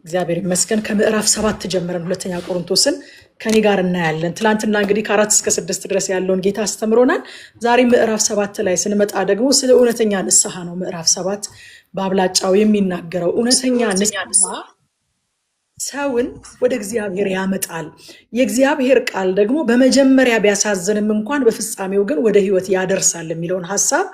እግዚአብሔር ይመስገን። ከምዕራፍ 7 ጀምረን ሁለተኛ ቆሮንቶስን ከኔ ጋር እናያለን። ትላንትና እንግዲህ ከ4 እስከ 6 ድረስ ያለውን ጌታ አስተምሮናል። ዛሬ ምዕራፍ 7 ላይ ስንመጣ ደግሞ ስለ እውነተኛ ንስሐ ነው። ምዕራፍ 7 በአብላጫው የሚናገረው እውነተኛ ንስሐ ሰውን ወደ እግዚአብሔር ያመጣል። የእግዚአብሔር ቃል ደግሞ በመጀመሪያ ቢያሳዝንም እንኳን በፍጻሜው ግን ወደ ሕይወት ያደርሳል የሚለውን ሐሳብ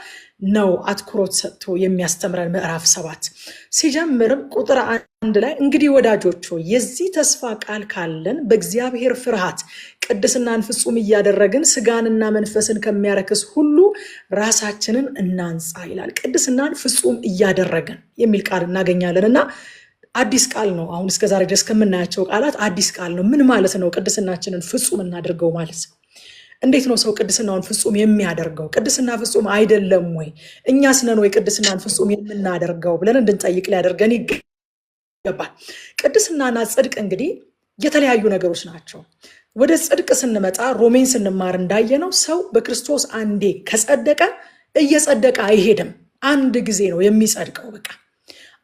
ነው አትኩሮት ሰጥቶ የሚያስተምረን። ምዕራፍ 7 ሲጀምርም ቁጥር 1 ላይ እንግዲህ ወዳጆች ሆይ የዚህ ተስፋ ቃል ካለን በእግዚአብሔር ፍርሃት ቅድስናን ፍጹም እያደረግን ስጋንና መንፈስን ከሚያረክስ ሁሉ ራሳችንን እናንጻ ይላል። ቅድስናን ፍጹም እያደረግን የሚል ቃል እናገኛለን እና አዲስ ቃል ነው። አሁን እስከ ዛሬ ድረስ ከምናያቸው ቃላት አዲስ ቃል ነው። ምን ማለት ነው? ቅድስናችንን ፍጹም እናድርገው ማለት ነው። እንዴት ነው ሰው ቅድስናውን ፍጹም የሚያደርገው? ቅድስና ፍጹም አይደለም ወይ? እኛስ ነን ወይ ቅድስናን ፍጹም የምናደርገው ብለን እንድንጠይቅ ሊያደርገን ይገባል። ቅድስናና ጽድቅ እንግዲህ የተለያዩ ነገሮች ናቸው። ወደ ጽድቅ ስንመጣ ሮሜን ስንማር እንዳየነው ሰው በክርስቶስ አንዴ ከጸደቀ እየጸደቀ አይሄድም። አንድ ጊዜ ነው የሚጸድቀው። በቃ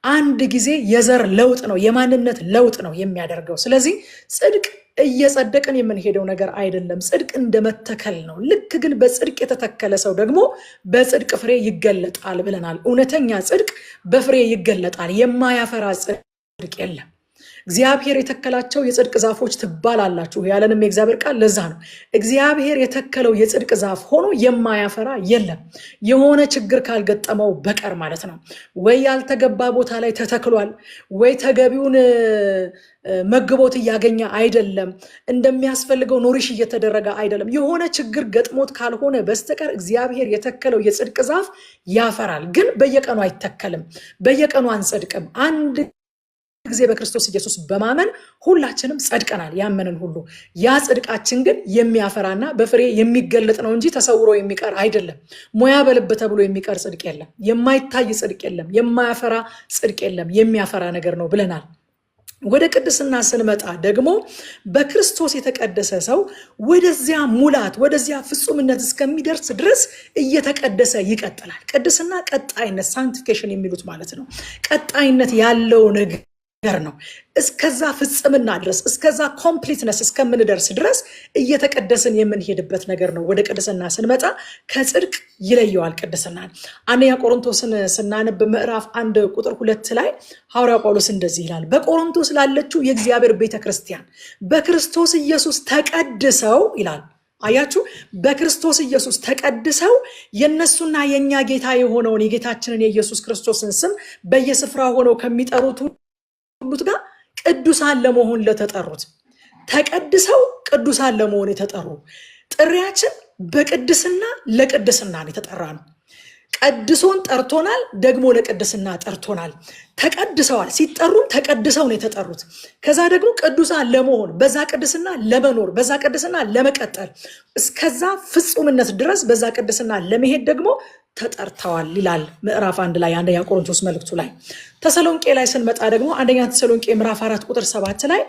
አንድ ጊዜ የዘር ለውጥ ነው፣ የማንነት ለውጥ ነው የሚያደርገው። ስለዚህ ጽድቅ እየጸደቅን የምንሄደው ነገር አይደለም። ጽድቅ እንደመተከል ነው። ልክ ግን በጽድቅ የተተከለ ሰው ደግሞ በጽድቅ ፍሬ ይገለጣል ብለናል። እውነተኛ ጽድቅ በፍሬ ይገለጣል። የማያፈራ ጽድቅ የለም። እግዚአብሔር የተከላቸው የጽድቅ ዛፎች ትባላላችሁ ያለንም የእግዚአብሔር ቃል ለዛ ነው። እግዚአብሔር የተከለው የጽድቅ ዛፍ ሆኖ የማያፈራ የለም፣ የሆነ ችግር ካልገጠመው በቀር ማለት ነው። ወይ ያልተገባ ቦታ ላይ ተተክሏል፣ ወይ ተገቢውን መግቦት እያገኘ አይደለም፣ እንደሚያስፈልገው ኖሪሽ እየተደረገ አይደለም። የሆነ ችግር ገጥሞት ካልሆነ በስተቀር እግዚአብሔር የተከለው የጽድቅ ዛፍ ያፈራል። ግን በየቀኑ አይተከልም፣ በየቀኑ አንጸድቅም። አንድ ጊዜ በክርስቶስ ኢየሱስ በማመን ሁላችንም ጸድቀናል፣ ያመንን ሁሉ። ያ ጽድቃችን ግን የሚያፈራና በፍሬ የሚገለጥ ነው እንጂ ተሰውሮ የሚቀር አይደለም። ሙያ በልብ ተብሎ የሚቀር ጽድቅ የለም፣ የማይታይ ጽድቅ የለም፣ የማያፈራ ጽድቅ የለም። የሚያፈራ ነገር ነው ብለናል። ወደ ቅድስና ስንመጣ ደግሞ በክርስቶስ የተቀደሰ ሰው ወደዚያ ሙላት ወደዚያ ፍጹምነት እስከሚደርስ ድረስ እየተቀደሰ ይቀጥላል። ቅድስና ቀጣይነት፣ ሳንክቲፊኬሽን የሚሉት ማለት ነው። ቀጣይነት ያለው ነገር ነው። እስከዛ ፍጽምና ድረስ እስከዛ ኮምፕሊትነስ እስከምንደርስ ድረስ እየተቀደስን የምንሄድበት ነገር ነው። ወደ ቅድስና ስንመጣ ከጽድቅ ይለየዋል ቅድስናን። አንደኛ ቆሮንቶስን ስናነብ ምዕራፍ 1 ቁጥር 2 ላይ ሐዋርያው ጳውሎስ እንደዚህ ይላል፣ በቆሮንቶስ ላለችው የእግዚአብሔር ቤተክርስቲያን በክርስቶስ ኢየሱስ ተቀድሰው ይላል። አያችሁ፣ በክርስቶስ ኢየሱስ ተቀድሰው የነሱና የኛ ጌታ የሆነውን የጌታችንን የኢየሱስ ክርስቶስን ስም በየስፍራ ሆነው ከሚጠሩት ሁሉት ጋር ቅዱሳን ለመሆን ለተጠሩት፣ ተቀድሰው ቅዱሳን ለመሆን የተጠሩ፣ ጥሪያችን በቅድስና ለቅድስና ነው የተጠራ ነው። ቀድሶን ጠርቶናል፣ ደግሞ ለቅድስና ጠርቶናል። ተቀድሰዋል። ሲጠሩም ተቀድሰው ነው የተጠሩት። ከዛ ደግሞ ቅዱሳን ለመሆን በዛ ቅድስና ለመኖር በዛ ቅድስና ለመቀጠል እስከዛ ፍጹምነት ድረስ በዛ ቅድስና ለመሄድ ደግሞ ተጠርተዋል ይላል ምዕራፍ 1 ላይ አንደኛ ቆሮንቶስ መልእክቱ ላይ። ተሰሎንቄ ላይ ስንመጣ ደግሞ አንደኛ ተሰሎንቄ ምዕራፍ 4 ቁጥር 7 ላይ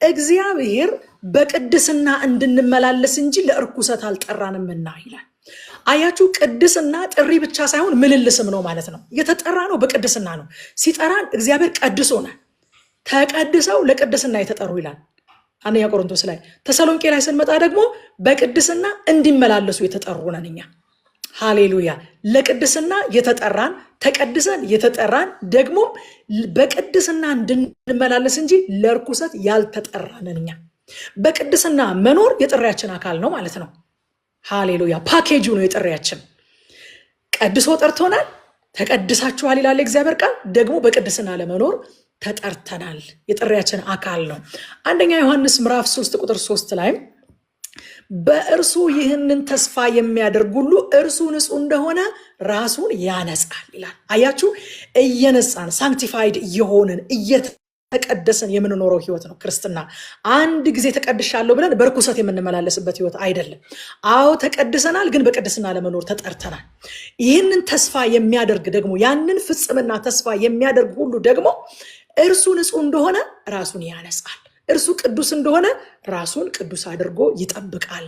እግዚአብሔር በቅድስና እንድንመላለስ እንጂ ለእርኩሰት አልጠራንምና ይላል። አያችሁ፣ ቅድስና ጥሪ ብቻ ሳይሆን ምልልስም ነው ማለት ነው። የተጠራ ነው በቅድስና ነው። ሲጠራን እግዚአብሔር ቀድሶናል። ተቀድሰው ለቅድስና የተጠሩ ይላል አንደኛ ቆሮንቶስ ላይ። ተሰሎንቄ ላይ ስንመጣ ደግሞ በቅድስና እንዲመላለሱ የተጠሩ ነን እኛ። ሃሌሉያ! ለቅድስና የተጠራን፣ ተቀድሰን የተጠራን፣ ደግሞ በቅድስና እንድንመላለስ እንጂ ለርኩሰት ያልተጠራንን እኛ። በቅድስና መኖር የጥሪያችን አካል ነው ማለት ነው። ሃሌሉያ! ፓኬጁ ነው የጥሪያችን። ቀድሶ ጠርቶናል፣ ተቀድሳችኋል ይላል እግዚአብሔር ቃል። ደግሞ በቅድስና ለመኖር ተጠርተናል፣ የጥሪያችን አካል ነው። አንደኛ ዮሐንስ ምዕራፍ 3 ቁጥር 3 ላይ በእርሱ ይህንን ተስፋ የሚያደርግ ሁሉ እርሱ ንጹሕ እንደሆነ ራሱን ያነጻል ይላል። አያችሁ፣ እየነጻን ሳንክቲፋይድ እየሆንን እየተቀደስን የምንኖረው ህይወት ነው ክርስትና። አንድ ጊዜ ተቀድሻለሁ ብለን በርኩሰት የምንመላለስበት ህይወት አይደለም። አዎ ተቀድሰናል፣ ግን በቅድስና ለመኖር ተጠርተናል። ይህንን ተስፋ የሚያደርግ ደግሞ ያንን ፍጽምና ተስፋ የሚያደርግ ሁሉ ደግሞ እርሱ ንጹሕ እንደሆነ ራሱን ያነጻል። እርሱ ቅዱስ እንደሆነ ራሱን ቅዱስ አድርጎ ይጠብቃል።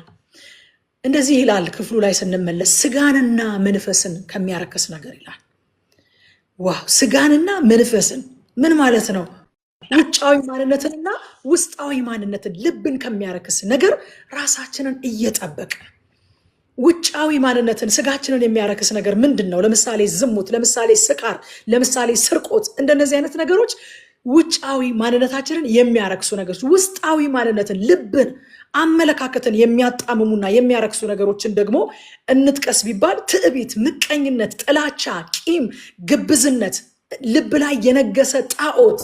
እንደዚህ ይላል ክፍሉ ላይ ስንመለስ፣ ስጋንና መንፈስን ከሚያረክስ ነገር ይላል። ዋው! ስጋንና መንፈስን ምን ማለት ነው? ውጫዊ ማንነትንና ውስጣዊ ማንነትን ልብን ከሚያረክስ ነገር ራሳችንን እየጠበቅን ውጫዊ ማንነትን ስጋችንን የሚያረክስ ነገር ምንድን ነው? ለምሳሌ ዝሙት፣ ለምሳሌ ስካር፣ ለምሳሌ ስርቆት፣ እንደነዚህ አይነት ነገሮች ውጫዊ ማንነታችንን የሚያረክሱ ነገሮች። ውስጣዊ ማንነትን፣ ልብን፣ አመለካከትን የሚያጣምሙና የሚያረክሱ ነገሮችን ደግሞ እንጥቀስ ቢባል ትዕቢት፣ ምቀኝነት፣ ጥላቻ፣ ቂም፣ ግብዝነት፣ ልብ ላይ የነገሰ ጣዖት፣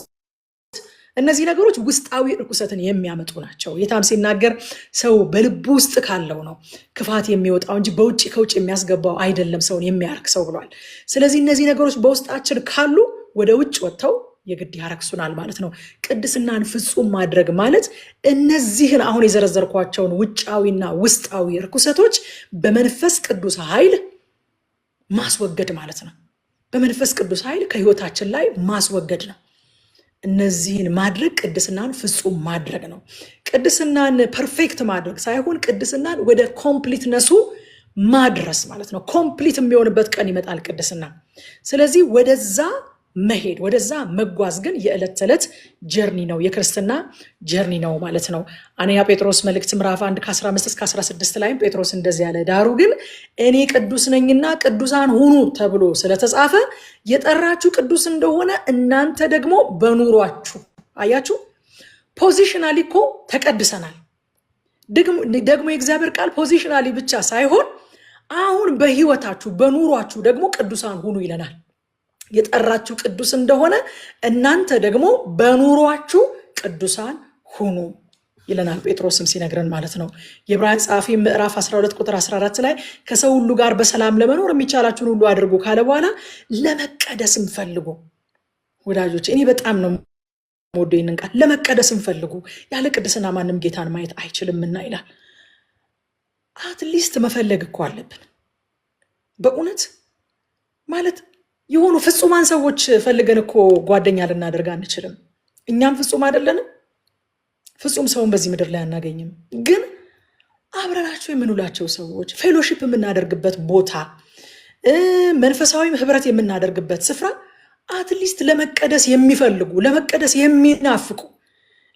እነዚህ ነገሮች ውስጣዊ ርኩሰትን የሚያመጡ ናቸው። ጌታም ሲናገር ሰው በልቡ ውስጥ ካለው ነው ክፋት የሚወጣው እንጂ በውጭ ከውጭ የሚያስገባው አይደለም ሰውን የሚያረክሰው ብሏል። ስለዚህ እነዚህ ነገሮች በውስጣችን ካሉ ወደ ውጭ ወጥተው የግድ ያረክሱናል ማለት ነው። ቅድስናን ፍጹም ማድረግ ማለት እነዚህን አሁን የዘረዘርኳቸውን ውጫዊና ውስጣዊ ርኩሰቶች በመንፈስ ቅዱስ ኃይል ማስወገድ ማለት ነው። በመንፈስ ቅዱስ ኃይል ከህይወታችን ላይ ማስወገድ ነው። እነዚህን ማድረግ ቅድስናን ፍጹም ማድረግ ነው። ቅድስናን ፐርፌክት ማድረግ ሳይሆን ቅድስናን ወደ ኮምፕሊትነሱ ማድረስ ማለት ነው። ኮምፕሊት የሚሆንበት ቀን ይመጣል ቅድስና። ስለዚህ ወደዛ መሄድ ወደዛ መጓዝ ግን የዕለት ተዕለት ጀርኒ ነው፣ የክርስትና ጀርኒ ነው ማለት ነው። አንደኛ ጴጥሮስ መልእክት ምዕራፍ 1 ከ15 እስከ 16 ላይም ጴጥሮስ እንደዚህ ያለ፣ ዳሩ ግን እኔ ቅዱስ ነኝና ቅዱሳን ሁኑ ተብሎ ስለተጻፈ የጠራችሁ ቅዱስ እንደሆነ እናንተ ደግሞ በኑሯችሁ። አያችሁ፣ ፖዚሽናሊ እኮ ተቀድሰናል። ደግሞ የእግዚአብሔር ቃል ፖዚሽናሊ ብቻ ሳይሆን አሁን በህይወታችሁ በኑሯችሁ ደግሞ ቅዱሳን ሁኑ ይለናል። የጠራችሁ ቅዱስ እንደሆነ እናንተ ደግሞ በኑሯችሁ ቅዱሳን ሁኑ ይለናል ጴጥሮስም ሲነግረን ማለት ነው። የዕብራውያን ጸሐፊ ምዕራፍ 12 ቁጥር 14 ላይ ከሰው ሁሉ ጋር በሰላም ለመኖር የሚቻላችሁን ሁሉ አድርጉ ካለ በኋላ ለመቀደስም ፈልጉ። ወዳጆች እኔ በጣም ነው ወዶ ይንቃል። ለመቀደስም ፈልጉ፣ ያለ ቅድስና ማንም ጌታን ማየት አይችልምና ይላል። አትሊስት መፈለግ እኮ አለብን በእውነት ማለት የሆኑ ፍጹማን ሰዎች ፈልገን እኮ ጓደኛ ልናደርግ አንችልም። እኛም ፍጹም አይደለንም። ፍጹም ሰውን በዚህ ምድር ላይ አናገኝም። ግን አብረናቸው የምንውላቸው ሰዎች፣ ፌሎሺፕ የምናደርግበት ቦታ፣ መንፈሳዊ ህብረት የምናደርግበት ስፍራ አትሊስት ለመቀደስ የሚፈልጉ፣ ለመቀደስ የሚናፍቁ፣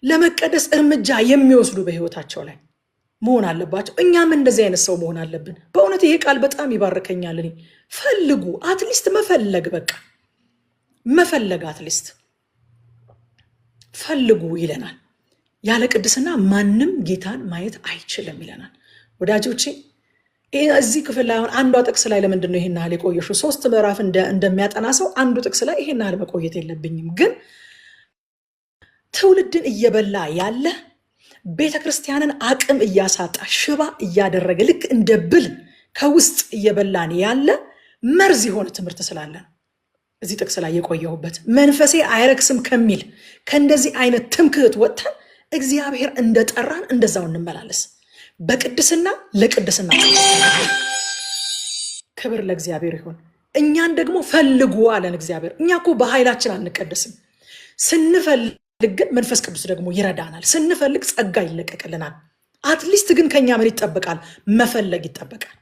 ለመቀደስ እርምጃ የሚወስዱ በህይወታቸው ላይ መሆን አለባቸው። እኛም እንደዚህ አይነት ሰው መሆን አለብን። በእውነት ይሄ ቃል በጣም ይባርከኛል። እኔ ፈልጉ፣ አትሊስት መፈለግ፣ በቃ መፈለግ፣ አትሊስት ፈልጉ ይለናል። ያለ ቅድስና ማንም ጌታን ማየት አይችልም ይለናል። ወዳጆቼ እዚህ ክፍል ላይ አሁን አንዷ ጥቅስ ላይ ለምንድን ነው ይሄን ያህል የቆየሽው? 3 ምዕራፍ እንደሚያጠና ሰው አንዱ ጥቅስ ላይ ይሄን ያህል መቆየት የለብኝም። ግን ትውልድን እየበላ ያለ ቤተ ክርስቲያንን አቅም እያሳጣ ሽባ እያደረገ ልክ እንደ ብል ከውስጥ እየበላን ያለ መርዝ የሆነ ትምህርት ስላለን እዚህ ጥቅስ ላይ የቆየሁበት መንፈሴ አይረክስም ከሚል ከእንደዚህ አይነት ትምክህት ወጥተን እግዚአብሔር እንደጠራን እንደዛው እንመላለስ። በቅድስና ለቅድስና ክብር ለእግዚአብሔር ይሁን። እኛን ደግሞ ፈልጉ አለን እግዚአብሔር። እኛ እኮ በኃይላችን አንቀደስም። ስንፈልግ ግን መንፈስ ቅዱስ ደግሞ ይረዳናል። ስንፈልግ ጸጋ ይለቀቅልናል። አትሊስት ግን ከኛ ምን ይጠበቃል? መፈለግ ይጠበቃል።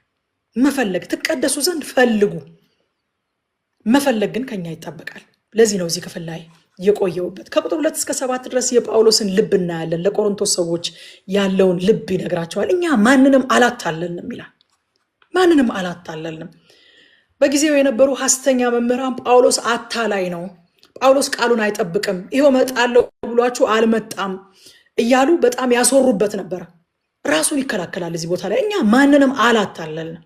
መፈለግ ትቀደሱ ዘንድ ፈልጉ። መፈለግ ግን ከኛ ይጠበቃል። ለዚህ ነው እዚህ ክፍል ላይ የቆየውበት። ከቁጥር 2 እስከ 7 ድረስ የጳውሎስን ልብ እናያለን። ለቆሮንቶስ ሰዎች ያለውን ልብ ይነግራቸዋል። እኛ ማንንም አላታለልንም ይላል። ማንንም አላታለልንም። በጊዜው የነበሩ ሐሰተኛ መምህራን ጳውሎስ አታላይ ነው፣ ጳውሎስ ቃሉን አይጠብቅም፣ ይኸው እመጣለሁ ብሏችሁ አልመጣም እያሉ በጣም ያስወሩበት ነበር። ራሱን ይከላከላል እዚህ ቦታ ላይ። እኛ ማንንም አላታለልንም።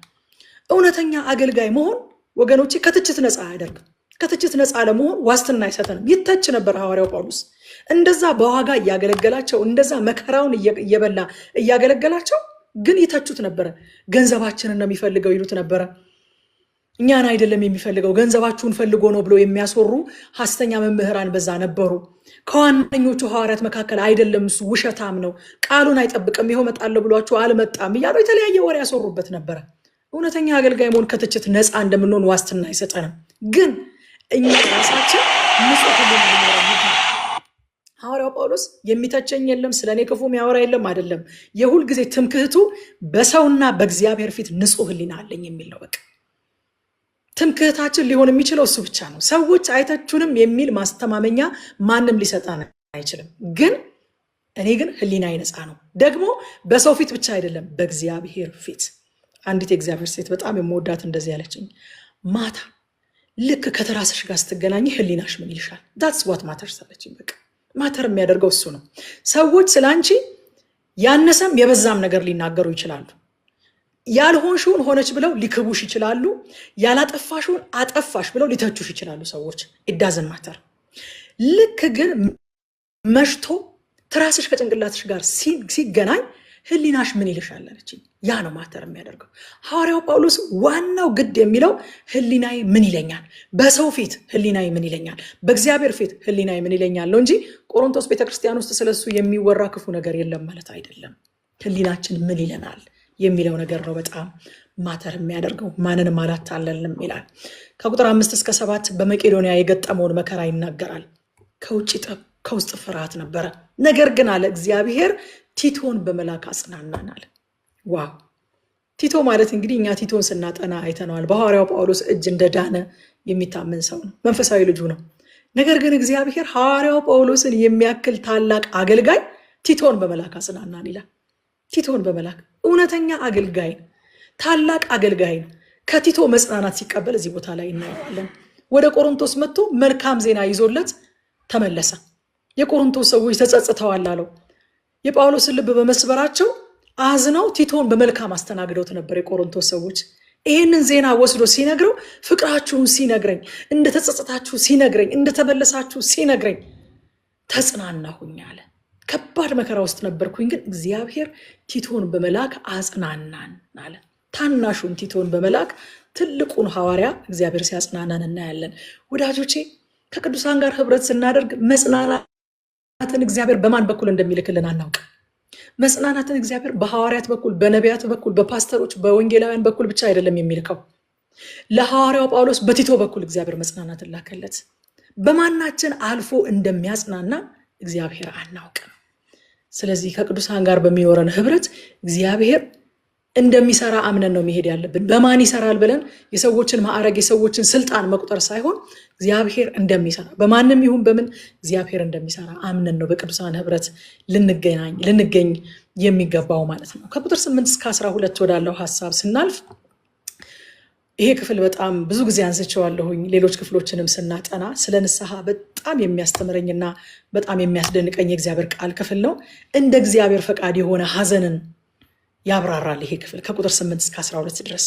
እውነተኛ አገልጋይ መሆን ወገኖቼ ከትችት ነፃ አያደርግም። ከትችት ነፃ ለመሆን ዋስትና አይሰጠንም። ይተች ነበር ሐዋርያው ጳውሎስ። እንደዛ በዋጋ እያገለገላቸው፣ እንደዛ መከራውን እየበላ እያገለገላቸው ግን ይተቹት ነበረ። ገንዘባችንን ነው የሚፈልገው ይሉት ነበረ። እኛን አይደለም የሚፈልገው፣ ገንዘባችሁን ፈልጎ ነው ብሎ የሚያስወሩ ሐሰተኛ መምህራን በዛ ነበሩ። ከዋነኞቹ ሐዋርያት መካከል አይደለም እሱ፣ ውሸታም ነው፣ ቃሉን አይጠብቅም፣ ይኸው እመጣለሁ ብሏችሁ አልመጣም እያሉ የተለያየ ወሬ ያስወሩበት ነበረ። እውነተኛ አገልጋይ መሆን ከትችት ነፃ እንደምንሆን ዋስትና አይሰጠንም። ግን እኛ ራሳችን ንጹህ ሐዋርያው ጳውሎስ የሚተቸኝ የለም፣ ስለ እኔ ክፉ የሚያወራ የለም አይደለም። የሁል ጊዜ ትምክህቱ በሰውና በእግዚአብሔር ፊት ንጹህ ሕሊና አለኝ የሚል ነው። በቃ ትምክህታችን ሊሆን የሚችለው እሱ ብቻ ነው። ሰዎች አይተቹንም የሚል ማስተማመኛ ማንም ሊሰጠን አይችልም። ግን እኔ ግን ህሊናዬ ነፃ ነው። ደግሞ በሰው ፊት ብቻ አይደለም በእግዚአብሔር ፊት። አንዲት የእግዚአብሔር ሴት በጣም የምወዳት እንደዚህ ያለችኝ፣ ማታ ልክ ከትራስሽ ጋር ስትገናኝ ህሊናሽ ምን ይልሻል? ዳትስ ዋት ማተርስ አለችኝ። በቃ ማተር የሚያደርገው እሱ ነው። ሰዎች ስለ አንቺ ያነሰም የበዛም ነገር ሊናገሩ ይችላሉ። ያልሆንሽውን ሆነች ብለው ሊክቡሽ ይችላሉ። ያላጠፋሽውን አጠፋሽ ብለው ሊተቹሽ ይችላሉ ሰዎች። ኢዳዝን ማተር። ልክ ግን መሽቶ ትራስሽ ከጭንቅላትሽ ጋር ሲገናኝ ህሊናሽ ምን ይልሻል አለችኝ። ያ ነው ማተር የሚያደርገው። ሐዋርያው ጳውሎስ ዋናው ግድ የሚለው ህሊናዬ ምን ይለኛል፣ በሰው ፊት ህሊናዬ ምን ይለኛል፣ በእግዚአብሔር ፊት ህሊናዬ ምን ይለኛል ነው እንጂ ቆሮንቶስ ቤተክርስቲያን ውስጥ ስለሱ የሚወራ ክፉ ነገር የለም ማለት አይደለም። ህሊናችን ምን ይለናል የሚለው ነገር ነው በጣም ማተር የሚያደርገው። ማንንም አላታለልንም ይላል። ከቁጥር 5 እስከ 7 በመቄዶንያ የገጠመውን መከራ ይናገራል። ከውጭ ጠብ ከውስጥ ፍርሃት ነበረ። ነገር ግን አለ እግዚአብሔር ቲቶን በመላክ አጽናናን አለ። ዋው! ቲቶ ማለት እንግዲህ እኛ ቲቶን ስናጠና አይተነዋል። በሐዋርያው ጳውሎስ እጅ እንደዳነ የሚታመን ሰው ነው፣ መንፈሳዊ ልጁ ነው። ነገር ግን እግዚአብሔር ሐዋርያው ጳውሎስን የሚያክል ታላቅ አገልጋይ ቲቶን በመላክ አጽናናን ይላል። ቲቶን በመላክ እውነተኛ አገልጋይ፣ ታላቅ አገልጋይ ከቲቶ መጽናናት ሲቀበል እዚህ ቦታ ላይ እናያለን። ወደ ቆሮንቶስ መጥቶ መልካም ዜና ይዞለት ተመለሰ። የቆሮንቶስ ሰዎች ተጸጽተዋል አለው። የጳውሎስን ልብ በመስበራቸው አዝነው ቲቶን በመልካም አስተናግደውት ነበር። የቆሮንቶስ ሰዎች ይህንን ዜና ወስዶ ሲነግረው ፍቅራችሁን ሲነግረኝ፣ እንደተጸጸታችሁ ሲነግረኝ፣ እንደተመለሳችሁ ሲነግረኝ ተጽናናሁኝ አለ። ከባድ መከራ ውስጥ ነበርኩኝ፣ ግን እግዚአብሔር ቲቶን በመላክ አጽናናን አለ። ታናሹን ቲቶን በመላክ ትልቁን ሐዋርያ እግዚአብሔር ሲያጽናናን እናያለን። ወዳጆቼ ከቅዱሳን ጋር ህብረት ስናደርግ መጽናናትን እግዚአብሔር በማን በኩል እንደሚልክልን አናውቅ። መጽናናትን እግዚአብሔር በሐዋርያት በኩል፣ በነቢያት በኩል፣ በፓስተሮች፣ በወንጌላውያን በኩል ብቻ አይደለም የሚልከው። ለሐዋርያው ጳውሎስ በቲቶ በኩል እግዚአብሔር መጽናናትን ላከለት። በማናችን አልፎ እንደሚያጽናና እግዚአብሔር አናውቅም። ስለዚህ ከቅዱሳን ጋር በሚኖረን ህብረት እግዚአብሔር እንደሚሰራ አምነን ነው መሄድ ያለብን። በማን ይሰራል ብለን የሰዎችን ማዕረግ የሰዎችን ስልጣን መቁጠር ሳይሆን እግዚአብሔር እንደሚሰራ በማንም ይሁን በምን እግዚአብሔር እንደሚሰራ አምነን ነው በቅዱሳን ህብረት ልንገኝ የሚገባው ማለት ነው። ከቁጥር 8 እስከ 12 ወዳለው ሀሳብ ስናልፍ ይሄ ክፍል በጣም ብዙ ጊዜ አንስቼዋለሁኝ። ሌሎች ክፍሎችንም ስናጠና ስለ ንስሐ በጣም የሚያስተምረኝና በጣም የሚያስደንቀኝ የእግዚአብሔር ቃል ክፍል ነው። እንደ እግዚአብሔር ፈቃድ የሆነ ሀዘንን ያብራራል ይሄ ክፍል ከቁጥር 8 እስከ 12 ድረስ።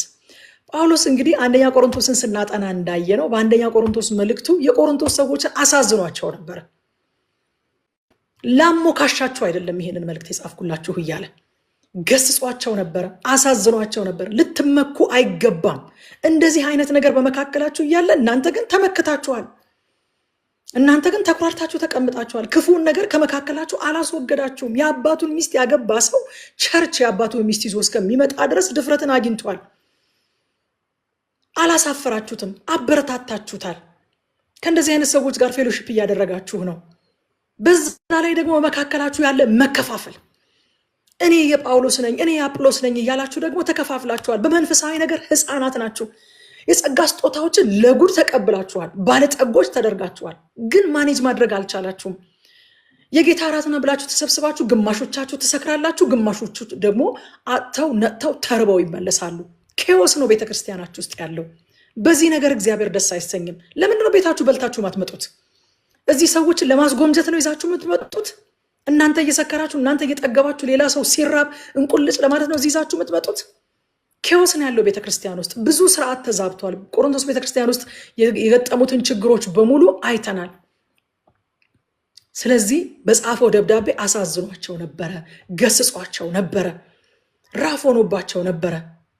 ጳውሎስ እንግዲህ አንደኛ ቆሮንቶስን ስናጠና እንዳየነው በአንደኛ ቆሮንቶስ መልእክቱ የቆሮንቶስ ሰዎችን አሳዝኗቸው ነበር። ላሞካሻቸው አይደለም ይሄንን መልእክት የጻፍኩላችሁ እያለ ገስጿቸው ነበረ፣ አሳዝኗቸው ነበር። ልትመኩ አይገባም፣ እንደዚህ አይነት ነገር በመካከላችሁ እያለ እናንተ ግን ተመክታችኋል፣ እናንተ ግን ተኩራርታችሁ ተቀምጣችኋል። ክፉን ነገር ከመካከላችሁ አላስወገዳችሁም። የአባቱን ሚስት ያገባ ሰው ቸርች የአባቱን ሚስት ይዞ እስከሚመጣ ድረስ ድፍረትን አግኝቷል። አላሳፈራችሁትም፣ አበረታታችሁታል። ከእንደዚህ አይነት ሰዎች ጋር ፌሎሺፕ እያደረጋችሁ ነው። በዛ ላይ ደግሞ በመካከላችሁ ያለ መከፋፈል፣ እኔ የጳውሎስ ነኝ እኔ የአጵሎስ ነኝ እያላችሁ ደግሞ ተከፋፍላችኋል። በመንፈሳዊ ነገር ሕፃናት ናችሁ። የጸጋ ስጦታዎችን ለጉድ ተቀብላችኋል፣ ባለጠጎች ተደርጋችኋል። ግን ማኔጅ ማድረግ አልቻላችሁም። የጌታ እራት ነው ብላችሁ ተሰብስባችሁ ግማሾቻችሁ ትሰክራላችሁ፣ ግማሾቹ ደግሞ አጥተው ነጥተው ተርበው ይመለሳሉ። ኬዎስ ነው ቤተክርስቲያናችሁ ውስጥ ያለው። በዚህ ነገር እግዚአብሔር ደስ አይሰኝም። ለምንድነው ቤታችሁ በልታችሁ ማትመጡት? እዚህ ሰዎችን ለማስጎምጀት ነው ይዛችሁ የምትመጡት? እናንተ እየሰከራችሁ እናንተ እየጠገባችሁ ሌላ ሰው ሲራብ እንቁልጭ ለማለት ነው እዚህ ይዛችሁ የምትመጡት? ኬዎስ ነው ያለው ቤተክርስቲያን ውስጥ። ብዙ ስርዓት ተዛብቷል። ቆሮንቶስ ቤተክርስቲያን ውስጥ የገጠሙትን ችግሮች በሙሉ አይተናል። ስለዚህ በጻፈው ደብዳቤ አሳዝኗቸው ነበረ፣ ገስጿቸው ነበረ፣ ራፍ ሆኖባቸው ነበረ።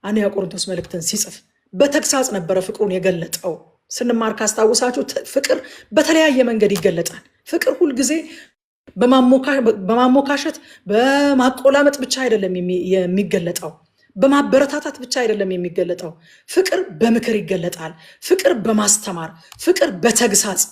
አንደኛ ቆሮንቶስ መልእክትን ሲጽፍ በተግሳጽ ነበረ ፍቅሩን የገለጠው። ስንማር ካስታውሳችሁ ፍቅር በተለያየ መንገድ ይገለጣል። ፍቅር ሁልጊዜ በማሞካሸት በማቆላመጥ ብቻ አይደለም የሚገለጠው፣ በማበረታታት ብቻ አይደለም የሚገለጠው። ፍቅር በምክር ይገለጣል። ፍቅር በማስተማር፣ ፍቅር በተግሳጽ፣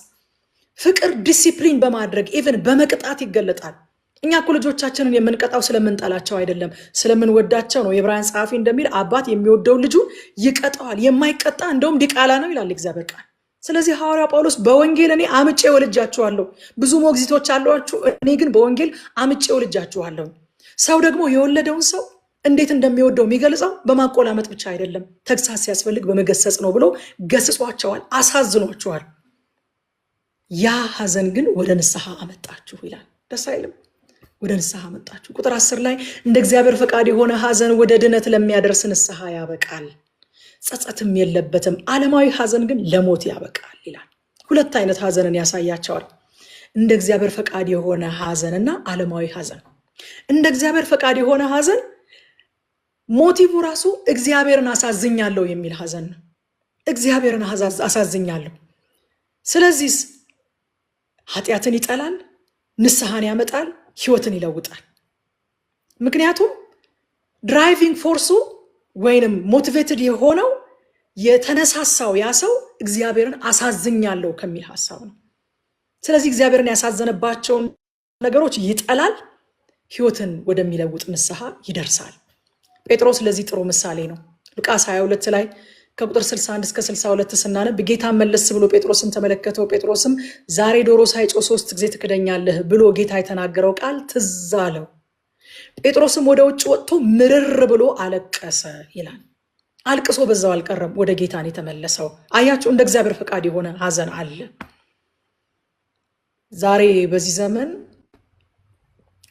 ፍቅር ዲሲፕሊን በማድረግ ኢቨን በመቅጣት ይገለጣል። እኛ እኮ ልጆቻችንን የምንቀጣው ስለምንጠላቸው አይደለም፣ ስለምንወዳቸው ነው። የዕብራውያን ጸሐፊ እንደሚል አባት የሚወደው ልጁን ይቀጣዋል፣ የማይቀጣ እንደውም ዲቃላ ነው ይላል እግዚአብሔር ቃል። ስለዚህ ሐዋርያ ጳውሎስ በወንጌል እኔ አምጬ ወልጃችኋለሁ፣ ብዙ ሞግዚቶች አሏችሁ፣ እኔ ግን በወንጌል አምጬ ወልጃችኋለሁ። ሰው ደግሞ የወለደውን ሰው እንዴት እንደሚወደው የሚገልጸው በማቆላመጥ ብቻ አይደለም፣ ተግሳጽ ሲያስፈልግ በመገሰጽ ነው ብሎ ገስጿቸዋል፣ አሳዝኗቸዋል። ያ ሐዘን ግን ወደ ንስሐ አመጣችሁ ይላል። ደስ አይልም? ወደ ንስሐ አመጣችሁ። ቁጥር 10 ላይ እንደ እግዚአብሔር ፈቃድ የሆነ ሐዘን ወደ ድነት ለሚያደርስ ንስሐ ያበቃል፣ ጸጸትም የለበትም። ዓለማዊ ሐዘን ግን ለሞት ያበቃል ይላል። ሁለት አይነት ሐዘንን ያሳያቸዋል። እንደ እግዚአብሔር ፈቃድ የሆነ ሐዘንና ዓለማዊ ሐዘን። እንደ እግዚአብሔር ፈቃድ የሆነ ሐዘን ሞቲቭ ራሱ እግዚአብሔርን አሳዝኛለሁ የሚል ሐዘን ነው። እግዚአብሔርን አሳዝኛለሁ። ስለዚህ ኃጢአትን ይጠላል፣ ንስሐን ያመጣል፣ ህይወትን ይለውጣል። ምክንያቱም ድራይቪንግ ፎርሱ ወይንም ሞቲቬትድ የሆነው የተነሳሳው ያ ሰው እግዚአብሔርን አሳዝኛለሁ ከሚል ሐሳብ ነው። ስለዚህ እግዚአብሔርን ያሳዘነባቸውን ነገሮች ይጠላል፣ ህይወትን ወደሚለውጥ ንስሐ ይደርሳል። ጴጥሮስ ለዚህ ጥሩ ምሳሌ ነው። ሉቃስ 22 ላይ ከቁጥር 61 እስከ 62 ስናነብ ጌታ መለስ ብሎ ጴጥሮስን ተመለከተው። ጴጥሮስም ዛሬ ዶሮ ሳይጮህ 3 ጊዜ ትክደኛለህ ብሎ ጌታ የተናገረው ቃል ትዝ አለው። ጴጥሮስም ወደ ውጭ ወጥቶ ምርር ብሎ አለቀሰ ይላል። አልቅሶ በዛው አልቀረም፣ ወደ ጌታን የተመለሰው። አያችሁ፣ እንደ እግዚአብሔር ፈቃድ የሆነ ሐዘን አለ። ዛሬ በዚህ ዘመን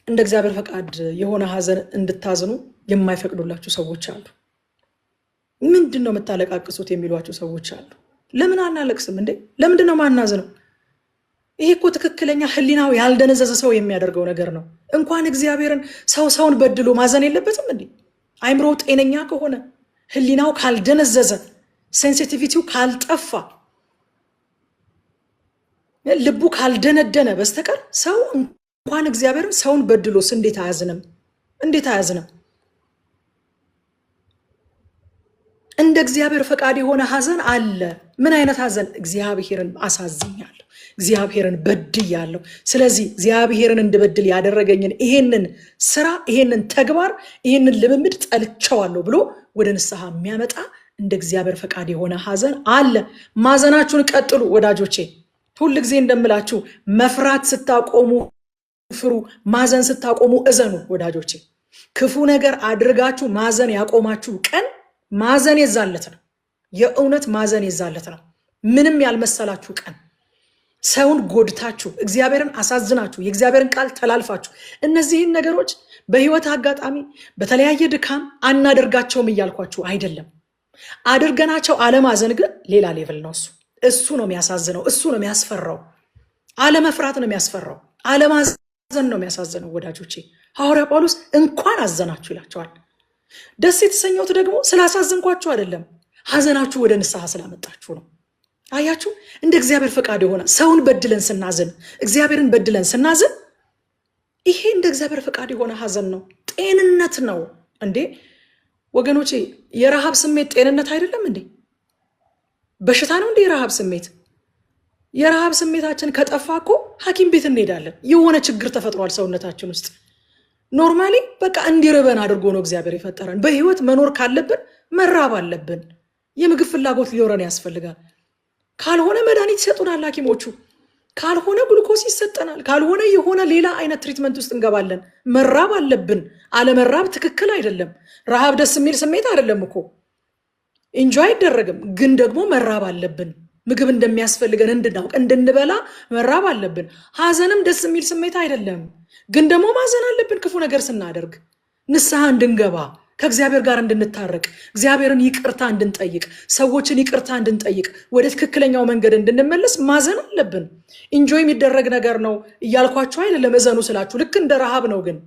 እንደ እግዚአብሔር ፈቃድ የሆነ ሐዘን እንድታዝኑ የማይፈቅዱላችሁ ሰዎች አሉ። ምንድን ነው የምታለቃቅሱት የሚሏችሁ ሰዎች አሉ። ለምን አናለቅስም እንዴ? ለምንድን ነው ማናዝነው? ይሄ እኮ ትክክለኛ ህሊናው ያልደነዘዘ ሰው የሚያደርገው ነገር ነው። እንኳን እግዚአብሔርን ሰውን በድሎ ማዘን የለበትም እንዴ? አይምሮ ጤነኛ ከሆነ ህሊናው ካልደነዘዘ፣ ሴንሲቲቪቲው ካልጠፋ፣ ልቡ ካልደነደነ በስተቀር ሰው እንኳን እግዚአብሔርን ሰውን በድሎስ እንዴት አያዝንም? እንዴት አያዝንም? እንደ እግዚአብሔር ፈቃድ የሆነ ሐዘን አለ። ምን አይነት ሐዘን? እግዚአብሔርን አሳዝኛለሁ፣ እግዚአብሔርን በድያለሁ። ስለዚህ እግዚአብሔርን እንድበድል ያደረገኝን ይሄንን ስራ፣ ይሄንን ተግባር፣ ይሄንን ልምምድ ጠልቼዋለሁ ብሎ ወደ ንስሐ የሚያመጣ እንደ እግዚአብሔር ፈቃድ የሆነ ሐዘን አለ። ማዘናችሁን ቀጥሉ ወዳጆቼ። ሁል ጊዜ እንደምላችሁ መፍራት ስታቆሙ ፍሩ፣ ማዘን ስታቆሙ እዘኑ ወዳጆቼ። ክፉ ነገር አድርጋችሁ ማዘን ያቆማችሁ ቀን ማዘን የዛለት ነው። የእውነት ማዘን የዛለት ነው። ምንም ያልመሰላችሁ ቀን፣ ሰውን ጎድታችሁ፣ እግዚአብሔርን አሳዝናችሁ፣ የእግዚአብሔርን ቃል ተላልፋችሁ፣ እነዚህን ነገሮች በህይወት አጋጣሚ በተለያየ ድካም አናደርጋቸውም እያልኳችሁ አይደለም። አድርገናቸው አለማዘን ግን ሌላ ሌቭል ነው። እሱ ነው የሚያሳዝነው፣ እሱ ነው የሚያስፈራው። አለመፍራት ነው የሚያስፈራው፣ አለማዘን ነው የሚያሳዝነው ወዳጆቼ። ሐዋርያ ጳውሎስ እንኳን አዘናችሁ ይላቸዋል። ደስ የተሰኘሁት ደግሞ ስላሳዘንኳችሁ አይደለም፣ ሐዘናችሁ ወደ ንስሐ ስላመጣችሁ ነው። አያችሁ፣ እንደ እግዚአብሔር ፈቃድ የሆነ ሰውን በድለን ስናዝን፣ እግዚአብሔርን በድለን ስናዝን፣ ይሄ እንደ እግዚአብሔር ፈቃድ የሆነ ሐዘን ነው፣ ጤንነት ነው። እንዴ ወገኖቼ፣ የረሃብ ስሜት ጤንነት አይደለም እንዴ? በሽታ ነው እንዴ የረሃብ ስሜት? የረሃብ ስሜታችን ከጠፋ እኮ ሐኪም ቤት እንሄዳለን። የሆነ ችግር ተፈጥሯል ሰውነታችን ውስጥ። ኖርማሊ በቃ እንዲርበን አድርጎ ነው እግዚአብሔር የፈጠረን። በህይወት መኖር ካለብን መራብ አለብን። የምግብ ፍላጎት ሊኖረን ያስፈልጋል። ካልሆነ መድኃኒት ይሰጡናል ሐኪሞቹ፣ ካልሆነ ግሉኮስ ይሰጠናል፣ ካልሆነ የሆነ ሌላ አይነት ትሪትመንት ውስጥ እንገባለን። መራብ አለብን። አለመራብ ትክክል አይደለም። ረሃብ ደስ የሚል ስሜት አይደለም እኮ፣ ኢንጆይ አይደረግም። ግን ደግሞ መራብ አለብን። ምግብ እንደሚያስፈልገን እንድናውቅ እንድንበላ መራብ አለብን። ሐዘንም ደስ የሚል ስሜት አይደለም። ግን ደግሞ ማዘን አለብን። ክፉ ነገር ስናደርግ ንስሐ እንድንገባ፣ ከእግዚአብሔር ጋር እንድንታረቅ፣ እግዚአብሔርን ይቅርታ እንድንጠይቅ፣ ሰዎችን ይቅርታ እንድንጠይቅ፣ ወደ ትክክለኛው መንገድ እንድንመለስ ማዘን አለብን። ኢንጆይ የሚደረግ ነገር ነው እያልኳቸው አይደለም። እዘኑ ስላችሁ ልክ እንደ ረሃብ ነው። ግን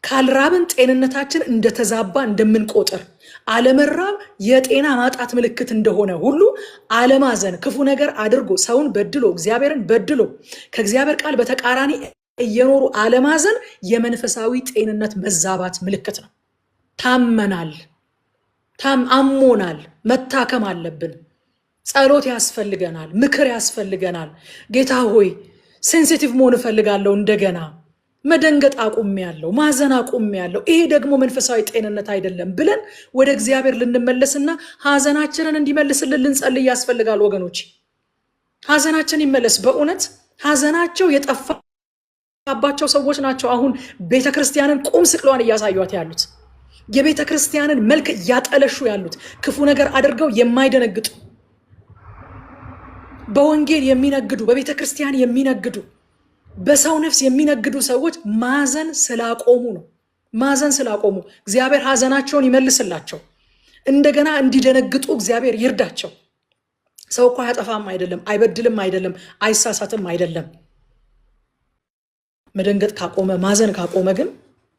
ካልራብን ጤንነታችን እንደተዛባ እንደምንቆጥር፣ አለመራብ የጤና ማጣት ምልክት እንደሆነ ሁሉ አለማዘን፣ ክፉ ነገር አድርጎ ሰውን በድሎ እግዚአብሔርን በድሎ ከእግዚአብሔር ቃል በተቃራኒ እየኖሩ አለማዘን የመንፈሳዊ ጤንነት መዛባት ምልክት ነው። ታመናል፣ አሞናል፣ መታከም አለብን። ጸሎት ያስፈልገናል፣ ምክር ያስፈልገናል። ጌታ ሆይ ሴንሲቲቭ መሆን እፈልጋለሁ፣ እንደገና መደንገጥ አቁሜያለሁ፣ ማዘን አቁሜያለሁ፣ ይሄ ደግሞ መንፈሳዊ ጤንነት አይደለም ብለን ወደ እግዚአብሔር ልንመለስና ሐዘናችንን እንዲመልስልን ልንጸልይ ያስፈልጋል ወገኖች። ሐዘናችን ይመለስ። በእውነት ሐዘናቸው የጠፋባቸው ሰዎች ናቸው አሁን ቤተክርስቲያንን ቁም ስቅሏን እያሳዩት ያሉት፣ የቤተክርስቲያንን መልክ እያጠለሹ ያሉት፣ ክፉ ነገር አድርገው የማይደነግጡ በወንጌል የሚነግዱ፣ በቤተክርስቲያን የሚነግዱ፣ በሰው ነፍስ የሚነግዱ ሰዎች ማዘን ስላቆሙ ነው። ማዘን ስላቆሙ እግዚአብሔር ሐዘናቸውን ይመልስላቸው፣ እንደገና እንዲደነግጡ እግዚአብሔር ይርዳቸው። ሰው እኮ አያጠፋም አይደለም፣ አይበድልም አይደለም፣ አይሳሳትም አይደለም። መደንገጥ ካቆመ፣ ማዘን ካቆመ ግን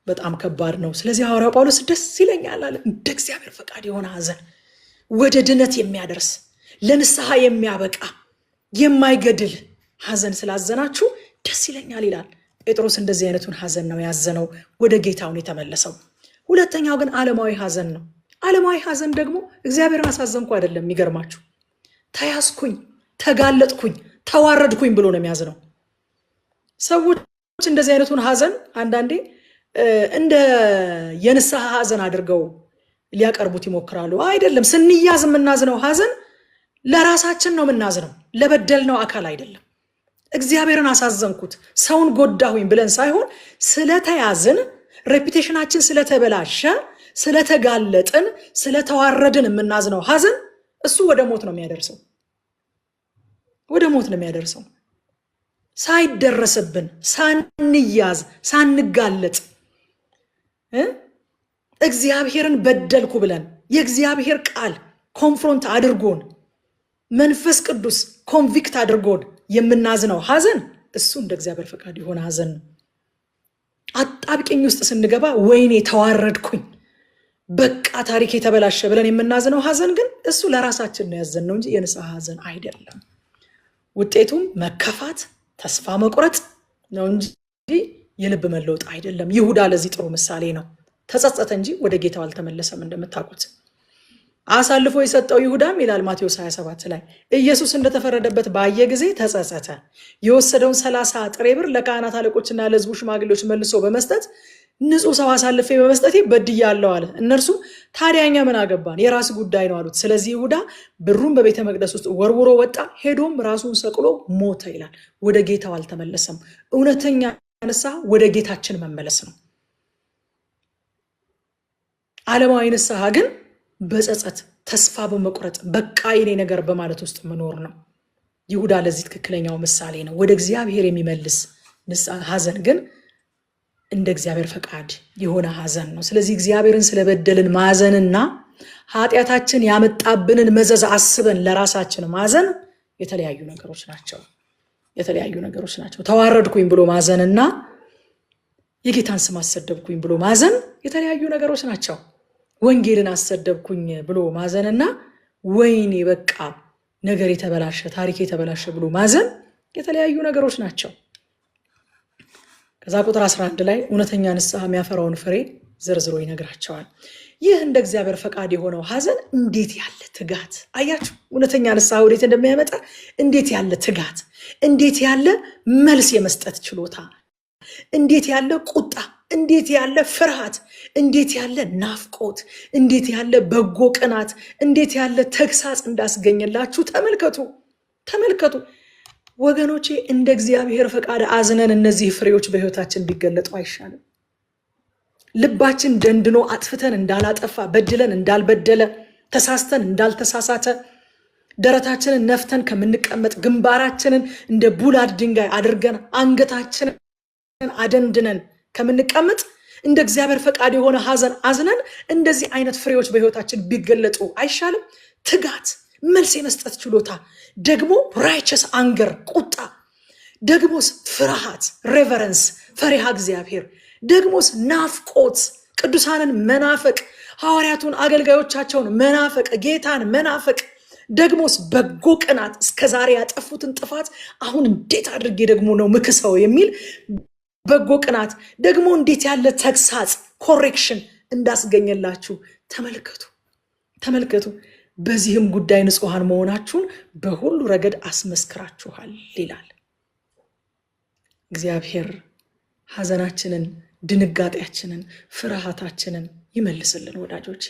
በጣም ከባድ ነው። ስለዚህ ሐዋርያው ጳውሎስ ደስ ይለኛል አለ፣ እንደ እግዚአብሔር ፈቃድ የሆነ ሐዘን፣ ወደ ድነት የሚያደርስ ለንስሐ የሚያበቃ የማይገድል ሐዘን ስላዘናችሁ ደስ ይለኛል ይላል። ጴጥሮስ እንደዚህ አይነቱን ሐዘን ነው ያዘነው፣ ወደ ጌታውን የተመለሰው። ሁለተኛው ግን ዓለማዊ ሐዘን ነው። ዓለማዊ ሐዘን ደግሞ እግዚአብሔርን አሳዘንኩ አይደለም። የሚገርማችሁ ተያዝኩኝ፣ ተጋለጥኩኝ፣ ተዋረድኩኝ ብሎ ነው የሚያዝነው። ሰዎች እንደዚህ አይነቱን ሐዘን አንዳንዴ እንደ የንስሐ ሐዘን አድርገው ሊያቀርቡት ይሞክራሉ። አይደለም። ስንያዝ የምናዝነው ሐዘን ለራሳችን ነው የምናዝነው፣ ለበደልነው አካል አይደለም። እግዚአብሔርን አሳዘንኩት፣ ሰውን ጎዳሁኝ ብለን ሳይሆን ስለተያዝን፣ ሬፒቴሽናችን ስለተበላሸ፣ ስለተጋለጥን፣ ስለተዋረድን የምናዝነው ሐዘን እሱ ወደ ሞት ነው የሚያደርሰው። ወደ ሞት ነው የሚያደርሰው። ሳይደረስብን፣ ሳንያዝ፣ ሳንጋለጥ እግዚአብሔርን በደልኩ ብለን የእግዚአብሔር ቃል ኮንፍሮንት አድርጎን መንፈስ ቅዱስ ኮንቪክት አድርጎን የምናዝነው ሐዘን እሱ እንደ እግዚአብሔር ፈቃድ የሆነ ሐዘን ነው። አጣብቂኝ ውስጥ ስንገባ ወይኔ ተዋረድኩኝ፣ በቃ ታሪክ የተበላሸ ብለን የምናዝነው ሐዘን ግን እሱ ለራሳችን ነው ያዘንነው እንጂ የንስሐ ሐዘን አይደለም። ውጤቱም መከፋት፣ ተስፋ መቁረጥ ነው እንጂ የልብ መለወጥ አይደለም። ይሁዳ ለዚህ ጥሩ ምሳሌ ነው። ተጸጸተ እንጂ ወደ ጌታው አልተመለሰም። እንደምታውቁት አሳልፎ የሰጠው ይሁዳም ይላል ማቴዎስ 27 ላይ ኢየሱስ እንደተፈረደበት ባየ ጊዜ ተጸጸተ። የወሰደውን 30 ጥሬ ብር ለካህናት አለቆችና ለሕዝቡ ሽማግሌዎች መልሶ በመስጠት ንጹሕ ሰው አሳልፌ በመስጠቴ በድያለሁ አለ። እነርሱም ታዲያ እኛ ምን አገባን? የራስ ጉዳይ ነው አሉት። ስለዚህ ይሁዳ ብሩን በቤተ መቅደስ ውስጥ ወርውሮ ወጣ፣ ሄዶም ራሱን ሰቅሎ ሞተ ይላል። ወደ ጌታው አልተመለሰም። እውነተኛ ንስሐ ወደ ጌታችን መመለስ ነው። ዓለማዊ ንስሐ ግን በጸጸት ተስፋ በመቁረጥ በቃ የኔ ነገር በማለት ውስጥ መኖር ነው። ይሁዳ ለዚህ ትክክለኛው ምሳሌ ነው። ወደ እግዚአብሔር የሚመልስ ሐዘን ግን እንደ እግዚአብሔር ፈቃድ የሆነ ሐዘን ነው። ስለዚህ እግዚአብሔርን ስለበደልን ማዘንና ኃጢአታችን ያመጣብንን መዘዝ አስበን ለራሳችን ማዘን የተለያዩ ነገሮች ናቸው። የተለያዩ ነገሮች ናቸው። ተዋረድኩኝ ብሎ ማዘንና የጌታን ስም አሰደብኩኝ ብሎ ማዘን የተለያዩ ነገሮች ናቸው። ወንጌልን አሰደብኩኝ ብሎ ማዘንና ወይኔ በቃ ነገር የተበላሸ ታሪክ የተበላሸ ብሎ ማዘን የተለያዩ ነገሮች ናቸው። ከዛ ቁጥር 11 ላይ እውነተኛ ንስሐ የሚያፈራውን ፍሬ ዘርዝሮ ይነግራቸዋል። ይህ እንደ እግዚአብሔር ፈቃድ የሆነው ሐዘን እንዴት ያለ ትጋት! አያችሁ እውነተኛ ንስሐ ወዴት እንደሚያመጣ፣ እንዴት ያለ ትጋት፣ እንዴት ያለ መልስ የመስጠት ችሎታ፣ እንዴት ያለ ቁጣ፣ እንዴት ያለ ፍርሃት፣ እንዴት ያለ ናፍቆት፣ እንዴት ያለ በጎ ቅናት፣ እንዴት ያለ ተግሳጽ እንዳስገኘላችሁ ተመልከቱ። ተመልከቱ ወገኖቼ፣ እንደ እግዚአብሔር ፈቃድ አዝነን እነዚህ ፍሬዎች በሕይወታችን ቢገለጡ አይሻልም? ልባችን ደንድኖ አጥፍተን እንዳላጠፋ፣ በድለን እንዳልበደለ፣ ተሳስተን እንዳልተሳሳተ፣ ደረታችንን ነፍተን ከምንቀመጥ፣ ግንባራችንን እንደ ቡላድ ድንጋይ አድርገን አንገታችንን አደንድነን ከምንቀመጥ እንደ እግዚአብሔር ፈቃድ የሆነ ሐዘን አዝነን እንደዚህ አይነት ፍሬዎች በሕይወታችን ቢገለጡ አይሻልም? ትጋት፣ መልስ የመስጠት ችሎታ፣ ደግሞ ራይቸስ አንገር ቁጣ፣ ደግሞስ ፍርሃት ሬቨረንስ ፈሪሃ እግዚአብሔር፣ ደግሞስ ናፍቆት ቅዱሳንን መናፈቅ፣ ሐዋርያቱን አገልጋዮቻቸውን መናፈቅ፣ ጌታን መናፈቅ፣ ደግሞስ በጎ ቅናት እስከዛሬ ያጠፉትን ጥፋት አሁን እንዴት አድርጌ ደግሞ ነው ምክሰው የሚል በጎ ቅናት፣ ደግሞ እንዴት ያለ ተግሳጽ ኮሬክሽን እንዳስገኘላችሁ ተመልከቱ። ተመልከቱ በዚህም ጉዳይ ንጹሐን መሆናችሁን በሁሉ ረገድ አስመስክራችኋል ይላል። እግዚአብሔር ሐዘናችንን፣ ድንጋጤያችንን፣ ፍርሃታችንን ይመልስልን። ወዳጆች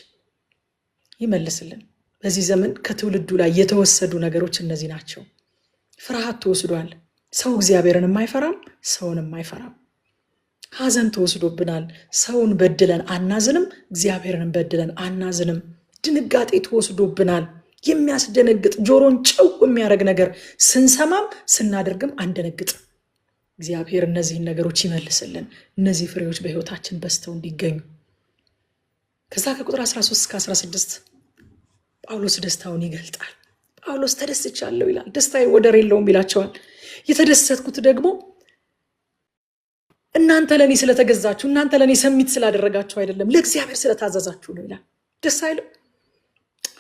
ይመልስልን። በዚህ ዘመን ከትውልዱ ላይ የተወሰዱ ነገሮች እነዚህ ናቸው። ፍርሃት ተወስዷል። ሰው እግዚአብሔርን አይፈራም፣ ሰውንም አይፈራም። ሐዘን ተወስዶብናል። ሰውን በድለን አናዝንም፣ እግዚአብሔርን በድለን አናዝንም። ድንጋጤ ተወስዶብናል። የሚያስደነግጥ ጆሮን ጨው የሚያደርግ ነገር ስንሰማም ስናደርግም አንደነግጥ። እግዚአብሔር እነዚህን ነገሮች ይመልስልን። እነዚህ ፍሬዎች በሕይወታችን በስተው እንዲገኙ። ከዛ ከቁጥር 13 እስከ 16 ጳውሎስ ደስታውን ይገልጣል። ጳውሎስ ተደስቻለሁ ይላል። ደስታዬ ወደር የለውም ይላቸዋል። የተደሰትኩት ደግሞ እናንተ ለእኔ ስለተገዛችሁ፣ እናንተ ለእኔ ሰሚት ስላደረጋችሁ አይደለም፣ ለእግዚአብሔር ስለታዘዛችሁ ነው ይላል። ደስ አይልም?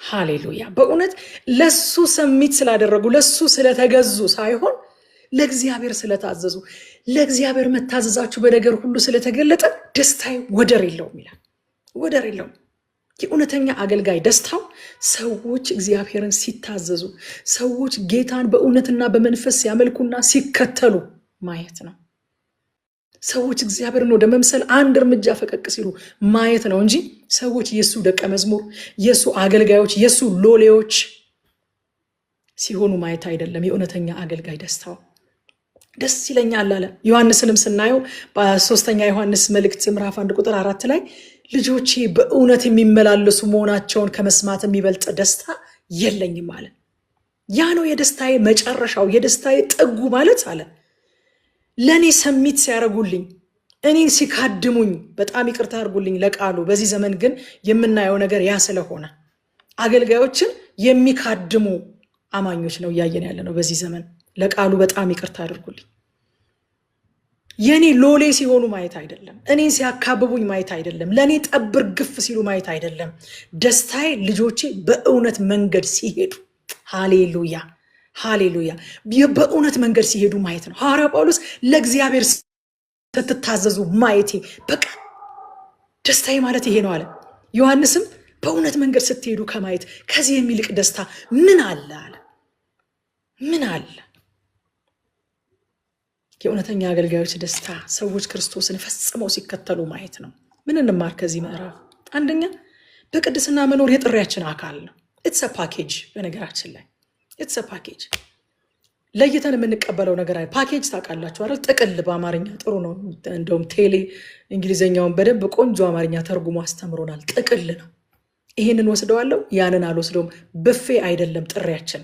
ሃሌሉያ። በእውነት ለሱ ሰሚት ስላደረጉ ለሱ ስለተገዙ ሳይሆን ለእግዚአብሔር ስለታዘዙ፣ ለእግዚአብሔር መታዘዛችሁ በነገር ሁሉ ስለተገለጠ ደስታዬ ወደር የለውም ይላል። ወደር የለውም። የእውነተኛ አገልጋይ ደስታው ሰዎች እግዚአብሔርን ሲታዘዙ፣ ሰዎች ጌታን በእውነትና በመንፈስ ሲያመልኩና ሲከተሉ ማየት ነው። ሰዎች እግዚአብሔርን ወደ መምሰል አንድ እርምጃ ፈቀቅ ሲሉ ማየት ነው እንጂ ሰዎች የሱ ደቀ መዝሙር፣ የሱ አገልጋዮች፣ የሱ ሎሌዎች ሲሆኑ ማየት አይደለም። የእውነተኛ አገልጋይ ደስታው ደስ ይለኛል አለ። ዮሐንስንም ስናየው በ3ኛ ዮሐንስ መልእክት ምዕራፍ 1 ቁጥር 4 ላይ ልጆቼ በእውነት የሚመላለሱ መሆናቸውን ከመስማት የሚበልጥ ደስታ የለኝም አለ። ያ ነው የደስታዬ መጨረሻው፣ የደስታዬ ጥጉ ማለት አለ። ለእኔ ሰሚት ሲያደርጉልኝ፣ እኔን ሲካድሙኝ፣ በጣም ይቅርታ አድርጉልኝ ለቃሉ። በዚህ ዘመን ግን የምናየው ነገር ያ ስለሆነ አገልጋዮችን የሚካድሙ አማኞች ነው እያየን ያለ ነው በዚህ ዘመን። ለቃሉ በጣም ይቅርታ አድርጉልኝ። የኔ ሎሌ ሲሆኑ ማየት አይደለም፣ እኔን ሲያካብቡኝ ማየት አይደለም፣ ለእኔ ጠብር ግፍ ሲሉ ማየት አይደለም። ደስታዬ ልጆቼ በእውነት መንገድ ሲሄዱ፣ ሃሌሉያ ሃሌሉያ፣ በእውነት መንገድ ሲሄዱ ማየት ነው። ሐዋርያ ጳውሎስ ለእግዚአብሔር ስትታዘዙ ማየቴ በቃ ደስታዬ ማለት ይሄ ነው አለ። ዮሐንስም በእውነት መንገድ ስትሄዱ ከማየት ከዚህ የሚልቅ ደስታ ምን አለ አለ። ምን አለ? የእውነተኛ አገልጋዮች ደስታ ሰዎች ክርስቶስን ፈጽመው ሲከተሉ ማየት ነው። ምን እንማር ከዚህ ምዕራፍ? አንደኛ በቅድስና መኖር የጥሪያችን አካል ነው። ኢትስ ፓኬጅ። በነገራችን ላይ ኢትስ ፓኬጅ፣ ለይተን የምንቀበለው ነገር አይ ፓኬጅ ታውቃላችሁ አይደል? ጥቅል በአማርኛ ጥሩ ነው። እንደውም ቴሌ እንግሊዘኛውን በደንብ ቆንጆ አማርኛ ተርጉሞ አስተምሮናል። ጥቅል ነው። ይህንን ወስደዋለሁ ያንን አልወስደውም። ብፌ አይደለም ጥሪያችን።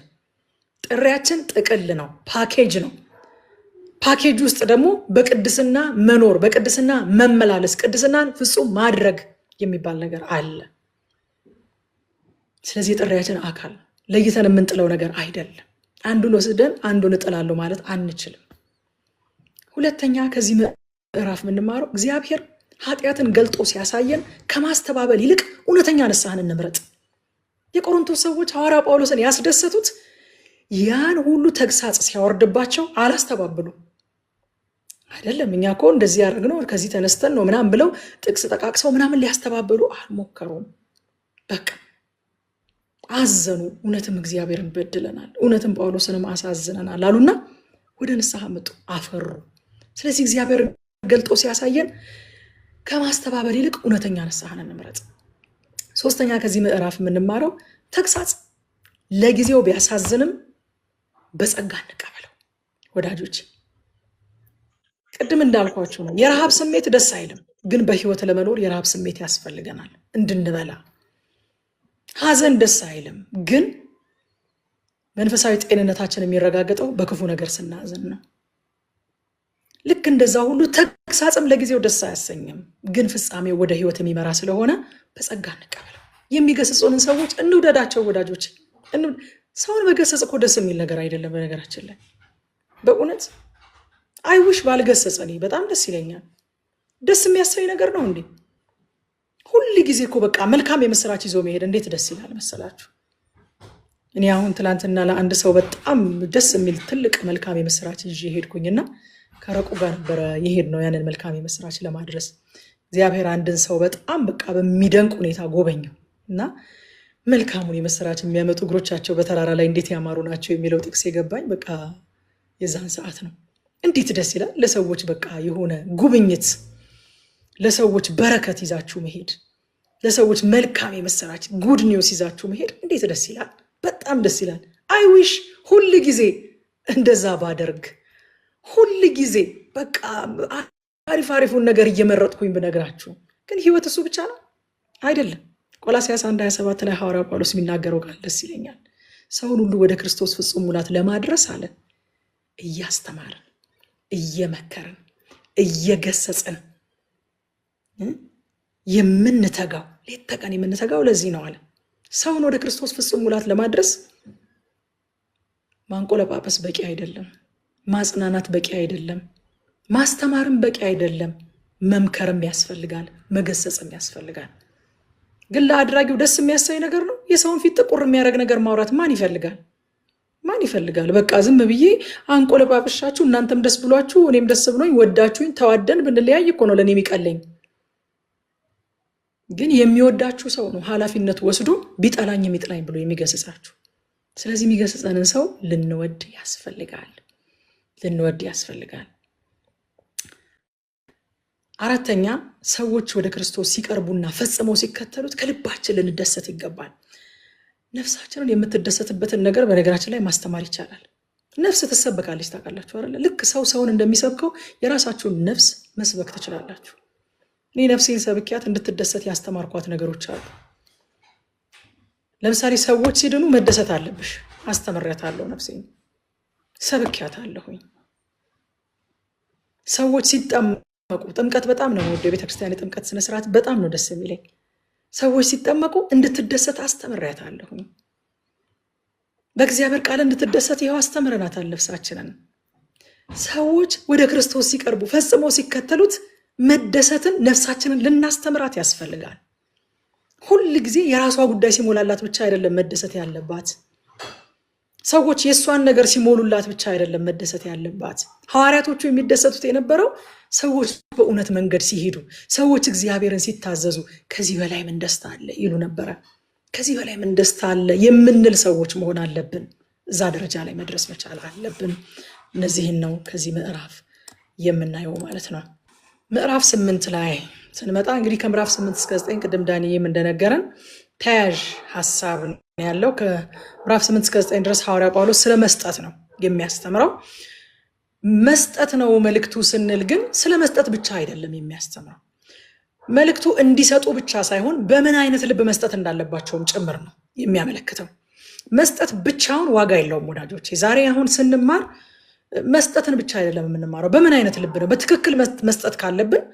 ጥሪያችን ጥቅል ነው፣ ፓኬጅ ነው። ፓኬጅ ውስጥ ደግሞ በቅድስና መኖር፣ በቅድስና መመላለስ፣ ቅድስናን ፍጹም ማድረግ የሚባል ነገር አለ። ስለዚህ የጥሪያችን አካል ለይተን የምንጥለው ነገር አይደለም። አንዱን ወስደን አንዱን እጥላለሁ ማለት አንችልም። ሁለተኛ ከዚህ ምዕራፍ የምንማረው እግዚአብሔር ኃጢአትን ገልጦ ሲያሳየን ከማስተባበል ይልቅ እውነተኛ ንስሐን እንምረጥ። የቆሮንቶስ ሰዎች ሐዋርያ ጳውሎስን ያስደሰቱት ያን ሁሉ ተግሳጽ ሲያወርድባቸው አላስተባብሉ አይደለም። እኛ እኮ እንደዚህ ያደርግነው ከዚህ ተነስተን ነው ምናምን ብለው ጥቅስ ጠቃቅሰው ምናምን ሊያስተባብሉ አልሞከሩም። በቃ አዘኑ። እውነትም እግዚአብሔርን በድለናል፣ እውነትም ጳውሎስንም አሳዝነናል አሉና ወደ ንስሐ መጡ፣ አፈሩ። ስለዚህ እግዚአብሔር ገልጦ ሲያሳየን ከማስተባበል ይልቅ እውነተኛ ንስሐን እንምረጥ። ሶስተኛ ከዚህ ምዕራፍ የምንማረው ተግሳጽ ለጊዜው ቢያሳዝንም በጸጋ እንቀበለው። ወዳጆች ቅድም እንዳልኳችሁ ነው። የረሃብ ስሜት ደስ አይልም፣ ግን በህይወት ለመኖር የረሃብ ስሜት ያስፈልገናል እንድንበላ። ሐዘን ደስ አይልም፣ ግን መንፈሳዊ ጤንነታችን የሚረጋገጠው በክፉ ነገር ስናዝን ነው። ልክ እንደዛ ሁሉ ተግሳጽም ለጊዜው ደስ አያሰኝም፣ ግን ፍጻሜው ወደ ህይወት የሚመራ ስለሆነ በጸጋ እንቀበለው። የሚገስጹንን ሰዎች እንውደዳቸው ወዳጆች። ሰውን መገሰጽ እኮ ደስ የሚል ነገር አይደለም። በነገራችን ላይ በእውነት አይውሽ ባልገሰጸ እኔ በጣም ደስ ይለኛል። ደስ የሚያሳይ ነገር ነው እንዴ? ሁል ጊዜ እኮ በቃ መልካም የምስራች ይዞ መሄድ እንዴት ደስ ይላል መሰላችሁ። እኔ አሁን ትላንትና ለአንድ ሰው በጣም ደስ የሚል ትልቅ መልካም የምስራች ይዤ ሄድኩኝና ከረቁ ጋር ነበረ የሄድ ነው ያንን መልካም የምስራች ለማድረስ። እግዚአብሔር አንድን ሰው በጣም በቃ በሚደንቅ ሁኔታ ጎበኘው እና መልካሙን የምስራች የሚያመጡ እግሮቻቸው በተራራ ላይ እንዴት ያማሩ ናቸው የሚለው ጥቅስ የገባኝ በቃ የዛን ሰዓት ነው። እንዴት ደስ ይላል ለሰዎች በቃ የሆነ ጉብኝት፣ ለሰዎች በረከት ይዛችሁ መሄድ፣ ለሰዎች መልካም የምስራች ጉድ ኒውስ ይዛችሁ መሄድ እንዴት ደስ ይላል። በጣም ደስ ይላል። አይዊሽ ሁል ጊዜ እንደዛ ባደርግ ሁሉ ጊዜ በቃ አሪፉን ነገር እየመረጥኩኝ ብነግራችሁ ግን ህይወት እሱ ብቻ ነው አይደለም። ቆላስይስ 1:27 ላይ ሐዋርያው ጳውሎስ የሚናገረው ቃል ደስ ይለኛል። ሰውን ሁሉ ወደ ክርስቶስ ፍጹም ሙላት ለማድረስ አለ እያስተማርን እየመከርን እየገሰጽን የምንተጋው ሌት ተቀን የምንተጋው ለዚህ ነው አለ። ሰውን ወደ ክርስቶስ ፍጹም ሙላት ለማድረስ ማንቆለጳጰስ በቂ አይደለም፣ ማጽናናት በቂ አይደለም፣ ማስተማርም በቂ አይደለም። መምከርም ያስፈልጋል፣ መገሰጽም ያስፈልጋል። ግን ለአድራጊው ደስ የሚያሳይ ነገር ነው። የሰውን ፊት ጥቁር የሚያደርግ ነገር ማውራት ማን ይፈልጋል? ማን ይፈልጋል? በቃ ዝም ብዬ አንቆለጳጵሻችሁ እናንተም ደስ ብሏችሁ እኔም ደስ ብሎኝ ወዳችሁኝ ተዋደን ብንለያይ እኮ ነው ለእኔ የሚቀለኝ። ግን የሚወዳችሁ ሰው ነው ኃላፊነት ወስዶ ቢጠላኝ የሚጥላኝ ብሎ የሚገስጻችሁ። ስለዚህ የሚገስጸንን ሰው ልንወድ ያስፈልጋል። አራተኛ ሰዎች ወደ ክርስቶስ ሲቀርቡና ፈጽመው ሲከተሉት ከልባችን ልንደሰት ይገባል። ነፍሳችንን የምትደሰትበትን ነገር በነገራችን ላይ ማስተማር ይቻላል። ነፍስ ትሰበካለች ታውቃላችሁ አይደል? ልክ ሰውን እንደሚሰብከው የራሳችሁን ነፍስ መስበክ ትችላላችሁ። እኔ ነፍሴን ሰብኪያት እንድትደሰት ያስተማርኳት ነገሮች አሉ። ለምሳሌ ሰዎች ሲድኑ መደሰት አለብሽ አስተምሬያታለሁ። ነፍሴን ሰብኪያታለሁኝ። ሰዎች ሲጠመቁ ጥምቀት በጣም ነው የምወደው። የቤተክርስቲያን የጥምቀት ስነስርዓት በጣም ነው ደስ የሚለኝ። ሰዎች ሲጠመቁ እንድትደሰት አስተምሬያታለሁኝ። በእግዚአብሔር ቃል እንድትደሰት ይኸው አስተምረናታል ነፍሳችንን። ሰዎች ወደ ክርስቶስ ሲቀርቡ ፈጽመው ሲከተሉት መደሰትን ነፍሳችንን ልናስተምራት ያስፈልጋል። ሁል ጊዜ የራሷ ጉዳይ ሲሞላላት ብቻ አይደለም መደሰት ያለባት። ሰዎች የእሷን ነገር ሲሞሉላት ብቻ አይደለም መደሰት ያለባት። ሐዋርያቶቹ የሚደሰቱት የነበረው ሰዎች በእውነት መንገድ ሲሄዱ፣ ሰዎች እግዚአብሔርን ሲታዘዙ ከዚህ በላይ ምን ደስታ አለ ይሉ ነበረ። ከዚህ በላይ ምን ደስታ አለ የምንል ሰዎች መሆን አለብን። እዛ ደረጃ ላይ መድረስ መቻል አለብን። እነዚህን ነው ከዚህ ምዕራፍ የምናየው ማለት ነው። ምዕራፍ 8 ላይ ስንመጣ እንግዲህ ከምዕራፍ 8 እስከ 9 ቅድም ዳንኤም እንደነገረን ተያያዥ ሐሳብ ያለው ከምዕራፍ 8 እስከ 9 ድረስ ሐዋርያ ጳውሎስ ስለ መስጠት ነው የሚያስተምረው። መስጠት ነው መልእክቱ ስንል ግን ስለ መስጠት ብቻ አይደለም የሚያስተምረው። መልእክቱ እንዲሰጡ ብቻ ሳይሆን በምን አይነት ልብ መስጠት እንዳለባቸውም ጭምር ነው የሚያመለክተው። መስጠት ብቻውን ዋጋ የለውም ወዳጆቼ። ዛሬ አሁን ስንማር መስጠትን ብቻ አይደለም የምንማረው፣ በምን አይነት ልብ ነው በትክክል መስጠት ካለብን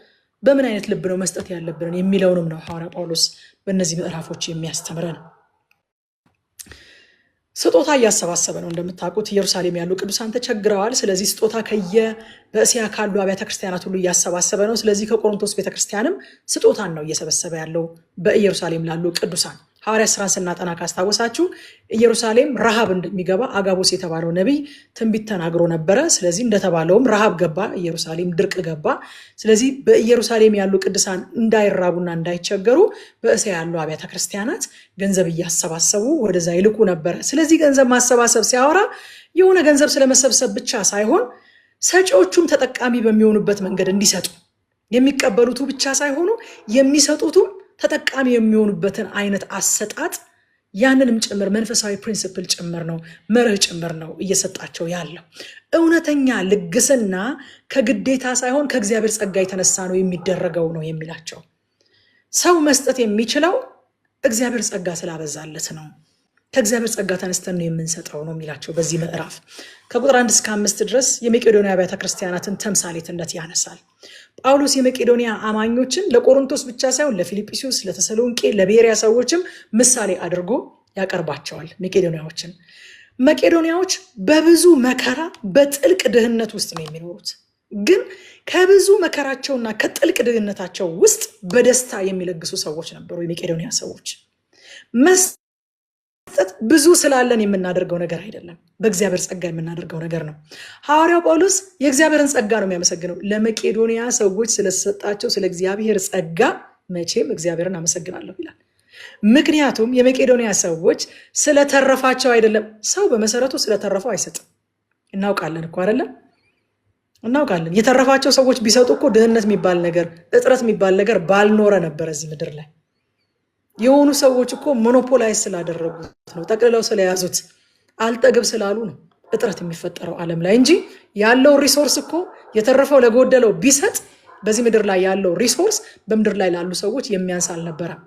በምን አይነት ልብ ነው መስጠት ያለብን የሚለውንም ነው ሐዋርያ ጳውሎስ በእነዚህ ምዕራፎች የሚያስተምረን። ስጦታ እያሰባሰበ ነው። እንደምታውቁት ኢየሩሳሌም ያሉ ቅዱሳን ተቸግረዋል። ስለዚህ ስጦታ በእስያ ካሉ አብያተ ክርስቲያናት ሁሉ እያሰባሰበ ነው። ስለዚህ ከቆሮንቶስ ቤተክርስቲያንም ስጦታን ነው እየሰበሰበ ያለው በኢየሩሳሌም ላሉ ቅዱሳን። ሐዋርያ ሥራን ስናጠና ካስታወሳችሁ ኢየሩሳሌም ረሃብ እንደሚገባ አጋቦስ የተባለው ነቢይ ትንቢት ተናግሮ ነበረ። ስለዚህ እንደተባለውም ረሃብ ገባ፣ ኢየሩሳሌም ድርቅ ገባ። ስለዚህ በኢየሩሳሌም ያሉ ቅዱሳን እንዳይራቡና እንዳይቸገሩ በእስያ ያሉ አብያተ ክርስቲያናት ገንዘብ እያሰባሰቡ ወደዛ ይልኩ ነበረ። ስለዚህ ገንዘብ ማሰባሰብ ሲያወራ የሆነ ገንዘብ ስለመሰብሰብ ብቻ ሳይሆን ሰጪዎቹም ተጠቃሚ በሚሆኑበት መንገድ እንዲሰጡ፣ የሚቀበሉቱ ብቻ ሳይሆኑ የሚሰጡቱም ተጠቃሚ የሚሆኑበትን አይነት አሰጣጥ ያንንም ጭምር መንፈሳዊ ፕሪንሲፕል ጭምር ነው፣ መርህ ጭምር ነው እየሰጣቸው ያለው። እውነተኛ ልግስና ከግዴታ ሳይሆን ከእግዚአብሔር ጸጋ የተነሳ ነው የሚደረገው ነው የሚላቸው። ሰው መስጠት የሚችለው እግዚአብሔር ጸጋ ስላበዛለት ነው። ከእግዚአብሔር ጸጋ ተነስተን ነው የምንሰጠው ነው የሚላቸው በዚህ ምዕራፍ። ከቁጥር 1 እስከ 5 ድረስ የመቄዶንያ አብያተ ክርስቲያናትን ተምሳሌትነት ያነሳል። ጳውሎስ የመቄዶንያ አማኞችን ለቆሮንቶስ ብቻ ሳይሆን ለፊልጵስዩስ፣ ለተሰሎንቄ፣ ለቤርያ ሰዎችም ምሳሌ አድርጎ ያቀርባቸዋል። መቄዶንያዎች በብዙ መከራ በጥልቅ ድህነት ውስጥ ነው የሚኖሩት። ግን ከብዙ መከራቸውና ከጥልቅ ድህነታቸው ውስጥ በደስታ የሚለግሱ ሰዎች ነበሩ። የመቄዶንያ ሰዎች መስጠት ብዙ ስላለን የምናደርገው ነገር አይደለም፣ በእግዚአብሔር ጸጋ የምናደርገው ነገር ነው። ሐዋርያው ጳውሎስ የእግዚአብሔርን ጸጋ ነው የሚያመሰግነው። ለመቄዶንያ ሰዎች ስለተሰጣቸው ስለ እግዚአብሔር ጸጋ መቼም እግዚአብሔርን አመሰግናለሁ ይላል። ምክንያቱም የመቄዶንያ ሰዎች ስለተረፋቸው አይደለም። ሰው በመሰረቱ ስለተረፈው አይሰጥም። እናውቃለን እኮ አይደለም? እናውቃለን። የተረፋቸው ሰዎች ቢሰጡ እኮ ድህነት የሚባል ነገር፣ እጥረት የሚባል ነገር ባልኖረ ነበር እዚህ ምድር ላይ። የሆኑ ሰዎች እኮ ሞኖፖላይዝ ስላደረጉት ነው፣ ጠቅልለው ስለያዙት፣ አልጠግብ ስላሉ ነው። እጥረት የሚፈጠረው ዓለም ላይ እንጂ ያለው ሪሶርስ እኮ የተረፈው ለጎደለው ቢሰጥ በዚህ ምድር ላይ ያለው ሪሶርስ በምድር ላይ ላሉ ሰዎች የሚያንስ አልነበረም።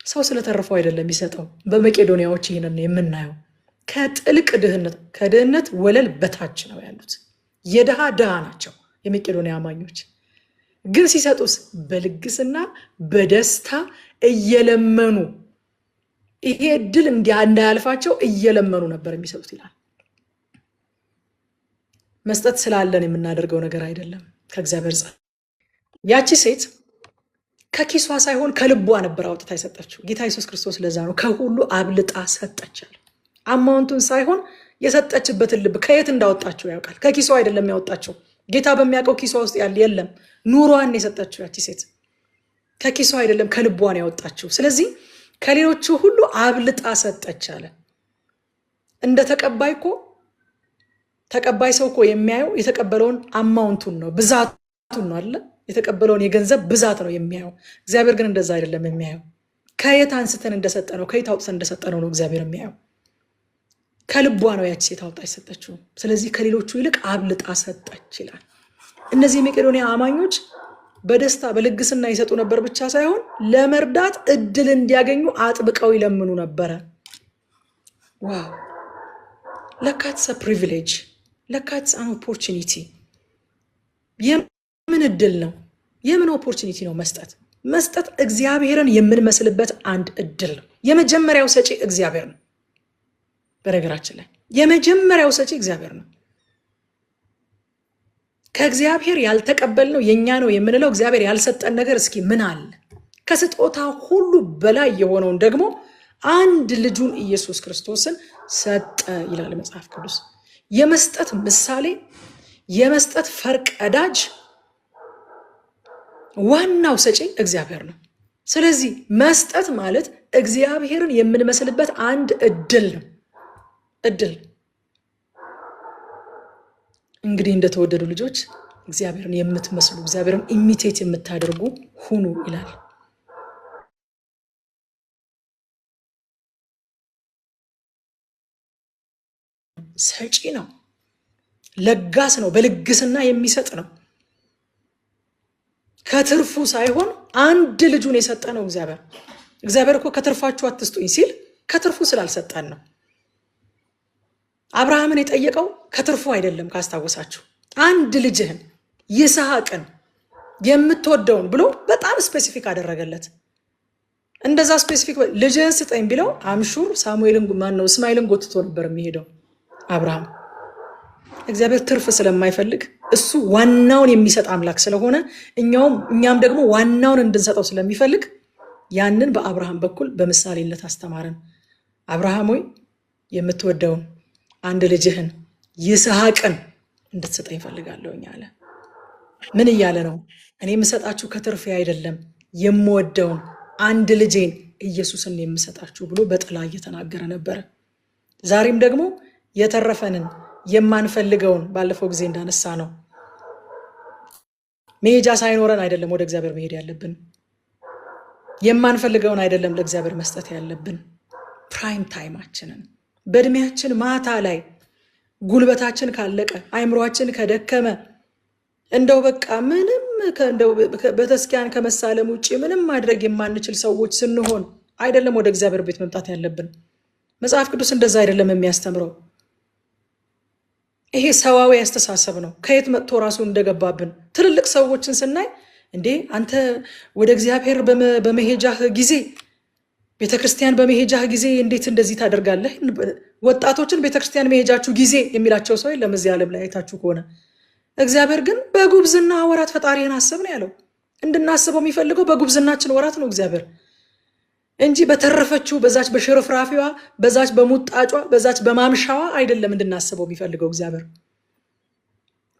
ሰው ስለተረፈው አይደለም የሚሰጠው። በመቄዶንያዎች ይህንን የምናየው ከጥልቅ ከድህነት ወለል በታች ነው ያሉት። የድሃ ድሃ ናቸው የመቄዶንያ አማኞች። ግን ሲሰጡስ በልግስና በደስታ እየለመኑ ይሄ እድል እንዳያልፋቸው እየለመኑ ነበር የሚሰጡት ይላል። መስጠት ስላለን የምናደርገው ነገር አይደለም። ከእግዚአብሔር ጸጋ ያቺ ሴት ከኪሷ ሳይሆን ከልቧ ነበር አውጥታ የሰጠችው። ጌታ ኢየሱስ ክርስቶስ ለዛ ነው ከሁሉ አብልጣ ሰጠቻል። አማውንቱን ሳይሆን የሰጠችበትን ልብ ከየት እንዳወጣችው ያውቃል። ከኪሷ አይደለም ያወጣችው። ጌታ በሚያውቀው ኪሷ ውስጥ ያለ የለም። ኑሯን የሰጠችው ያቺ ሴት ከኪሷ አይደለም ከልቧን ያወጣችው። ስለዚህ ከሌሎቹ ሁሉ አብልጣ ሰጠች አለ። እንደ ተቀባይ እኮ ተቀባይ ሰው እኮ የሚያየው የተቀበለውን አማውንቱን ነው፣ ብዛቱን ነው አይደል? የተቀበለውን የገንዘብ ብዛት ነው የሚያየው። እግዚአብሔር ግን እንደዛ አይደለም የሚያየው። ከየት አንስተን እንደሰጠነው ከየት አውጥተን እንደሰጠነው ነው እግዚአብሔር የሚያየው። ከልቧ ነው ያቺ ሴት አውጣ የሰጠችው። ስለዚህ ከሌሎቹ ይልቅ አብልጣ ሰጠች ይላል። እነዚህ የመቄዶንያ አማኞች በደስታ በልግስና ይሰጡ ነበር ብቻ ሳይሆን ለመርዳት እድል እንዲያገኙ አጥብቀው ይለምኑ ነበረ። ዋው! ለካትስ ፕሪቪሌጅ፣ ለካትስ አን ኦፖርቹኒቲ። የምን እድል ነው? የምን ኦፖርቹኒቲ ነው መስጠት? መስጠት እግዚአብሔርን የምንመስልበት አንድ እድል ነው። የመጀመሪያው ሰጪ እግዚአብሔር ነው። በነገራችን ላይ የመጀመሪያው ሰጪ እግዚአብሔር ነው። ከእግዚአብሔር ያልተቀበልነው የኛ ነው የምንለው እግዚአብሔር ያልሰጠን ነገር እስኪ ምን አለ? ከስጦታ ሁሉ በላይ የሆነውን ደግሞ አንድ ልጁን ኢየሱስ ክርስቶስን ሰጠ ይላል መጽሐፍ ቅዱስ። የመስጠት ምሳሌ፣ የመስጠት ፈርቀዳጅ ዋናው ሰጪ እግዚአብሔር ነው። ስለዚህ መስጠት ማለት እግዚአብሔርን የምንመስልበት አንድ እድል ነው። እድል እንግዲህ እንደተወደዱ ልጆች እግዚአብሔርን የምትመስሉ እግዚአብሔርን ኢሚቴት የምታደርጉ ሁኑ ይላል። ሰጪ ነው፣ ለጋስ ነው፣ በልግስና የሚሰጥ ነው። ከትርፉ ሳይሆን አንድ ልጁን የሰጠ ነው እግዚአብሔር። እግዚአብሔር እኮ ከትርፋችሁ አትስጡኝ ሲል ከትርፉ ስላልሰጠን ነው። አብርሃምን የጠየቀው ከትርፉ አይደለም። ካስታወሳችሁ አንድ ልጅህን ይስሐቅን የምትወደውን ብሎ በጣም ስፔሲፊክ አደረገለት። እንደዛ ስፔሲፊክ ልጅህን ስጠኝ ቢለው አምሹር እስማኤልን ጎትቶ ነበር የሚሄደው አብርሃም። እግዚአብሔር ትርፍ ስለማይፈልግ እሱ ዋናውን የሚሰጥ አምላክ ስለሆነ እኛም ደግሞ ዋናውን እንድንሰጠው ስለሚፈልግ ያንን በአብርሃም በኩል በምሳሌነት አስተማረን። አብርሃም ሆይ የምትወደውን አንድ ልጅህን ይስሐቅን እንድትሰጠኝ እፈልጋለሁኝ አለ። ምን እያለ ነው? እኔ የምሰጣችሁ ከትርፌ አይደለም፣ የምወደውን አንድ ልጄን ኢየሱስን የምሰጣችሁ ብሎ በጥላ እየተናገረ ነበረ። ዛሬም ደግሞ የተረፈንን የማንፈልገውን ባለፈው ጊዜ እንዳነሳ ነው መሄጃ ሳይኖረን አይደለም ወደ እግዚአብሔር መሄድ ያለብን። የማንፈልገውን አይደለም ለእግዚአብሔር መስጠት ያለብን። ፕራይም ታይማችንን በእድሜያችን ማታ ላይ ጉልበታችን ካለቀ አይምሯችን ከደከመ እንደው በቃ ምንም በተስኪያን ከመሳለም ውጭ ምንም ማድረግ የማንችል ሰዎች ስንሆን አይደለም ወደ እግዚአብሔር ቤት መምጣት ያለብን። መጽሐፍ ቅዱስ እንደዛ አይደለም የሚያስተምረው። ይሄ ሰዋዊ አስተሳሰብ ነው። ከየት መጥቶ ራሱ እንደገባብን ትልልቅ ሰዎችን ስናይ እንዴ አንተ ወደ እግዚአብሔር በመሄጃህ ጊዜ ቤተክርስቲያን በመሄጃህ ጊዜ እንዴት እንደዚህ ታደርጋለህ? ወጣቶችን ቤተክርስቲያን መሄጃችሁ ጊዜ የሚላቸው ሰው የለም እዚህ ዓለም ላይ አይታችሁ ከሆነ። እግዚአብሔር ግን በጉብዝና ወራት ፈጣሪህን አስብ ነው ያለው። እንድናስበው የሚፈልገው በጉብዝናችን ወራት ነው እግዚአብሔር እንጂ በተረፈችው በዛች በሽርፍራፊዋ በዛች በሙጣጯ በዛች በማምሻዋ አይደለም እንድናስበው የሚፈልገው እግዚአብሔር።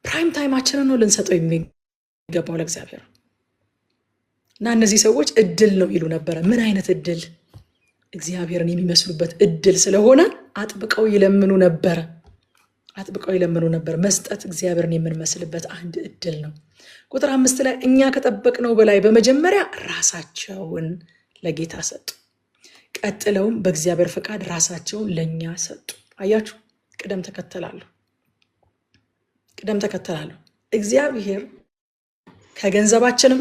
ፕራይም ታይማችንን ነው ልንሰጠው የሚገባው ለእግዚአብሔር። እና እነዚህ ሰዎች እድል ነው ይሉ ነበረ። ምን አይነት እድል? እግዚአብሔርን የሚመስሉበት እድል ስለሆነ አጥብቀው ይለምኑ ነበረ። አጥብቀው ይለምኑ ነበር። መስጠት እግዚአብሔርን የምንመስልበት አንድ እድል ነው። ቁጥር 5 ላይ እኛ ከጠበቅነው በላይ በመጀመሪያ ራሳቸውን ለጌታ ሰጡ፣ ቀጥለውም በእግዚአብሔር ፈቃድ ራሳቸውን ለእኛ ሰጡ። አያችሁ፣ ቅደም ተከተላለሁ። እግዚአብሔር ከገንዘባችንም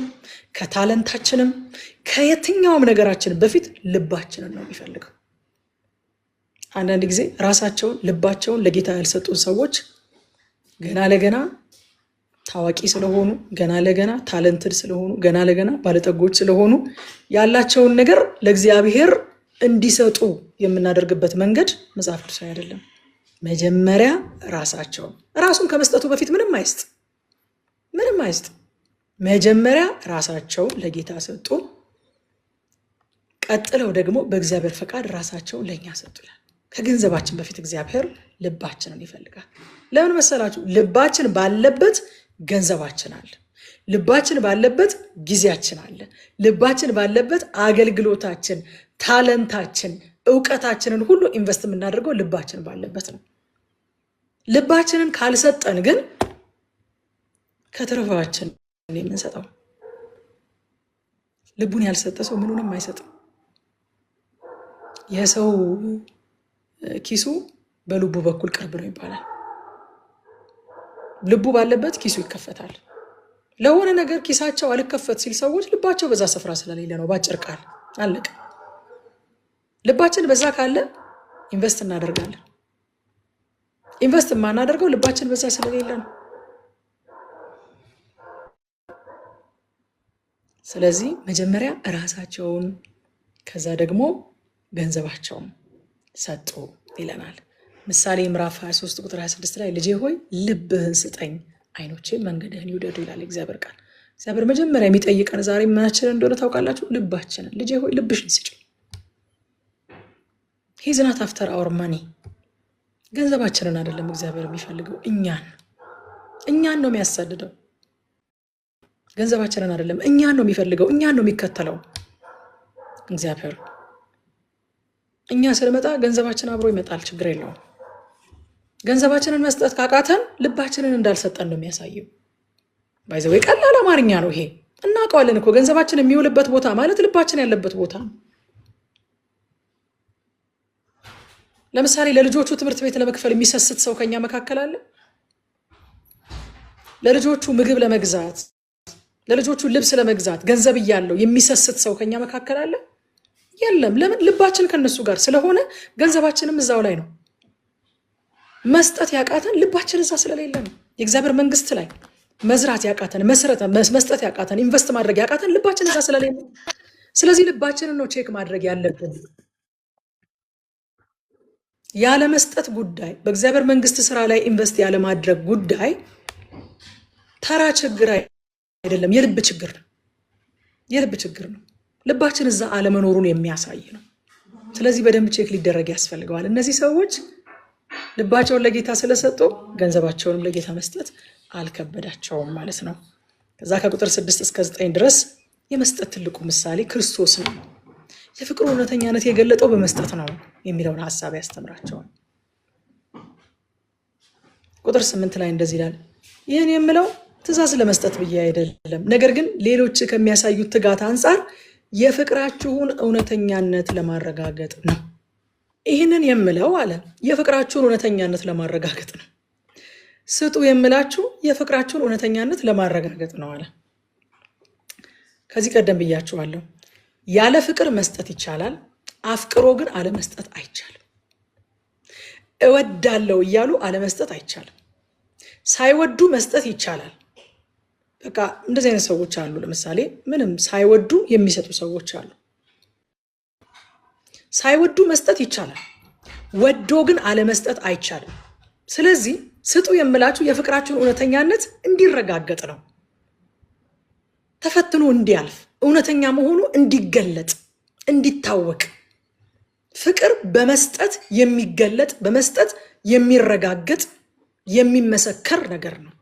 ከታለንታችንም ከየትኛውም ነገራችን በፊት ልባችንን ነው የሚፈልገው። አንዳንድ ጊዜ ራሳቸውን ልባቸውን ለጌታ ያልሰጡ ሰዎች ገና ለገና ታዋቂ ስለሆኑ፣ ገና ለገና ታለንትድ ስለሆኑ፣ ገና ለገና ባለጠጎች ስለሆኑ ያላቸውን ነገር ለእግዚአብሔር እንዲሰጡ የምናደርግበት መንገድ መጽሐፍ ቅዱሳዊ አይደለም። መጀመሪያ ራሱን ከመስጠቱ በፊት ምንም አይስጥ። መጀመሪያ ራሳቸውን ለጌታ ሰጡ። ቀጥለው ደግሞ በእግዚአብሔር ፈቃድ ራሳቸውን ለእኛ ሰጡላል። ከገንዘባችን በፊት እግዚአብሔር ልባችንን ይፈልጋል። ለምን መሰላችሁ? ልባችን ባለበት ገንዘባችን አለ። ልባችን ባለበት ጊዜያችን አለ። ልባችን ባለበት አገልግሎታችን፣ ታለንታችን፣ እውቀታችንን ሁሉ ኢንቨስት የምናደርገው ልባችን ባለበት ነው። ልባችንን ካልሰጠን ግን ከትርፋችን የምንሰጠው። ልቡን ያልሰጠ ሰው ምኑንም አይሰጥም። የሰው ኪሱ በልቡ በኩል ቅርብ ነው ይባላል። ልቡ ባለበት ኪሱ ይከፈታል። ለሆነ ነገር ኪሳቸው አልከፈት ሲል ሰዎች ልባቸው በዛ ስፍራ ስለሌለ ነው። ባጭር ቃል አለቀ። ልባችን በዛ ካለ ኢንቨስት እናደርጋለን። ኢንቨስት የማናደርገው ልባችን በዛ ስለሌለ ነው። ስለዚህ መጀመሪያ ራሳቸውን ከዛ ደግሞ ገንዘባቸውን ሰጡ ይለናል። ምሳሌ ምዕራፍ 23 ቁጥር 26 ላይ ልጄ ሆይ ልብህን ስጠኝ፣ ዓይኖቼን መንገድህን ይውደዱ ይላል እግዚአብሔር ቃል። እግዚአብሔር መጀመሪያ የሚጠይቀን ዛሬ ምናችን እንደሆነ ታውቃላችሁ? ልባችንን። ልጄ ሆይ ልብሽን ስጭኝ። ሂዝ ናት አፍተር አወር መኒ። ገንዘባችንን አይደለም እግዚአብሔር የሚፈልገው፣ እኛን ነው የሚያሳድደው። ገንዘባችንን አይደለም፣ እኛን ነው የሚፈልገው፣ እኛን ነው የሚከተለው እግዚአብሔር። እኛ ስለመጣ ገንዘባችን አብሮ ይመጣል፣ ችግር የለውም። ገንዘባችንን መስጠት ካቃተን ልባችንን እንዳልሰጠን ነው የሚያሳየው። ባይዘው ቀላል አማርኛ ነው ይሄ፣ እናውቀዋለን እኮ። ገንዘባችን የሚውልበት ቦታ ማለት ልባችን ያለበት ቦታ ነው። ለምሳሌ ለልጆቹ ትምህርት ቤት ለመክፈል የሚሰስት ሰው ከኛ መካከል አለ? ለልጆቹ ምግብ ለመግዛት፣ ለልጆቹ ልብስ ለመግዛት ገንዘብ እያለው የሚሰስት ሰው ከኛ መካከል አለ? የለም። ለምን? ልባችን ከነሱ ጋር ስለሆነ ገንዘባችንም እዛው ላይ ነው። መስጠት ያቃተን ልባችን እዛ ስለሌለ ነው። የእግዚአብሔር መንግስት ላይ መዝራት ያቃተን፣ መስጠት ያቃተን፣ ኢንቨስት ማድረግ ያቃተን ልባችን እዛ ስለሌለ። ስለዚህ ልባችንን ነው ቼክ ማድረግ ያለብን። ያለ መስጠት ጉዳይ፣ በእግዚአብሔር መንግስት ስራ ላይ ኢንቨስት ያለ ማድረግ ጉዳይ ተራ ችግር አይደለም፣ የልብ ችግር ነው። ልባችን እዛ አለመኖሩን የሚያሳይ ነው። ስለዚህ በደንብ ቼክ ሊደረግ ያስፈልገዋል። እነዚህ ሰዎች ልባቸውን ለጌታ ስለሰጡ ገንዘባቸውንም ለጌታ መስጠት አልከበዳቸውም ማለት ነው። ከዛ ከቁጥር 6 እስከ 9 ድረስ የመስጠት ትልቁ ምሳሌ ክርስቶስ ነው። የፍቅሩ እውነተኛነት የገለጠው በመስጠት ነው የሚለውን ሀሳብ ያስተምራቸዋል። ቁጥር 8 ላይ እንደዚህ ይላል፣ ይህን የምለው ትእዛዝ ለመስጠት ብዬ አይደለም፣ ነገር ግን ሌሎች ከሚያሳዩት ትጋት አንጻር የፍቅራችሁን እውነተኛነት ለማረጋገጥ ነው። ይህንን የምለው አለ የፍቅራችሁን እውነተኛነት ለማረጋገጥ ነው። ስጡ የምላችሁ የፍቅራችሁን እውነተኛነት ለማረጋገጥ ነው አለ። ከዚህ ቀደም ብያችኋለሁ፣ ያለ ፍቅር መስጠት ይቻላል፣ አፍቅሮ ግን አለመስጠት አይቻልም። እወዳለሁ እያሉ አለመስጠት አይቻልም። ሳይወዱ መስጠት ይቻላል። በቃ እንደዚህ አይነት ሰዎች አሉ። ለምሳሌ ምንም ሳይወዱ የሚሰጡ ሰዎች አሉ። ሳይወዱ መስጠት ይቻላል፣ ወዶ ግን አለመስጠት አይቻልም። ስለዚህ ስጡ የምላችሁ የፍቅራችሁን እውነተኛነት እንዲረጋገጥ ነው። ተፈትኖ እንዲያልፍ፣ እውነተኛ መሆኑ እንዲገለጥ፣ እንዲታወቅ። ፍቅር በመስጠት የሚገለጥ፣ በመስጠት የሚረጋገጥ፣ የሚመሰከር ነገር ነው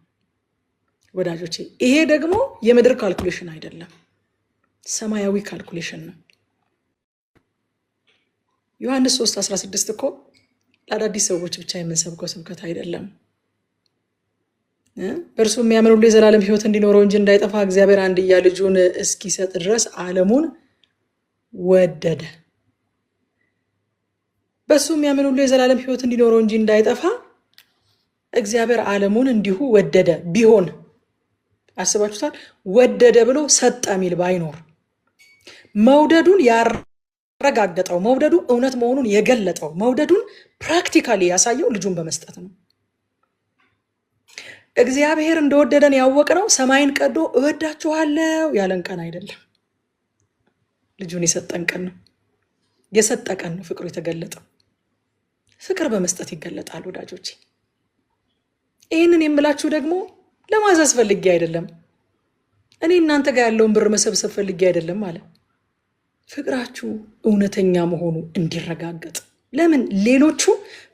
ወዳጆቼ። ይሄ ደግሞ የምድር ካልኩሌሽን አይደለም፣ ሰማያዊ ካልኩሌሽን ነው። ዮሐንስ 3:16 እኮ ለአዳዲስ ሰዎች ብቻ የምንሰብከው ስብከት አይደለም። በእርሱ የሚያምን ሁሉ የዘላለም ሕይወት እንዲኖረው እንጂ እንዳይጠፋ እግዚአብሔር አንድያ ልጁን እስኪሰጥ ድረስ ዓለሙን ወደደ። በእሱ የሚያምን ሁሉ የዘላለም ሕይወት እንዲኖረው እንጂ እንዳይጠፋ እግዚአብሔር ዓለሙን እንዲሁ ወደደ ቢሆን አስባችሁታል? ወደደ ብሎ ሰጠ ሚል ባይኖር መውደዱን ያረጋገጠው መውደዱ እውነት መሆኑን የገለጠው መውደዱን ፕራክቲካሊ ያሳየው ልጁን በመስጠት ነው። እግዚአብሔር እንደወደደን ያወቅነው ሰማይን ቀዶ እወዳችኋለሁ ያለን ቀን አይደለም፣ ልጁን የሰጠን ቀን ነው። የሰጠ ቀን ነው ፍቅሩ የተገለጠው። ፍቅር በመስጠት ይገለጣል ወዳጆቼ። ይህንን የምላችሁ ደግሞ ለማዘዝ ፈልጌ አይደለም፣ እኔ እናንተ ጋር ያለውን ብር መሰብሰብ ፈልጌ አይደለም ማለት ፍቅራችሁ እውነተኛ መሆኑ እንዲረጋገጥ። ለምን ሌሎቹ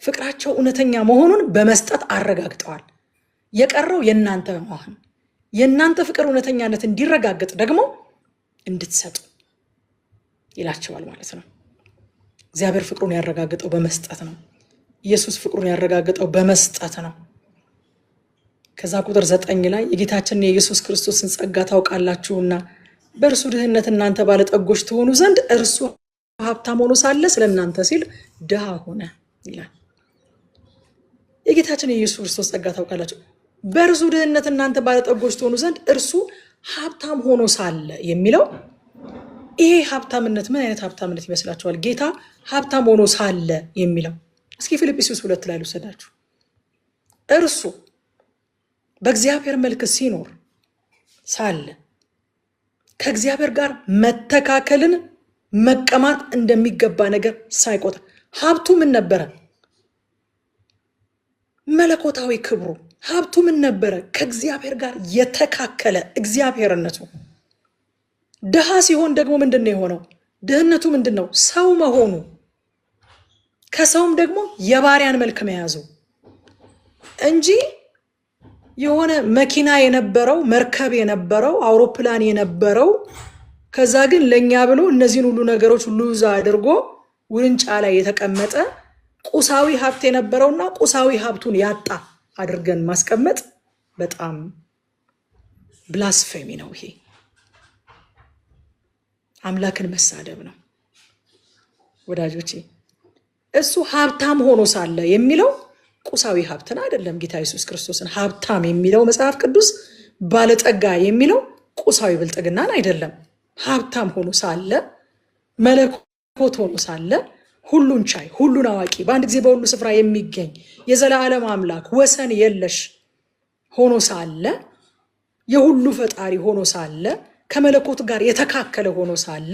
ፍቅራቸው እውነተኛ መሆኑን በመስጠት አረጋግጠዋል። የቀረው የእናንተ መሆን የእናንተ ፍቅር እውነተኛነት እንዲረጋገጥ ደግሞ እንድትሰጡ ይላቸዋል ማለት ነው። እግዚአብሔር ፍቅሩን ያረጋግጠው በመስጠት ነው። ኢየሱስ ፍቅሩን ያረጋግጠው በመስጠት ነው። ከዛ ቁጥር 9 ላይ የጌታችንን የኢየሱስ ክርስቶስን ጸጋ ታውቃላችሁና በእርሱ ድህነት እናንተ ባለጠጎች ትሆኑ ዘንድ እርሱ ሀብታም ሆኖ ሳለ ስለ እናንተ ሲል ድሃ ሆነ ይላል። የጌታችን የኢየሱስ ክርስቶስ ጸጋ ታውቃላችሁ፣ በእርሱ ድህነት እናንተ ባለጠጎች ትሆኑ ዘንድ እርሱ ሀብታም ሆኖ ሳለ የሚለው ይሄ ሀብታምነት ምን አይነት ሀብታምነት ይመስላችኋል? ጌታ ሀብታም ሆኖ ሳለ የሚለው እስኪ ፊልጵስዩስ 2 ላይ ልውሰዳችሁ። እርሱ በእግዚአብሔር መልክ ሲኖር ሳለ ከእግዚአብሔር ጋር መተካከልን መቀማት እንደሚገባ ነገር ሳይቆጥር ሀብቱ ምን ነበረ? መለኮታዊ ክብሩ። ሀብቱ ምን ነበረ? ከእግዚአብሔር ጋር የተካከለ እግዚአብሔርነቱ። ድሃ ሲሆን ደግሞ ምንድን ነው የሆነው? ድህነቱ ምንድን ነው? ሰው መሆኑ። ከሰውም ደግሞ የባሪያን መልክ መያዙ እንጂ የሆነ መኪና የነበረው መርከብ የነበረው አውሮፕላን የነበረው ከዛ ግን ለኛ ብሎ እነዚህን ሁሉ ነገሮች ሉዝ አድርጎ ውርንጫ ላይ የተቀመጠ ቁሳዊ ሀብት የነበረውና ቁሳዊ ሀብቱን ያጣ አድርገን ማስቀመጥ በጣም ብላስፌሚ ነው። ይሄ አምላክን መሳደብ ነው ወዳጆቼ። እሱ ሀብታም ሆኖ ሳለ የሚለው ቁሳዊ ሀብትን አይደለም። ጌታ ኢየሱስ ክርስቶስን ሀብታም የሚለው መጽሐፍ ቅዱስ ባለጠጋ የሚለው ቁሳዊ ብልጥግናን አይደለም። ሀብታም ሆኖ ሳለ መለኮት ሆኖ ሳለ ሁሉን ቻይ ሁሉን አዋቂ በአንድ ጊዜ በሁሉ ስፍራ የሚገኝ የዘላለም አምላክ ወሰን የለሽ ሆኖ ሳለ የሁሉ ፈጣሪ ሆኖ ሳለ ከመለኮት ጋር የተካከለ ሆኖ ሳለ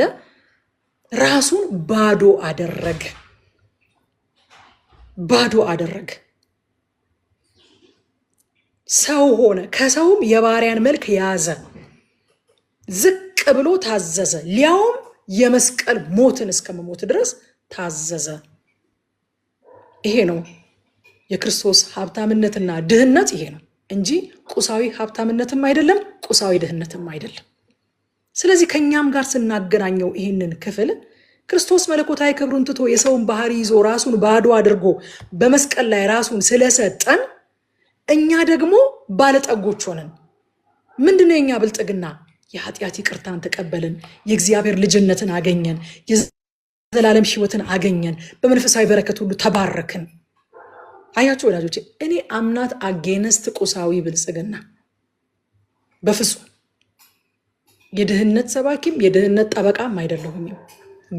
ራሱን ባዶ አደረገ። ሰው ሆነ። ከሰውም የባሪያን መልክ ያዘ። ዝቅ ብሎ ታዘዘ። ሊያውም የመስቀል ሞትን እስከመሞት ድረስ ታዘዘ። ይሄ ነው የክርስቶስ ሀብታምነትና ድህነት። ይሄ ነው እንጂ ቁሳዊ ሀብታምነትም አይደለም፣ ቁሳዊ ድህነትም አይደለም። ስለዚህ ከኛም ጋር ስናገናኘው ይህንን ክፍል ክርስቶስ መለኮታዊ ክብሩን ትቶ የሰውን ባህሪ ይዞ ራሱን ባዶ አድርጎ በመስቀል ላይ ራሱን ስለሰጠን እኛ ደግሞ ባለጠጎች ሆነን። ምንድነው የኛ ብልጥግና? የኃጢአት ይቅርታን ተቀበልን፣ የእግዚአብሔር ልጅነትን አገኘን፣ የዘላለም ሕይወትን አገኘን፣ በመንፈሳዊ በረከት ሁሉ ተባረክን። አያችሁ ወዳጆቼ፣ እኔ አምናት አጌነስት ቁሳዊ ብልጽግና በፍጹም የድህነት ሰባኪም የድህነት ጠበቃም አይደለሁም።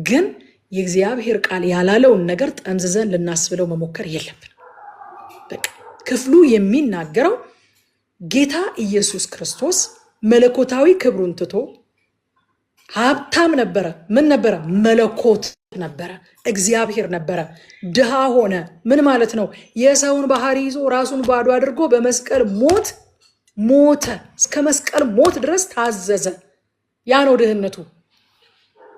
ግን የእግዚአብሔር ቃል ያላለውን ነገር ጠምዝዘን ልናስብለው መሞከር የለብን። በቃ ክፍሉ የሚናገረው ጌታ ኢየሱስ ክርስቶስ መለኮታዊ ክብሩን ትቶ ሀብታም ነበረ። ምን ነበረ? መለኮት ነበረ፣ እግዚአብሔር ነበረ። ድሃ ሆነ። ምን ማለት ነው? የሰውን ባህሪ ይዞ ራሱን ባዶ አድርጎ በመስቀል ሞተ። እስከ መስቀል ሞት ድረስ ታዘዘ። ያ ነው ድህነቱ።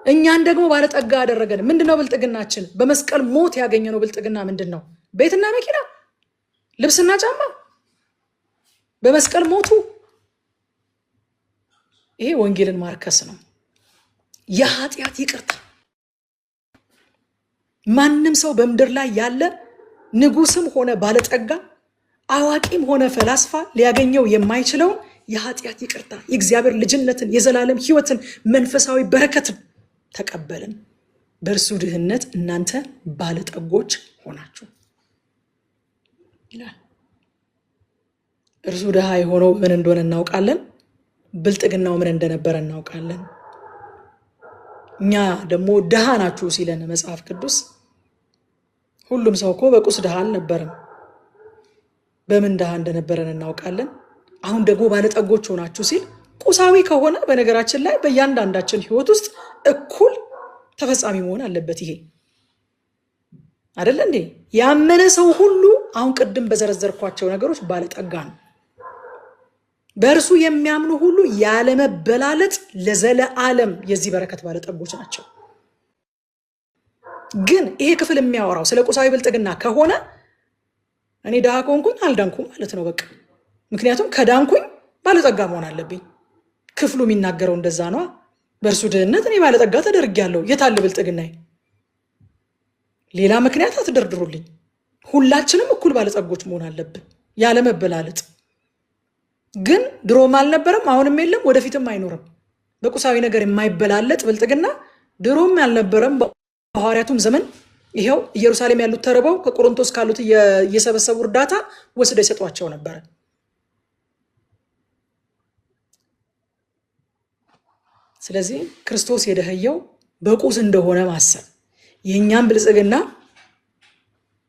እኛን ደግሞ ባለጠጋ አደረገን። ምንድነው ብልጥግናችን? በመስቀል ሞት ያገኘነው ብልጥግና ምንድን ነው? ቤትና መኪና፣ ልብስና ጫማ። በመስቀል ሞቱ። ይሄ ወንጌልን ማርከስ ነው። የኃጢአት ይቅርታ። ማንም ሰው በምድር ላይ ያለ ንጉስም ሆነ ባለጠጋ አዋቂም ሆነ ፈላስፋ ሊያገኘው የማይችለውን የኃጢአት ይቅርታ፣ የእግዚአብሔር ልጅነትን፣ የዘላለም ሕይወትን፣ መንፈሳዊ በረከትን ተቀበልን። በእርሱ ድህነት እናንተ ባለጠጎች ሆናችሁ ይላል። እርሱ ድሃ የሆነው ምን እንደሆነ እናውቃለን። ብልጥግናው ምን እንደነበረ እናውቃለን። እኛ ደግሞ ድሃ ናችሁ ሲለን መጽሐፍ ቅዱስ ሁሉም ሰው እኮ በቁስ ድሃ አልነበረም። በምን ድሃ እንደነበረን እናውቃለን። አሁን ደግሞ ባለጠጎች ሆናችሁ ሲል ቁሳዊ ከሆነ በነገራችን ላይ በእያንዳንዳችን ህይወት ውስጥ እኩል ተፈጻሚ መሆን አለበት። ይሄ አይደለ እንዴ? ያመነ ሰው ሁሉ አሁን ቅድም በዘረዘርኳቸው ነገሮች ባለጠጋ ነው። በእርሱ የሚያምኑ ሁሉ ያለመበላለጥ ለዘለዓለም የዚህ በረከት ባለጠጎች ናቸው። ግን ይሄ ክፍል የሚያወራው ስለ ቁሳዊ ብልጥግና ከሆነ እኔ ድሃ ከሆንኩኝ አልዳንኩም ማለት ነው በቃ። ምክንያቱም ከዳንኩኝ ባለጠጋ መሆን አለብኝ። ክፍሉ የሚናገረው እንደዛ ነው። በእርሱ ድህነት እኔ ባለጠጋ ተደርጌያለሁ። የታለ ብልጥግናዬ? ሌላ ምክንያት አትደርድሩልኝ። ሁላችንም እኩል ባለጠጎች መሆን አለብን ያለመበላለጥ። ግን ድሮም አልነበረም፣ አሁንም የለም፣ ወደፊትም አይኖርም። በቁሳዊ ነገር የማይበላለጥ ብልጥግና ድሮም አልነበረም። በሐዋርያቱም ዘመን ይሄው ኢየሩሳሌም ያሉት ተርበው ከቆሮንቶስ ካሉት እየሰበሰቡ እርዳታ ወስደው ይሰጧቸው ነበር። ስለዚህ ክርስቶስ የደህየው በቁስ እንደሆነ ማሰብ፣ የኛም ብልጽግና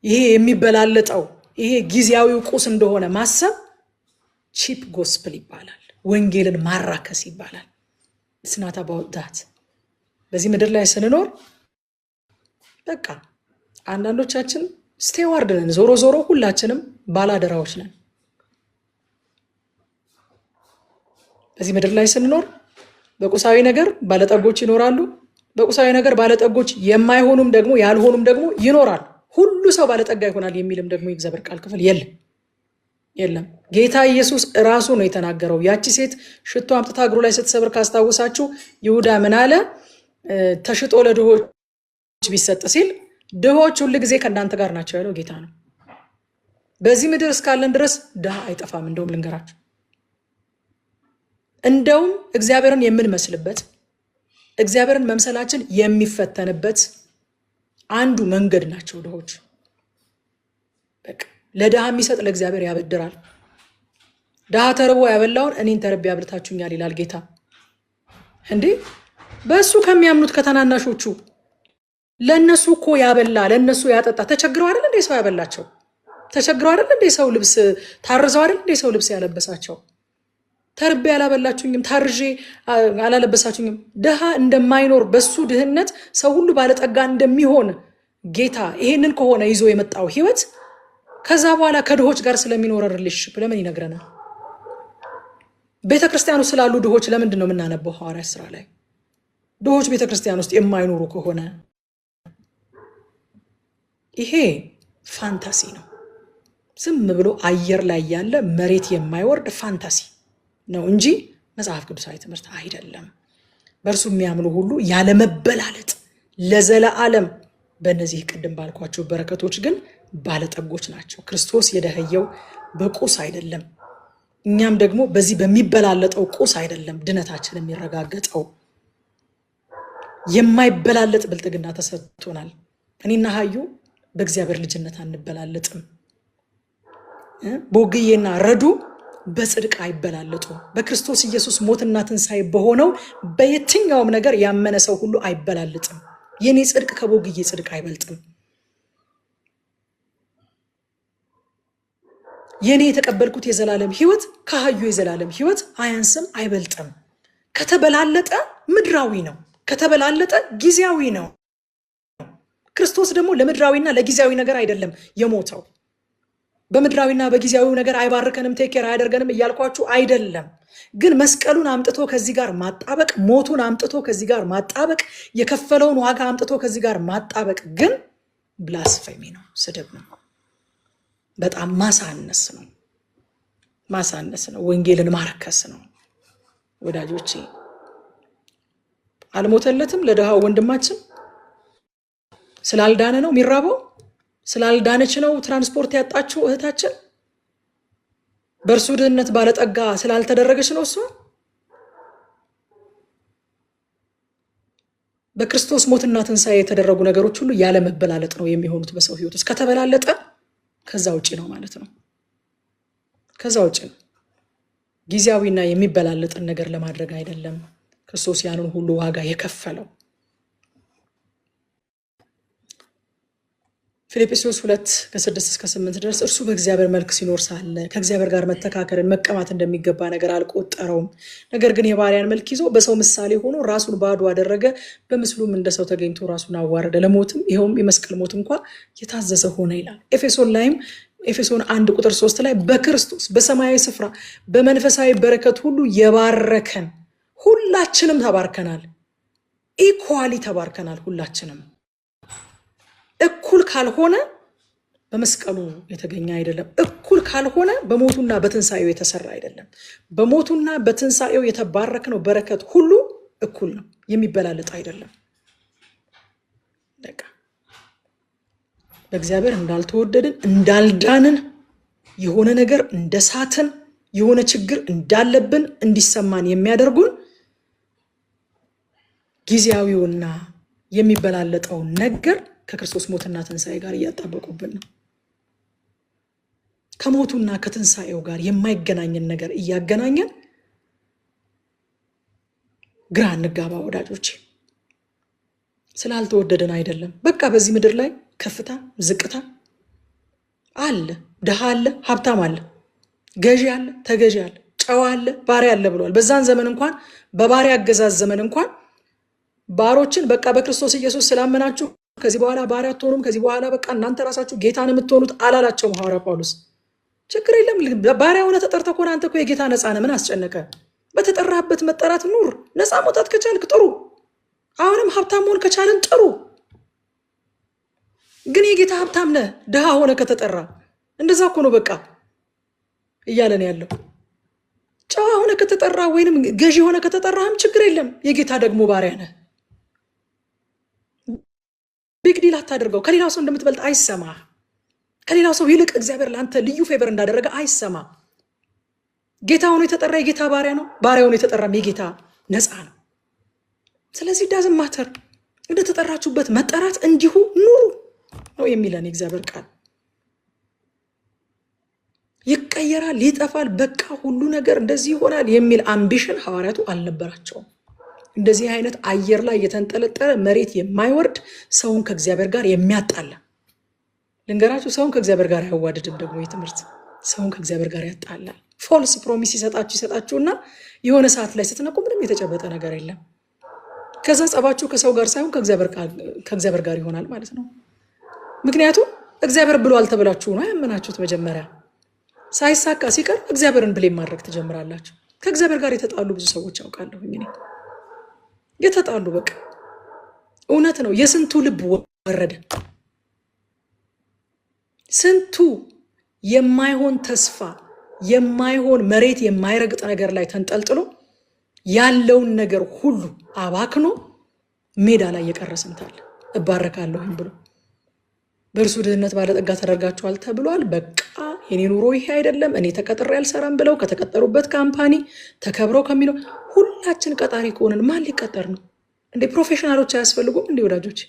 ይሄ የሚበላለጠው ይሄ ጊዜያዊው ቁስ እንደሆነ ማሰብ ቺፕ ጎስፕል ይባላል። ወንጌልን ማራከስ ይባላል። ስናታ ባውጣት በዚህ ምድር ላይ ስንኖር በቃ አንዳንዶቻችን ስቴዋርድ ነን። ዞሮ ዞሮ ሁላችንም ባላደራዎች ነን። በዚህ ምድር ላይ ስንኖር በቁሳዊ ነገር ባለጠጎች ይኖራሉ። በቁሳዊ ነገር ባለጠጎች የማይሆኑም ደግሞ ያልሆኑም ደግሞ ይኖራሉ። ሁሉ ሰው ባለጠጋ ይሆናል የሚልም ደግሞ የእግዚአብሔር ቃል ክፍል የለም። ጌታ ኢየሱስ ራሱ ነው የተናገረው። ያቺ ሴት ሽቶ አምጥታ እግሩ ላይ ስትሰብር ካስታወሳችሁ ይሁዳ ምን አለ? ተሽጦ ለድሆች ቢሰጥ ሲል ድሆች ሁሉ ጊዜ ከእናንተ ጋር ናቸው ያለው ጌታ ነው። በዚህ ምድር እስካለን ድረስ ድሃ አይጠፋም። እንደውም ልንገራችሁ፣ እንደውም እግዚአብሔርን የምንመስልበት እግዚአብሔርን መምሰላችን የሚፈተንበት አንዱ መንገድ ናቸው ድሆች። በቃ ለድሃ የሚሰጥ ለእግዚአብሔር ያበድራል። ድሃ ተርቦ ያበላውን እኔን ተርቤ ያብልታችሁኛል ይላል ጌታ። እንዴ በእሱ ከሚያምኑት ከተናናሾቹ ለነሱ እኮ ያበላ ለነሱ ያጠጣ ተቸግረው አይደል እንዴ ሰው ያበላቸው? ተቸግረው አይደል እንዴ ሰው ልብስ ታርዘው አይደል እንዴ ሰው ልብስ ያለበሳቸው? ተርቤ ያላበላችሁኝም ታርዤ አላለበሳችሁኝም። ድሃ እንደማይኖር በሱ ድህነት ሰው ሁሉ ባለጠጋ እንደሚሆን ጌታ ይሄንን ከሆነ ይዞ የመጣው ህይወት ከዛ በኋላ ከድሆች ጋር ስለሚኖር ሪሌሽንሺፕ ለምን ይነግረናል? ቤተክርስቲያኑ ስላሉ ድሆች ለምንድን ነው የምናነበው? ሐዋርያት ሥራ ላይ ድሆች ቤተክርስቲያን ውስጥ የማይኖሩ ከሆነ ይሄ ፋንታሲ ነው። ዝም ብሎ አየር ላይ ያለ መሬት የማይወርድ ፋንታሲ ነው እንጂ መጽሐፍ ቅዱሳዊ ትምህርት አይደለም። በእርሱ የሚያምኑ ሁሉ ያለመበላለጥ ለዘለዓለም በእነዚህ ቅድም ባልኳቸው በረከቶች ግን ባለጠጎች ናቸው። ክርስቶስ የደህየው በቁስ አይደለም። እኛም ደግሞ በዚህ በሚበላለጠው ቁስ አይደለም ድነታችን የሚረጋገጠው። የማይበላለጥ ብልጥግና ተሰጥቶናል። እኔና ሀዩ በእግዚአብሔር ልጅነት አንበላለጥም። ቦግዬና ረዱ በጽድቅ አይበላለጡም። በክርስቶስ ኢየሱስ ሞትና ትንሣኤ በሆነው በየትኛውም ነገር ያመነ ሰው ሁሉ አይበላለጥም። የኔ ጽድቅ ከቦግዬ ጽድቅ አይበልጥም። የኔ የተቀበልኩት የዘላለም ህይወት ከሀዩ የዘላለም ህይወት አያንስም፣ አይበልጥም። ከተበላለጠ ምድራዊ ነው፣ ከተበላለጠ ጊዜያዊ ነው። ክርስቶስ ደግሞ ለምድራዊና ለጊዜያዊ ነገር አይደለም የሞተው። በምድራዊና በጊዜያዊ ነገር አይባርከንም፣ ቴኬር አያደርገንም እያልኳችሁ አይደለም። ግን መስቀሉን አምጥቶ ከዚህ ጋር ማጣበቅ፣ ሞቱን አምጥቶ ከዚህ ጋር ማጣበቅ፣ የከፈለውን ዋጋ አምጥቶ ከዚህ ጋር ማጣበቅ ግን ብላስፌሚ ነው፣ ስድብ ነው፣ በጣም ማሳነስ ነው፣ ማሳነስ ነው፣ ወንጌልን ማርከስ ነው። ወዳጆቼ አልሞተለትም ለድሃው ወንድማችን። ስላልዳነ ነው የሚራበው፣ ስላልዳነች ነው ትራንስፖርት ያጣችው እህታችን፣ በእርሱ ድህነት ባለጠጋ ስላልተደረገች ነው እሷ። በክርስቶስ ሞትና ትንሣኤ የተደረጉ ነገሮች ሁሉ ያለ መበላለጥ ነው የሚሆኑት በሰው ህይወት ውስጥ። ከተበላለጠ ከዛ ውጪ ነው ማለት ነው፣ ከዛ ውጪ ነው። ጊዜያዊና የሚበላለጥን ነገር ለማድረግ አይደለም ክርስቶስ ያንን ሁሉ ዋጋ የከፈለው። ፊልጵስዩስ 2:6-8 ድረስ እርሱ በእግዚአብሔር መልክ ሲኖር ሳለ ከእግዚአብሔር ጋር መተካከልን መቀማት እንደሚገባ ነገር አልቆጠረውም። ነገር ግን የባሪያን መልክ ይዞ በሰው ምሳሌ ሆኖ ራሱን ባዶ አደረገ፣ በምስሉም እንደ ሰው ተገኝቶ ራሱን አዋረደ፣ ለሞትም ይኸውም የመስቀል ሞት እንኳ የታዘዘ ሆነ ይላል። ኤፌሶን 1:3 ላይ በክርስቶስ በሰማያዊ ስፍራ በመንፈሳዊ በረከት ሁሉ የባረከን። ሁላችንም ተባርከናል። ኢኳሊ ተባርከናል ሁላችንም። እኩል ካልሆነ በመስቀሉ የተገኘ አይደለም። እኩል ካልሆነ በሞቱና በትንሳኤው የተሰራ አይደለም። በሞቱና በትንሳኤው የተባረክነው በረከት ሁሉ እኩል ነው፣ የሚበላለጥ አይደለም። በቃ በእግዚአብሔር እንዳልተወደድን እንዳልዳንን የሆነ ነገር እንደሳትን የሆነ ችግር እንዳለብን እንዲሰማን የሚያደርጉን ጊዜያዊውና የሚበላለጠው ነገር ከክርስቶስ ሞትና ትንሳኤ ጋር እያጣበቁብን ነው። ከሞቱና ከትንሳኤው ጋር የማይገናኝን ነገር እያገናኘን ግራ እንጋባ ወዳጆች። ስላልተወደደን አይደለም። በቃ በዚህ ምድር ላይ ከፍታ ዝቅታ አለ፣ ድሃ አለ፣ ሀብታም አለ፣ ገዢ አለ፣ ተገዢ አለ፣ ጨዋ አለ፣ ባሪያ አለ ብሏል። በዛን ዘመን እንኳን በባሪያ አገዛዝ ዘመን እንኳን ባሮችን በቃ በክርስቶስ ኢየሱስ ስላመናችሁ ከዚህ በኋላ ባሪያ አትሆኑም፣ ከዚህ በኋላ በቃ እናንተ ራሳችሁ ጌታን የምትሆኑት አላላቸውም ሐዋርያ ጳውሎስ። ችግር የለም ባሪያ ሆነ ተጠርተህ ከሆነ አንተ እኮ የጌታ ነፃ ነህ፣ ምን አስጨነቀ? በተጠራህበት መጠራት ኑር። ነፃ መውጣት ከቻልክ ጥሩ፣ አሁንም ሀብታም መሆን ከቻልን ጥሩ። ግን የጌታ ሀብታም ነህ ድሃ ሆነ ከተጠራ እንደዛ እኮ ነው በቃ እያለን ያለው። ጨዋ ሆነ ከተጠራ ወይንም ገዢ ሆነ ከተጠራህም ችግር የለም፣ የጌታ ደግሞ ባሪያ ነህ። ቢግ ዲል አታድርገው። ከሌላው ሰው እንደምትበልጥ አይሰማ። ከሌላው ሰው ይልቅ እግዚአብሔር ለአንተ ልዩ ፌቨር እንዳደረገ አይሰማ። ጌታ ሆኖ የተጠራ የጌታ ባሪያ ነው፣ ባሪያ ሆኖ የተጠራም የጌታ ነፃ ነው። ስለዚህ ዳዝም ማተር እንደተጠራችሁበት መጠራት እንዲሁ ኑሩ ነው የሚለን የእግዚአብሔር ቃል። ይቀየራል፣ ይጠፋል፣ በቃ ሁሉ ነገር እንደዚህ ይሆናል የሚል አምቢሽን ሐዋርያቱ አልነበራቸውም። እንደዚህ አይነት አየር ላይ የተንጠለጠለ መሬት የማይወርድ ሰውን ከእግዚአብሔር ጋር የሚያጣላ ልንገራችሁ፣ ሰውን ከእግዚአብሔር ጋር አያዋድድም። ደግሞ የትምህርት ሰውን ከእግዚአብሔር ጋር ያጣላል። ፎልስ ፕሮሚስ ይሰጣችሁና የሆነ ሰዓት ላይ ስትነቁ ምንም የተጨበጠ ነገር የለም። ከዛ ጸባችሁ ከሰው ጋር ሳይሆን ከእግዚአብሔር ጋር ይሆናል ማለት ነው። ምክንያቱም እግዚአብሔር ብሏል ተብላችሁ ነው ያመናችሁት። መጀመሪያ ሳይሳካ ሲቀር እግዚአብሔርን ብሌም ማድረግ ትጀምራላችሁ። ከእግዚአብሔር ጋር የተጣሉ ብዙ ሰዎች ያውቃለሁ። የተጣሉ በቃ እውነት ነው። የስንቱ ልብ ወረደ። ስንቱ የማይሆን ተስፋ የማይሆን መሬት የማይረግጥ ነገር ላይ ተንጠልጥሎ ያለውን ነገር ሁሉ አባክኖ ሜዳ ላይ የቀረ ስንት አለ። እባረካለሁኝ ብሎ በእርሱ ድህነት ባለጠጋ ተደርጋችኋል ተብሏል። በቃ የኔ ኑሮ ይሄ አይደለም፣ እኔ ተቀጥሬ አልሰራም ብለው ከተቀጠሩበት ካምፓኒ ተከብረው ከሚለው ሁላችን ቀጣሪ ከሆንን ማን ሊቀጠር ነው እንዴ? ፕሮፌሽናሎች አያስፈልጉም እንዴ ወዳጆች?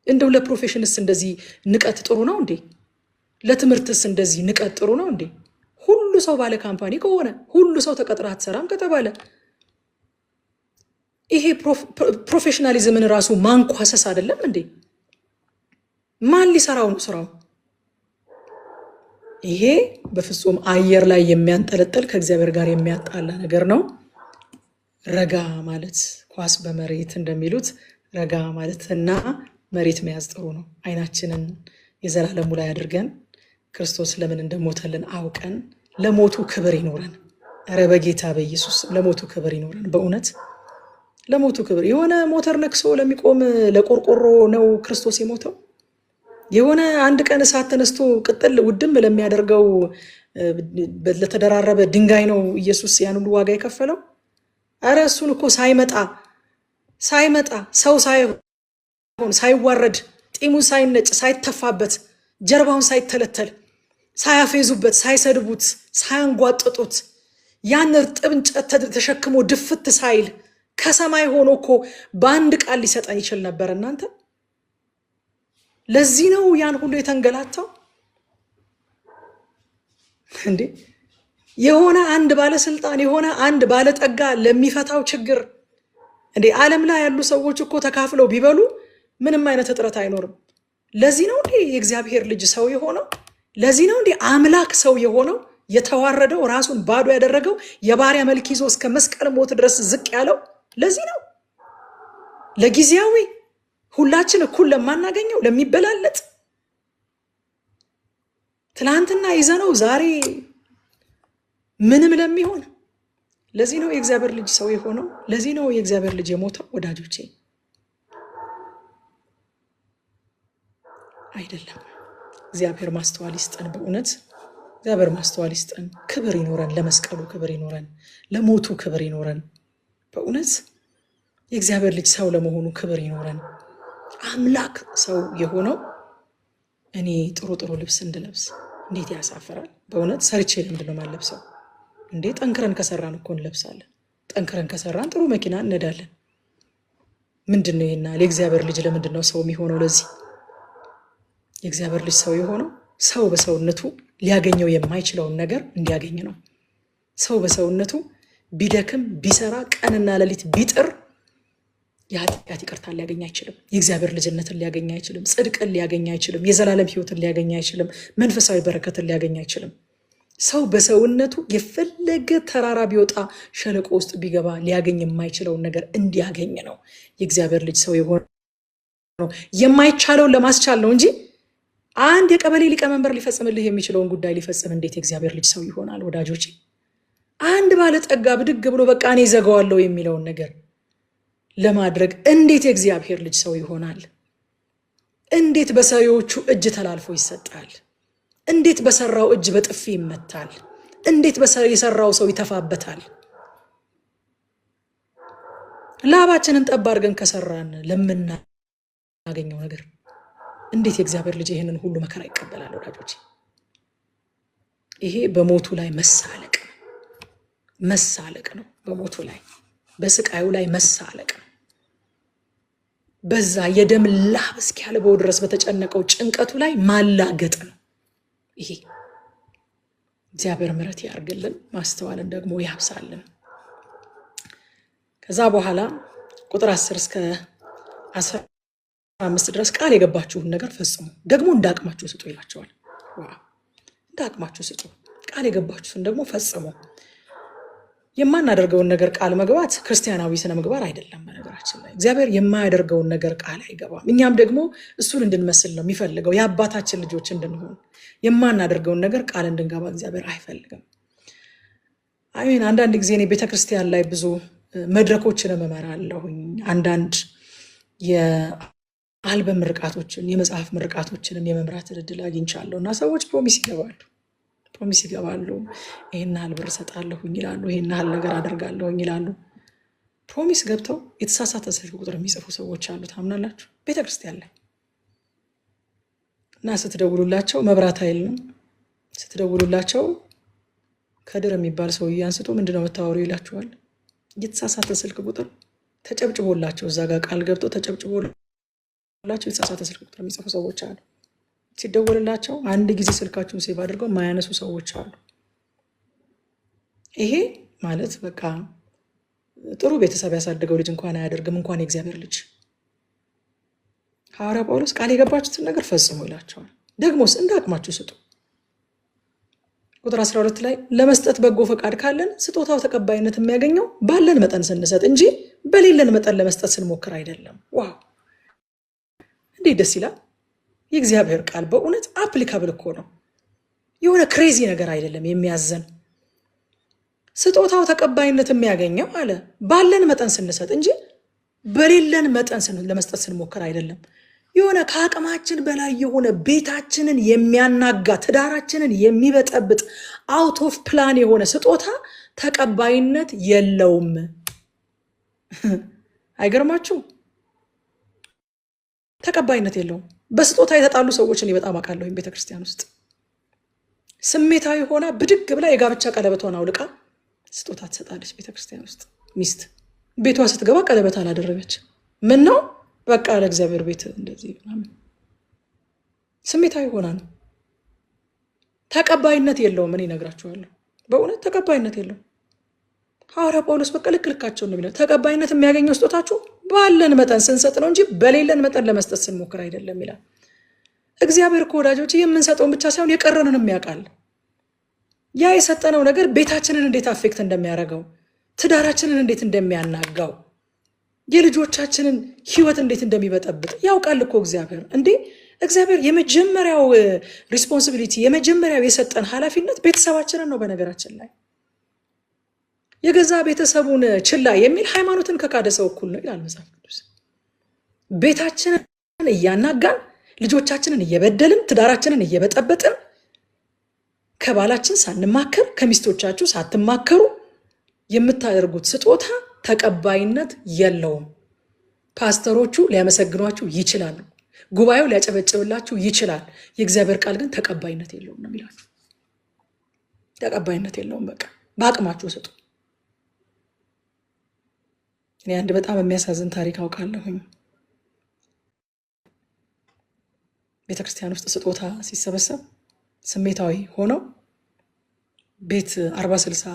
እንደው ለፕሮፌሽንስ እንደዚህ ንቀት ጥሩ ነው እንዴ? ለትምህርትስ እንደዚህ ንቀት ጥሩ ነው እንዴ? ሁሉ ሰው ባለ ካምፓኒ ከሆነ ሁሉ ሰው ተቀጥራ አትሰራም ከተባለ ይሄ ፕሮፌሽናሊዝምን ራሱ ማንኳሰስ አይደለም እንዴ? ማን ሊሰራው ነው ስራው? ይሄ በፍጹም አየር ላይ የሚያንጠለጠል ከእግዚአብሔር ጋር የሚያጣላ ነገር ነው። ረጋ ማለት ኳስ በመሬት እንደሚሉት ረጋ ማለትና መሬት መያዝ ጥሩ ነው። አይናችንን የዘላለሙ ላይ አድርገን ክርስቶስ ለምን እንደሞተልን አውቀን ለሞቱ ክብር ይኖረን። ኧረ በጌታ በኢየሱስ ለሞቱ ክብር ይኖረን። በእውነት ለሞቱ ክብር። የሆነ ሞተር ነክሶ ለሚቆም ለቆርቆሮ ነው ክርስቶስ የሞተው? የሆነ አንድ ቀን እሳት ተነስቶ ቅጥል ውድም ለሚያደርገው ለተደራረበ ድንጋይ ነው ኢየሱስ ያን ሁሉ ዋጋ የከፈለው? ኧረ እሱን እኮ ሳይመጣ ሰው ሳይሆን ሳይዋረድ ጢሙን ሳይነጭ ሳይተፋበት ጀርባውን ሳይተለተል ሳያፌዙበት ሳይሰድቡት ሳያንጓጥጡት ያን እርጥብ እንጨት ተሸክሞ ድፍት ሳይል ከሰማይ ሆኖ እኮ በአንድ ቃል ሊሰጠን ይችል ነበር። እናንተ ለዚህ ነው ያን ሁሉ የተንገላታው እንዴ? የሆነ አንድ ባለስልጣን የሆነ አንድ ባለጠጋ ለሚፈታው ችግር እንዴ ዓለም ላይ ያሉ ሰዎች እኮ ተካፍለው ቢበሉ ምንም አይነት እጥረት አይኖርም። ለዚህ ነው እንዴ የእግዚአብሔር ልጅ ሰው የሆነው? ለዚህ ነው እንዴ አምላክ ሰው የሆነው? የተዋረደው ራሱን ባዶ ያደረገው የባሪያ መልክ ይዞ እስከ መስቀል ሞት ድረስ ዝቅ ያለው ለዚህ ነው። ለጊዜያዊ ሁላችን እኩል ለማናገኘው ለሚበላለጥ ትናንትና ይዘነው ዛሬ ምንም ለሚሆን ለዚህ ነው የእግዚአብሔር ልጅ ሰው የሆነው። ለዚህ ነው የእግዚአብሔር ልጅ የሞተው። ወዳጆቼ አይደለም። እግዚአብሔር ማስተዋል ይስጠን። በእውነት እግዚአብሔር ማስተዋል ይስጠን። ክብር ይኖረን፣ ለመስቀሉ ክብር ይኖረን፣ ለሞቱ ክብር ይኖረን። በእውነት የእግዚአብሔር ልጅ ሰው ለመሆኑ ክብር ይኖረን። አምላክ ሰው የሆነው እኔ ጥሩ ጥሩ ልብስ እንድለብስ እንዴት ያሳፍራል። በእውነት ሰርቼ ለምንድን ነው የማለብሰው እንዴ? ጠንክረን ከሰራን እኮ እንለብሳለን። ጠንክረን ከሰራን ጥሩ መኪና እንነዳለን። ምንድን ነው ይሄና የእግዚአብሔር ልጅ ለምንድን ነው ሰው የሚሆነው? ለዚህ የእግዚአብሔር ልጅ ሰው የሆነው ሰው በሰውነቱ ሊያገኘው የማይችለውን ነገር እንዲያገኝ ነው። ሰው በሰውነቱ ቢደክም ቢሰራ ቀንና ሌሊት ቢጥር የኃጢአት ይቅርታን ሊያገኝ አይችልም። የእግዚአብሔር ልጅነትን ሊያገኝ አይችልም። ጽድቅን ሊያገኝ አይችልም። የዘላለም ሕይወትን ሊያገኝ አይችልም። መንፈሳዊ በረከትን ሊያገኝ አይችልም። ሰው በሰውነቱ የፈለገ ተራራ ቢወጣ ሸለቆ ውስጥ ቢገባ ሊያገኝ የማይችለውን ነገር እንዲያገኝ ነው የእግዚአብሔር ልጅ ሰው የሆነው። የማይቻለውን ለማስቻል ነው እንጂ አንድ የቀበሌ ሊቀመንበር ሊፈጽምልህ የሚችለውን ጉዳይ ሊፈጽም እንዴት የእግዚአብሔር ልጅ ሰው ይሆናል? ወዳጆቼ አንድ ባለጠጋ ብድግ ብሎ በቃ እኔ ዘጋዋለሁ የሚለውን ነገር ለማድረግ እንዴት የእግዚአብሔር ልጅ ሰው ይሆናል? እንዴት በሰሪዎቹ እጅ ተላልፎ ይሰጣል? እንዴት በሰራው እጅ በጥፊ ይመታል? እንዴት የሰራው ሰው ይተፋበታል? ላባችንን ጠብ አድርገን ከሰራን ለምናገኘው ነገር እንዴት የእግዚአብሔር ልጅ ይህንን ሁሉ መከራ ይቀበላል? ወዳጆች ይሄ በሞቱ ላይ መሳለቅ ነው። መሳለቅ ነው። በሞቱ ላይ በስቃዩ ላይ መሳለቅ ነው። በዛ የደም ላብ እስኪያልበው ድረስ በተጨነቀው ጭንቀቱ ላይ ማላገጥ ነው። ይሄ እግዚአብሔር ምሕረት ያርግልን፣ ማስተዋልን ደግሞ ያብሳልን። ከዛ በኋላ ቁጥር 10 እስከ 15 ድረስ ቃል የገባችሁን ነገር ፈጽሙ፣ ደግሞ እንዳቅማችሁ ስጡ ይላቸዋል። እንዳቅማችሁ ስጡ፣ ቃል የገባችሁን ደግሞ ፈጽሙ። የማናደርገውን ነገር ቃል መግባት ክርስቲያናዊ ስነ ምግባር አይደለም። በነገራችን ላይ እግዚአብሔር የማያደርገውን ነገር ቃል አይገባም። እኛም ደግሞ እሱን እንድንመስል ነው የሚፈልገው፣ የአባታችን ልጆች እንድንሆን። የማናደርገውን ነገር ቃል እንድንገባ እግዚአብሔር አይፈልግም። አሜን። አንዳንድ ጊዜ እኔ ቤተክርስቲያን ላይ ብዙ መድረኮችን እመራለሁኝ። አንዳንድ የአልበም ምርቃቶችን፣ የመጽሐፍ ምርቃቶችንም የመምራት እድል አግኝቻለሁ እና ሰዎች ፕሮሚስ ይገባሉ። ይሄን ያህል ብር እሰጣለሁኝ ይላሉ። ይሄን ያህል ነገር አደርጋለሁኝ ይላሉ። ፕሮሚስ ገብተው የተሳሳተ ስልክ ቁጥር የሚጽፉ ሰዎች አሉ። ታምናላችሁ? ቤተክርስቲያን ላይ እና ስትደውሉላቸው መብራት ኃይል ነው። ስትደውሉላቸው ከድር የሚባል ሰውዬ አንስቶ ምንድነው የምታወሩ ይላችኋል። የተሳሳተ ስልክ ቁጥር ተጨብጭቦላቸው እዛ ጋር ቃል ገብተው ተጨብጭቦላቸው የተሳሳተ ስልክ ቁጥር የሚጽፉ ሰዎች አሉ። ሲደወልላቸው አንድ ጊዜ ስልካችሁን ሴቭ አድርገው ማያነሱ ሰዎች አሉ። ይሄ ማለት በቃ ጥሩ ቤተሰብ ያሳደገው ልጅ እንኳን አያደርግም፣ እንኳን የእግዚአብሔር ልጅ። ሐዋርያ ጳውሎስ ቃል የገባችሁትን ነገር ፈጽሙ ይላቸዋል። ደግሞስ እንዳቅማችሁ ስጡ። ቁጥር 12 ላይ ለመስጠት በጎ ፈቃድ ካለን ስጦታው ተቀባይነት የሚያገኘው ባለን መጠን ስንሰጥ እንጂ በሌለን መጠን ለመስጠት ስንሞክር አይደለም። ዋው እንዴት ደስ ይላል! የእግዚአብሔር ቃል በእውነት አፕሊካብል እኮ ነው። የሆነ ክሬዚ ነገር አይደለም የሚያዘን። ስጦታው ተቀባይነት የሚያገኘው አለ ባለን መጠን ስንሰጥ እንጂ በሌለን መጠን ለመስጠት ስንሞክር አይደለም። የሆነ ከአቅማችን በላይ የሆነ ቤታችንን የሚያናጋ ትዳራችንን የሚበጠብጥ አውት ኦፍ ፕላን የሆነ ስጦታ ተቀባይነት የለውም። አይገርማችሁ? ተቀባይነት የለውም። በስጦታ የተጣሉ ሰዎችን በጣም አውቃለሁ። ቤተክርስቲያን ውስጥ ስሜታዊ ሆና ብድግ ብላ የጋብቻ ቀለበቷን አውልቃ ስጦታ ትሰጣለች። ቤተክርስቲያን ውስጥ ሚስት ቤቷ ስትገባ ቀለበት አላደረገች። ምን ነው በቃ ለእግዚአብሔር ቤት እንደዚህ ስሜታዊ ሆና ነው። ተቀባይነት የለውም። እኔ እነግራችኋለሁ። በእውነት ተቀባይነት የለውም። ሐዋርያ ጳውሎስ በቃ ልክልካቸው ነው የሚለው። ተቀባይነት የሚያገኘው ስጦታችሁ ባለን መጠን ስንሰጥ ነው እንጂ በሌለን መጠን ለመስጠት ስንሞክር አይደለም ይላል። እግዚአብሔር ከወዳጆች የምንሰጠውን ብቻ ሳይሆን የቀረንንም ያውቃል። ያ የሰጠነው ነገር ቤታችንን እንዴት አፌክት እንደሚያደርገው፣ ትዳራችንን እንዴት እንደሚያናጋው፣ የልጆቻችንን ህይወት እንዴት እንደሚበጠብጥ ያውቃል እኮ እግዚአብሔር። እንዴ እግዚአብሔር የመጀመሪያው ሪስፖንሲቢሊቲ የመጀመሪያው የሰጠን ኃላፊነት ቤተሰባችንን ነው። በነገራችን ላይ የገዛ ቤተሰቡን ችላ የሚል ሃይማኖትን ከካደ ሰው እኩል ነው ይላል መጽሐፍ ቅዱስ። ቤታችንን እያናጋን፣ ልጆቻችንን እየበደልን፣ ትዳራችንን እየበጠበጥን፣ ከባላችን ሳንማከር፣ ከሚስቶቻችሁ ሳትማከሩ የምታደርጉት ስጦታ ተቀባይነት የለውም። ፓስተሮቹ ሊያመሰግኗችሁ ይችላሉ፣ ጉባኤው ሊያጨበጭብላችሁ ይችላል። የእግዚአብሔር ቃል ግን ተቀባይነት የለውም ነው የሚላችሁ። ተቀባይነት የለውም። በቃ በአቅማችሁ ስጡ። እኔ አንድ በጣም የሚያሳዝን ታሪክ አውቃለሁኝ። ቤተክርስቲያን ውስጥ ስጦታ ሲሰበሰብ ስሜታዊ ሆነው ቤት 40-60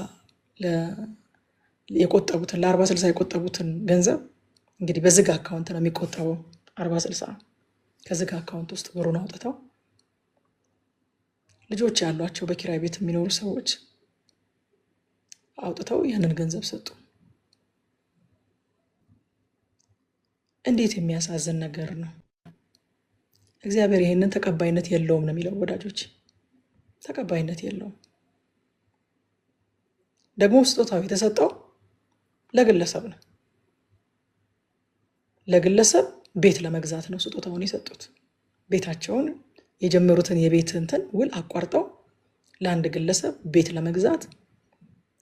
የቆጠቡትን ለ40-60 የቆጠቡትን ገንዘብ እንግዲህ በዝግ አካውንት ነው የሚቆጠበው። 40-60 ከዝግ አካውንት ውስጥ ብሩን አውጥተው ልጆች ያሏቸው በኪራይ ቤት የሚኖሩ ሰዎች አውጥተው ያንን ገንዘብ ሰጡ። እንዴት የሚያሳዝን ነገር ነው! እግዚአብሔር ይሄንን ተቀባይነት የለውም ነው የሚለው ወዳጆች። ተቀባይነት የለውም። ደግሞ ስጦታው የተሰጠው ለግለሰብ ነው። ለግለሰብ ቤት ለመግዛት ነው ስጦታውን የሰጡት። ቤታቸውን የጀመሩትን የቤት ውል አቋርጠው ለአንድ ግለሰብ ቤት ለመግዛት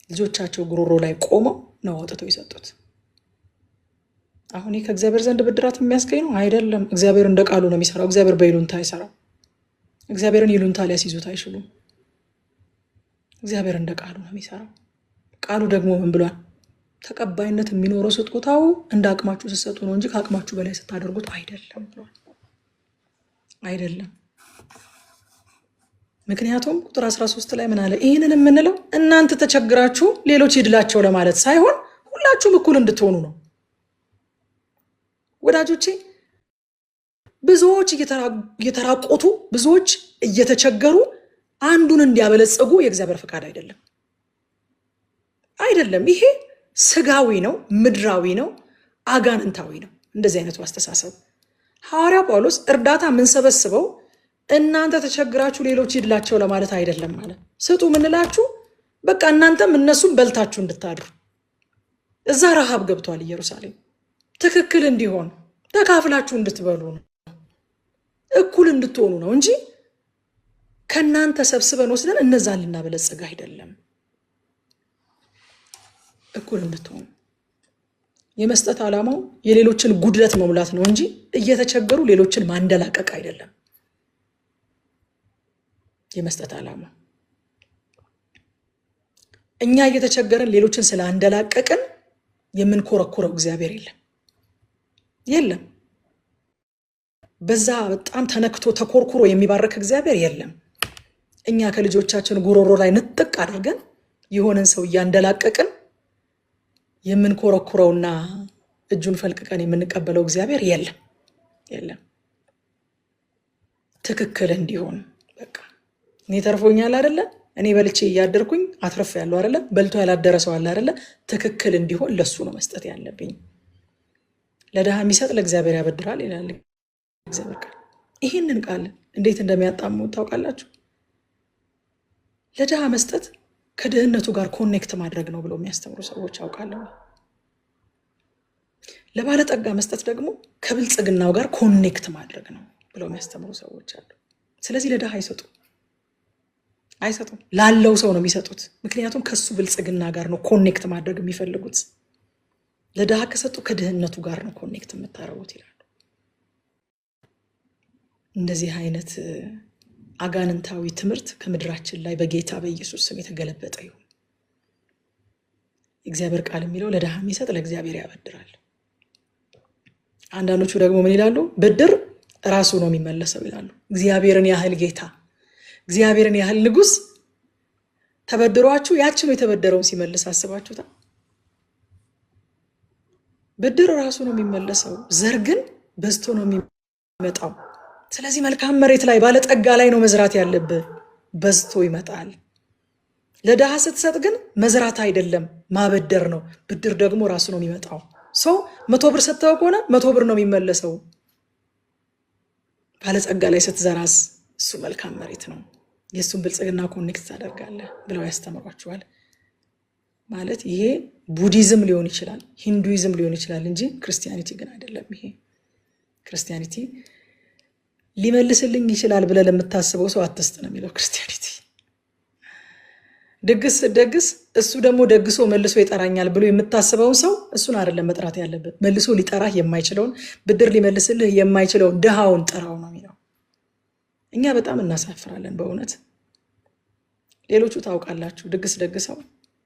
ልጆቻቸው ጉሮሮ ላይ ቆመው ነው አውጥተው የሰጡት። አሁን ከእግዚአብሔር ዘንድ ብድራት የሚያስገኝ ነው አይደለም። እግዚአብሔር እንደ ቃሉ ነው የሚሰራው። እግዚአብሔር በይሉንታ አይሰራም። እግዚአብሔርን ይሉንታ ሊያስይዙት አይችሉም። እግዚአብሔር እንደ ቃሉ ነው የሚሰራው። ቃሉ ደግሞ ምን ብሏል? ተቀባይነት የሚኖረው ስጦታው እንደ አቅማችሁ ስትሰጡ ነው እንጂ ከአቅማችሁ በላይ ስታደርጉት አይደለም ብሏል። አይደለም። ምክንያቱም ቁጥር 13 ላይ ምን አለ? ይህንን የምንለው እናንተ ተቸግራችሁ ሌሎች ይድላቸው ለማለት ሳይሆን ሁላችሁም እኩል እንድትሆኑ ነው። ወዳጆቼ ብዙዎች እየተራቆቱ ብዙዎች እየተቸገሩ አንዱን እንዲያበለጽጉ የእግዚአብሔር ፈቃድ አይደለም። አይደለም። ይሄ ስጋዊ ነው፣ ምድራዊ ነው፣ አጋንንታዊ ነው። እንደዚህ አይነቱ አስተሳሰብ ሐዋርያ ጳውሎስ እርዳታ የምንሰበስበው እናንተ ተቸግራችሁ ሌሎች ይድላቸው ለማለት አይደለም ማለት። ስጡ ምንላችሁ በቃ እናንተም እነሱም በልታችሁ እንድታድሩ። እዛ ረሃብ ገብቷል ኢየሩሳሌም። ትክክል እንዲሆን ተካፍላችሁ እንድትበሉ ነው፣ እኩል እንድትሆኑ ነው እንጂ ከእናንተ ሰብስበን ወስደን እነዛን ልናበለጽግ አይደለም። እኩል እንድትሆኑ የመስጠት ዓላማው የሌሎችን ጉድለት መሙላት ነው እንጂ እየተቸገሩ ሌሎችን ማንደላቀቅ አይደለም። የመስጠት ዓላማ እኛ እየተቸገረን ሌሎችን ስላንደላቀቅን የምንኮረኩረው እግዚአብሔር የለም። በዛ በጣም ተነክቶ ተኮርኩሮ የሚባረክ እግዚአብሔር የለም። እኛ ከልጆቻችን ጉሮሮ ላይ ንጥቅ አድርገን የሆነን ሰው እያንደላቀቅን የምንኮረኩረውና እጁን ፈልቅቀን የምንቀበለው እግዚአብሔር የለም። ትክክል እንዲሆን በቃ እኔ ተርፎኛል አይደለ? እኔ በልቼ እያደርኩኝ አትረፍ ያለው አይደለ? በልቶ ያላደረ ሰው አለ አይደለ? ትክክል እንዲሆን ለሱ ነው መስጠት ያለብኝ። ለድሃ የሚሰጥ ለእግዚአብሔር ያበድራል ይላል እግዚአብሔር ቃል። ይህንን ቃል እንዴት እንደሚያጣሙ ታውቃላችሁ? ለድሃ መስጠት ከድህነቱ ጋር ኮኔክት ማድረግ ነው ብለው የሚያስተምሩ ሰዎች አውቃለሁ። ለባለጠጋ መስጠት ደግሞ ከብልጽግናው ጋር ኮኔክት ማድረግ ነው ብለው የሚያስተምሩ ሰዎች አሉ። ስለዚህ ለድሃ አይሰጡም፣ ላለው ሰው ነው የሚሰጡት። ምክንያቱም ከሱ ብልጽግና ጋር ነው ኮኔክት ማድረግ የሚፈልጉት። ለድሃ ከሰጡ ከድህነቱ ጋር ነው ኮኔክት የምታረጉት ይላሉ። እንደዚህ አይነት አጋንንታዊ ትምህርት ከምድራችን ላይ በጌታ በኢየሱስ ስም የተገለበጠ ይሁን። እግዚአብሔር ቃል የሚለው ለድሃ የሚሰጥ ለእግዚአብሔር ያበድራል። አንዳንዶቹ ደግሞ ምን ይላሉ? ብድር ራሱ ነው የሚመለሰው ይላሉ። እግዚአብሔርን ያህል ጌታ፣ እግዚአብሔርን ያህል ንጉሥ ተበድሯችሁ ያችን የተበደረውን ሲመልስ አስባችሁታ? ብድር ራሱ ነው የሚመለሰው፣ ዘር ግን በዝቶ ነው የሚመጣው። ስለዚህ መልካም መሬት ላይ ባለጠጋ ላይ ነው መዝራት ያለብህ፣ በዝቶ ይመጣል። ለድሃ ስትሰጥ ግን መዝራት አይደለም ማበደር ነው። ብድር ደግሞ ራሱ ነው የሚመጣው። ሰው 100 ብር ሰጥተው ከሆነ 100 ብር ነው የሚመለሰው። ባለጸጋ ላይ ስትዘራስ እሱ መልካም መሬት ነው። የእሱን ብልጽግና ኮኔክት ታደርጋለህ ብለው ያስተምሯቸዋል። ማለት ይሄ ቡዲዝም ሊሆን ይችላል፣ ሂንዱይዝም ሊሆን ይችላል እንጂ ክርስቲያኒቲ ግን አይደለም። ይሄ ክርስቲያኒቲ ሊመልስልኝ ይችላል ብለህ ለምታስበው ሰው አትስጥ ነው የሚለው ክርስቲያኒቲ። ደግስ ደግስ እሱ ደግሞ ደግሶ መልሶ ይጠራኛል ብሎ የምታስበውን ሰው እሱን አይደለም መጥራት ያለበት። መልሶ ሊጠራህ የማይችለውን ብድር ሊመልስልህ የማይችለውን ድሃውን ጥራው ነው የሚለው። እኛ በጣም እናሳፍራለን በእውነት። ሌሎቹ ታውቃላችሁ፣ ድግስ ደግሰው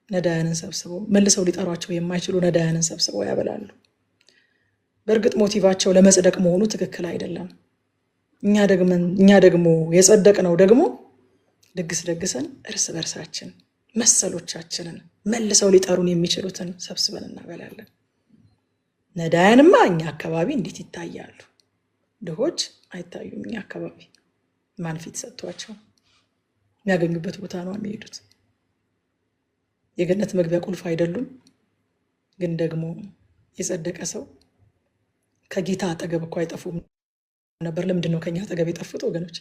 ነዳያንን ሰብስበው መልሰው ሊጠሯቸው የማይችሉ ነዳያንን ሰብስበው ያበላሉ። በእርግጥ ሞቲቫቸው ለመጽደቅ መሆኑ ትክክል አይደለም። እኛ ደግሞ የጸደቅነው ደግሞ ድግስ ደግሰን እርስ በርሳችን መሰሎቻችንን መልሰው ሊጠሩን የሚችሉትን ሰብስበን እናበላለን። ነዳያንማ እኛ አካባቢ እንዴት ይታያሉ? ድሆች አይታዩም። እኛ አካባቢ ማን ፊት ሰጥቷቸው የሚያገኙበት ቦታ ነው የሚሄዱት። የገነት መግቢያ ቁልፍ አይደሉም። ግን ደግሞ የጸደቀ ሰው ከጌታ አጠገብ እኮ አይጠፉም ነበር። ለምንድን ነው ከኛ አጠገብ የጠፉት ወገኖች?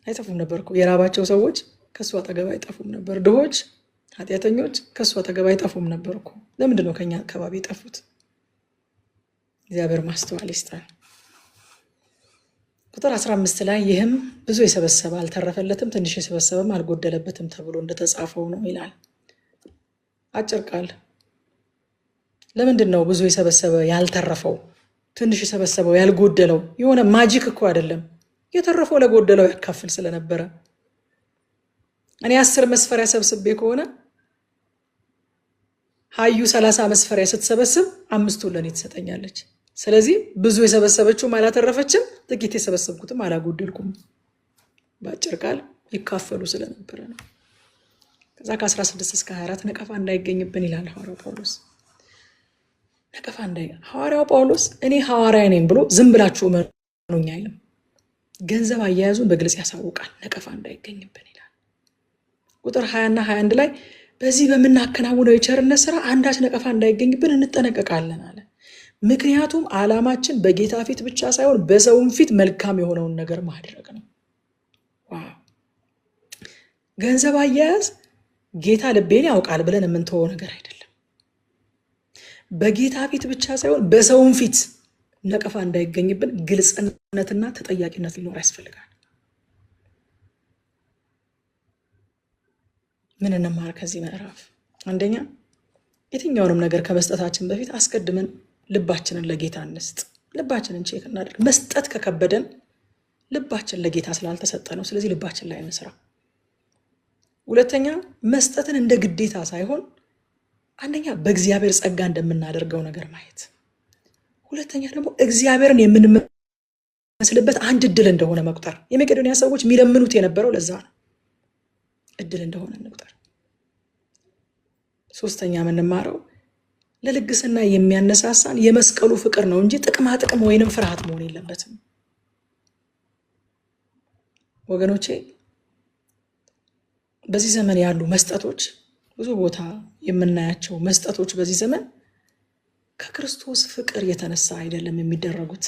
አይጠፉም ነበር እኮ። የራባቸው ሰዎች ከሱ አጠገብ አይጠፉም ነበር። ድሆች፣ ኃጢአተኞች ከሱ አጠገብ አይጠፉም ነበር እኮ። ለምንድን ነው ከኛ አካባቢ የጠፉት? እግዚአብሔር ማስተዋል ይስጣል። ቁጥር 15 ላይ ይህም ብዙ የሰበሰበ አልተረፈለትም፣ ትንሽ የሰበሰበም አልጎደለበትም ተብሎ እንደተጻፈው ነው ይላል። አጭር ቃል። ለምንድን ነው ብዙ የሰበሰበ ያልተረፈው፣ ትንሽ የሰበሰበው ያልጎደለው? የሆነ ማጂክ እኮ አይደለም። የተረፈው ለጎደለው ያካፍል ስለነበረ። እኔ 10 መስፈሪያ ሰብስቤ ከሆነ ሀዩ 30 መስፈሪያ ስትሰበስብ 5ቱን ለኔ ትሰጠኛለች። ስለዚህ ብዙ የሰበሰበችውም አላተረፈችም፣ ጥቂት የሰበሰብኩትም አላጎደልኩም። በአጭር ቃል ይካፈሉ ስለነበረ ነው። ከዛ ከ16 እስከ 24 ነቀፋ እንዳይገኝብን ይላል ሐዋርያው ጳውሎስ። ነቀፋ ሐዋርያው ጳውሎስ እኔ ሐዋርያ ነኝ ብሎ ዝም ብላችሁ እመኑኝ አይልም። ገንዘብ አያያዙን በግልጽ ያሳውቃል። ነቀፋ እንዳይገኝብን ይላል። ቁጥር 20 እና 21 ላይ በዚህ በምናከናውነው የቸርነት ስራ አንዳች ነቀፋ እንዳይገኝብን እንጠነቀቃለን አለ። ምክንያቱም ዓላማችን በጌታ ፊት ብቻ ሳይሆን በሰውም ፊት መልካም የሆነውን ነገር ማድረግ ነው። ዋው! ገንዘብ አያያዝ ጌታ ልቤን ያውቃል ብለን የምንተወው ነገር አይደለም። በጌታ ፊት ብቻ ሳይሆን በሰውም ፊት ነቀፋ እንዳይገኝብን ግልጽነትና ተጠያቂነት ሊኖር ያስፈልጋል። ምን እንማር ከዚህ ምዕራፍ? አንደኛ፣ የትኛውንም ነገር ከመስጠታችን በፊት አስቀድመን ልባችንን ለጌታ እንስጥ። ልባችንን ቼክ እናድርግ። መስጠት ከከበደን ልባችን ለጌታ ስላልተሰጠ ነው። ስለዚህ ልባችን ላይ እንስራ። ሁለተኛ፣ መስጠትን እንደ ግዴታ ሳይሆን አንደኛ በእግዚአብሔር ጸጋ እንደምናደርገው ነገር ማየት፣ ሁለተኛ ደግሞ እግዚአብሔርን የምንመስልበት አንድ እድል እንደሆነ መቁጠር። የመቄዶንያ ሰዎች የሚለምኑት የነበረው ለዛ ነው፣ እድል እንደሆነ እንቁጠር። ሶስተኛ የምንማረው ለልግስና የሚያነሳሳን የመስቀሉ ፍቅር ነው እንጂ ጥቅማ ጥቅም ወይንም ፍርሃት መሆን የለበትም። ወገኖቼ በዚህ ዘመን ያሉ መስጠቶች፣ ብዙ ቦታ የምናያቸው መስጠቶች በዚህ ዘመን ከክርስቶስ ፍቅር የተነሳ አይደለም የሚደረጉት።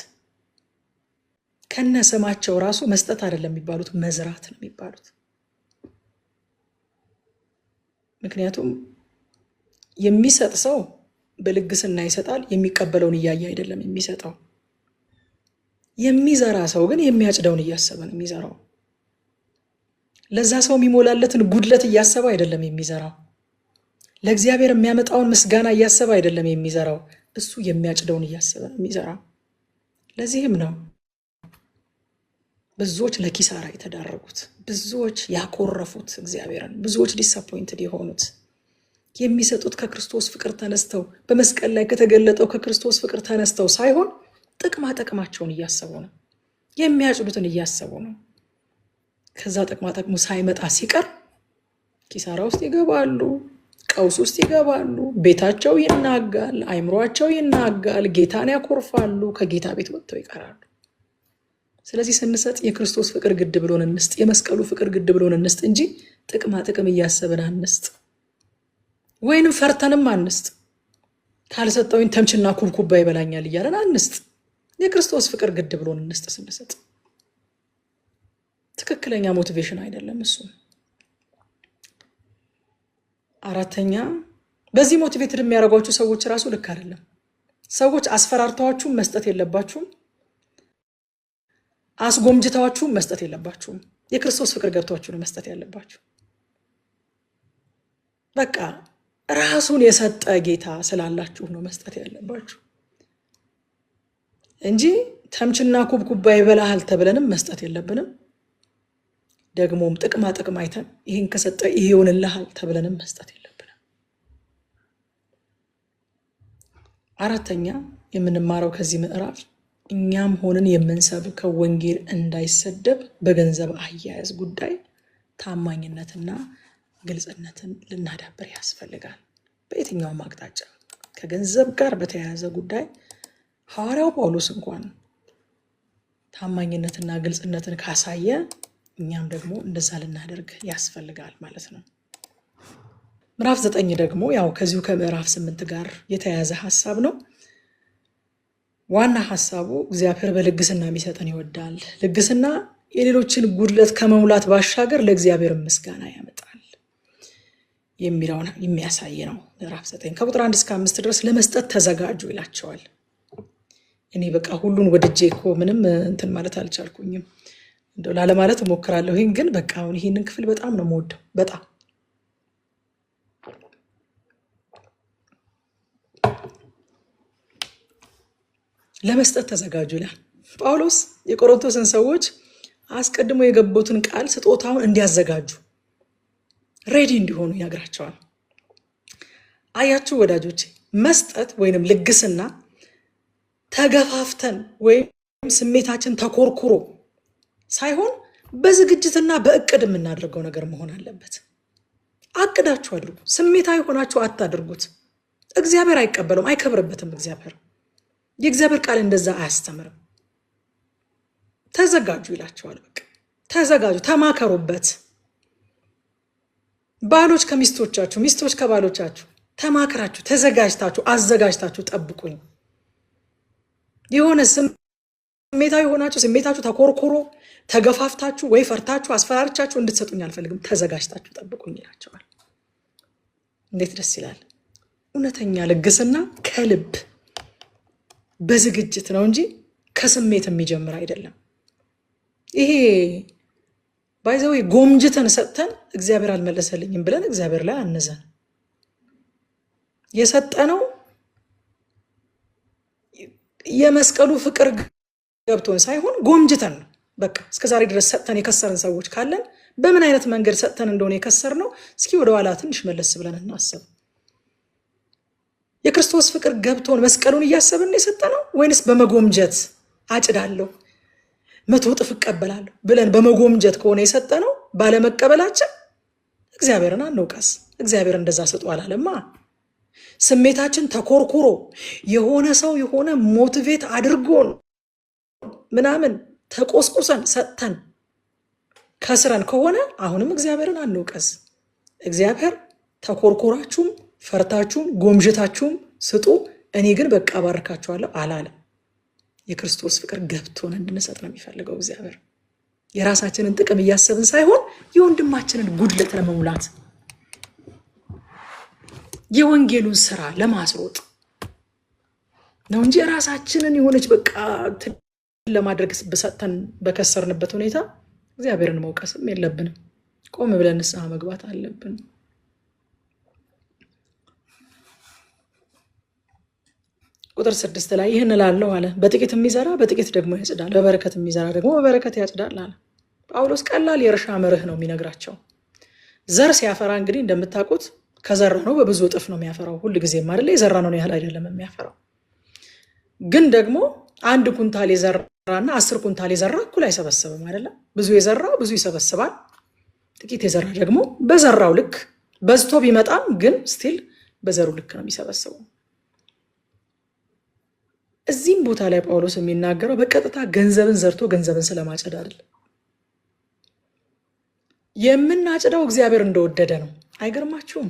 ከነ ስማቸው ራሱ መስጠት አይደለም የሚባሉት፣ መዝራት ነው የሚባሉት። ምክንያቱም የሚሰጥ ሰው በልግስና ይሰጣል፣ የሚቀበለውን እያየ አይደለም የሚሰጠው። የሚዘራ ሰው ግን የሚያጭደውን እያሰበ ነው የሚዘራው። ለዛ ሰው የሚሞላለትን ጉድለት እያሰበ አይደለም የሚዘራው። ለእግዚአብሔር የሚያመጣውን ምስጋና እያሰበ አይደለም የሚዘራው። እሱ የሚያጭደውን እያሰበ ነው የሚዘራው። ለዚህም ነው ብዙዎች ለኪሳራ የተዳረጉት፣ ብዙዎች ያኮረፉት እግዚአብሔርን፣ ብዙዎች ዲስአፖይንትድ የሆኑት። የሚሰጡት ከክርስቶስ ፍቅር ተነስተው፣ በመስቀል ላይ ከተገለጠው ከክርስቶስ ፍቅር ተነስተው ሳይሆን ጥቅማ ጥቅማቸውን እያሰቡ ነው። የሚያጭዱትን እያሰቡ ነው። ከዛ ጥቅማ ጥቅሙ ሳይመጣ ሲቀር ኪሳራ ውስጥ ይገባሉ፣ ቀውስ ውስጥ ይገባሉ፣ ቤታቸው ይናጋል፣ አይምሮአቸው ይናጋል፣ ጌታን ያኮርፋሉ፣ ከጌታ ቤት ወጥተው ይቀራሉ። ስለዚህ ስንሰጥ የክርስቶስ ፍቅር ግድ ብሎን እንስጥ፣ የመስቀሉ ፍቅር ግድ ብሎን እንስጥ እንጂ ጥቅማ ጥቅም እያሰብን አንስጥ፣ ወይንም ፈርተንም አንስጥ። ካልሰጠውኝ ተምችና ኩብኩባ ይበላኛል እያለን አንስጥ። የክርስቶስ ፍቅር ግድ ብሎን እንስጥ ስንሰጥ። ትክክለኛ ሞቲቬሽን አይደለም እሱ። አራተኛ በዚህ ሞቲቬትድ የሚያደርጓችሁ ሰዎች ራሱ ልክ አይደለም። ሰዎች አስፈራርተዋችሁም መስጠት የለባችሁም፣ አስጎምጅተዋችሁም መስጠት የለባችሁም። የክርስቶስ ፍቅር ገብቷችሁ ነው መስጠት ያለባችሁ። በቃ ራሱን የሰጠ ጌታ ስላላችሁ ነው መስጠት ያለባችሁ እንጂ ተምችና ኩብኩባ ይበላሃል ተብለንም መስጠት የለብንም። ደግሞም ጥቅማ ጥቅም አይተን ይህን ከሰጠ ይሄ ይሆንልሃል ተብለንም መስጠት የለብንም። አራተኛ የምንማረው ከዚህ ምዕራፍ እኛም ሆንን የምንሰብከው ወንጌል እንዳይሰደብ በገንዘብ አያያዝ ጉዳይ ታማኝነትና ግልጽነትን ልናዳብር ያስፈልጋል። በየትኛውም አቅጣጫ ከገንዘብ ጋር በተያያዘ ጉዳይ ሐዋርያው ጳውሎስ እንኳን ታማኝነትና ግልጽነትን ካሳየ እኛም ደግሞ እንደዛ ልናደርግ ያስፈልጋል ማለት ነው። ምዕራፍ 9 ደግሞ ያው ከዚሁ ከምዕራፍ 8 ጋር የተያያዘ ሐሳብ ነው። ዋና ሐሳቡ እግዚአብሔር በልግስና የሚሰጠን ይወዳል። ልግስና የሌሎችን ጉድለት ከመሙላት ባሻገር ለእግዚአብሔር ምስጋና ያመጣል የሚለውን የሚያሳይ ነው። ምዕራፍ 9 ከቁጥር 1 እስከ 5 ድረስ ለመስጠት ተዘጋጁ ይላቸዋል። እኔ በቃ ሁሉን ወድጄ እኮ ምንም እንትን ማለት አልቻልኩኝም። እንደው ላለማለት እሞክራለሁ። ግን በቃ አሁን ይሄንን ክፍል በጣም ነው የምወደው። በጣም ለመስጠት ተዘጋጁ ይላል ጳውሎስ። የቆሮንቶስን ሰዎች አስቀድሞ የገቡትን ቃል ስጦታውን እንዲያዘጋጁ ሬዲ እንዲሆኑ ይነግራቸዋል። አያችሁ ወዳጆቼ፣ መስጠት ወይንም ልግስና ተገፋፍተን ወይም ስሜታችን ተኮርኩሮ ሳይሆን በዝግጅትና በእቅድ የምናደርገው ነገር መሆን አለበት። አቅዳችሁ አድርጉ። ስሜታዊ ሆናችሁ አታድርጉት። እግዚአብሔር አይቀበለውም፣ አይከብርበትም። የእግዚአብሔር ቃል እንደዛ አያስተምርም። ተዘጋጁ ይላቸዋል። በቃ ተዘጋጁ፣ ተማከሩበት። ባሎች ከሚስቶቻችሁ፣ ሚስቶች ከባሎቻችሁ ተማከራችሁ፣ ተዘጋጅታችሁ፣ አዘጋጅታችሁ ጠብቁኝ። የሆነ ስሜታዊ ሆናችሁ ስሜታችሁ ተኮርኩሮ ተገፋፍታችሁ ወይ ፈርታችሁ አስፈራርቻችሁ እንድትሰጡኝ አልፈልግም። ተዘጋጅታችሁ ጠብቁኝ ይላቸዋል። እንዴት ደስ ይላል! እውነተኛ ልግስና ከልብ በዝግጅት ነው እንጂ ከስሜት የሚጀምር አይደለም። ይሄ ባይዘው ጎምጅተን ሰጥተን እግዚአብሔር አልመለሰልኝም ብለን እግዚአብሔር ላይ አንዘን። የሰጠነው የመስቀሉ ፍቅር ገብቶን ሳይሆን ጎምጅተን ነው። በቃ እስከዛሬ ድረስ ሰጥተን የከሰርን ሰዎች ካለን በምን አይነት መንገድ ሰጥተን እንደሆነ የከሰርነው እስኪ ወደኋላ ትንሽ መለስ ብለን እናስብ። የክርስቶስ ፍቅር ገብቶን መስቀሉን እያሰብን የሰጠነው ወይንስ በመጎምጀት አጭዳለሁ 100 እጥፍ እቀበላለሁ ብለን በመጎምጀት ከሆነ የሰጠነው ባለመቀበላችን እግዚአብሔርን አንውቀስ። እግዚአብሔር እንደዛ ሰጡ አላለማ። ስሜታችን ተኮርኩሮ የሆነ ሰው የሆነ ሞቲቬት አድርጎን ምናምን ተቆስቁሰን ሰጥተን ከስረን ከሆነ አሁንም እግዚአብሔርን አንውቀስ። እግዚአብሔር ተኮርኩራችሁም ፈርታችሁም ጎምጀታችሁም ስጡ፣ እኔ ግን በቃ ባርካችኋለሁ አላለም። የክርስቶስ ፍቅር ገብቶን እንድንሰጥ ነው የሚፈልገው እግዚአብሔር። የራሳችንን ጥቅም እያሰብን ሳይሆን የወንድማችንን ጉድለት ለመሙላት የወንጌሉን ስራ ለማስሮጥ ነው እንጂ ራሳችንን የሆነች በቃ ለማድረግ በሰጠን በከሰርንበት ሁኔታ እግዚአብሔርን መውቀስም የለብንም። ቆም ብለን ንስሐ መግባት አለብን። ቁጥር 6 ላይ ይህን እላለሁ አለ፣ በጥቂት የሚዘራ በጥቂት ደግሞ ያጭዳል፣ በበረከት የሚዘራ ደግሞ በበረከት ያጭዳል አለ። ጳውሎስ ቀላል የእርሻ መርህ ነው የሚነግራቸው። ዘር ሲያፈራ እንግዲህ እንደምታውቁት ከዘራ ነው በብዙ እጥፍ ነው የሚያፈራው። ሁል ጊዜም አይደለ የዘራ ነው ያህል አይደለም የሚያፈራው። ግን ደግሞ 1 ኩንታል የዘራና 10 ኩንታል የዘራ እኩል አይሰበስብም አይደለም። ብዙ የዘራ ብዙ ይሰበስባል፣ ጥቂት የዘራ ደግሞ በዘራው ልክ በዝቶ ቢመጣም ግን ስቲል በዘሩ ልክ ነው የሚሰበሰበው። እዚህም ቦታ ላይ ጳውሎስ የሚናገረው በቀጥታ ገንዘብን ዘርቶ ገንዘብን ስለማጨድ አይደለም። የምናጭደው እግዚአብሔር እንደወደደ ነው። አይገርማችሁም?